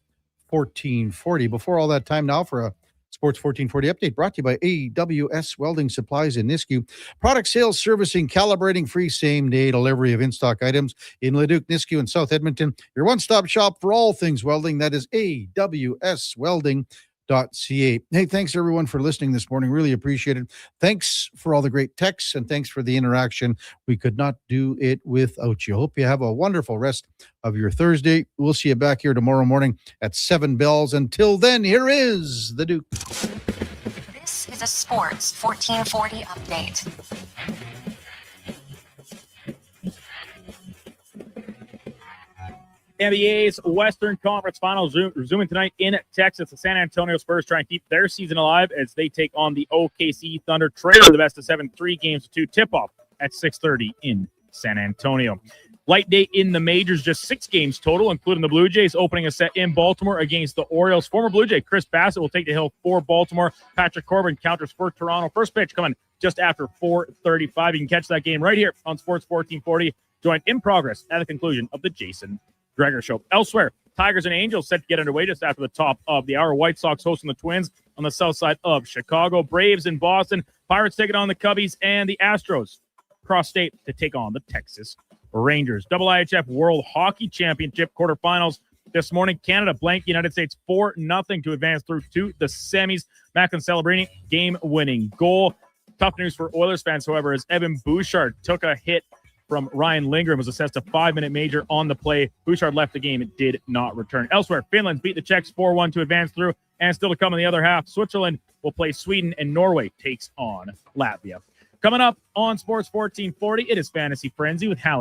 1440. Before all that time now for a Sports 1440 update brought to you by AWS Welding Supplies in Nisku. Product sales, servicing, calibrating, free same-day delivery of in-stock items in Leduc, Nisku, and South Edmonton. Your one-stop shop for all things welding. That is awswelding.ca. Hey, thanks everyone for listening this morning. Really appreciate it. Thanks for all the great texts and thanks for the interaction. We could not do it without you. Hope you have a wonderful rest of your Thursday. We'll see you back here tomorrow morning at 7 bells. Until then, here is the Duke. This is a Sports 1440 update. NBA's Western Conference Finals resuming tonight in Texas. The San Antonio Spurs try and keep their season alive as they take on the OKC Thunder. Trailer the best of 7, 3 games to 2. Tip-off at 6:30 in San Antonio. Light day in the majors, just 6 games total, including the Blue Jays opening a set in Baltimore against the Orioles. Former Blue Jay Chris Bassett will take the hill for Baltimore. Patrick Corbin counters for Toronto. First pitch coming just after 4:35. You can catch that game right here on Sports 1440. Joined in progress at the conclusion of the Jason Greger Show. Elsewhere, Tigers and Angels set to get underway just after the top of the hour. White Sox hosting the Twins on the south side of Chicago. Braves in Boston. Pirates taking on the Cubbies and the Astros cross state to take on the Texas Rangers. IIHF World Hockey Championship quarterfinals this morning. Canada blanked the United States 4-0 to advance through to the semis. Macklin Celebrini game-winning goal. Tough news for Oilers fans, however, as Evan Bouchard took a hit from Ryan Lindgren, was assessed a 5-minute major on the play. Bouchard left the game and did not return. Elsewhere, Finland beat the Czechs 4-1 to advance through, and still to come in the other half, Switzerland will play Sweden, and Norway takes on Latvia. Coming up on Sports 1440, it is Fantasy Frenzy with Hallie.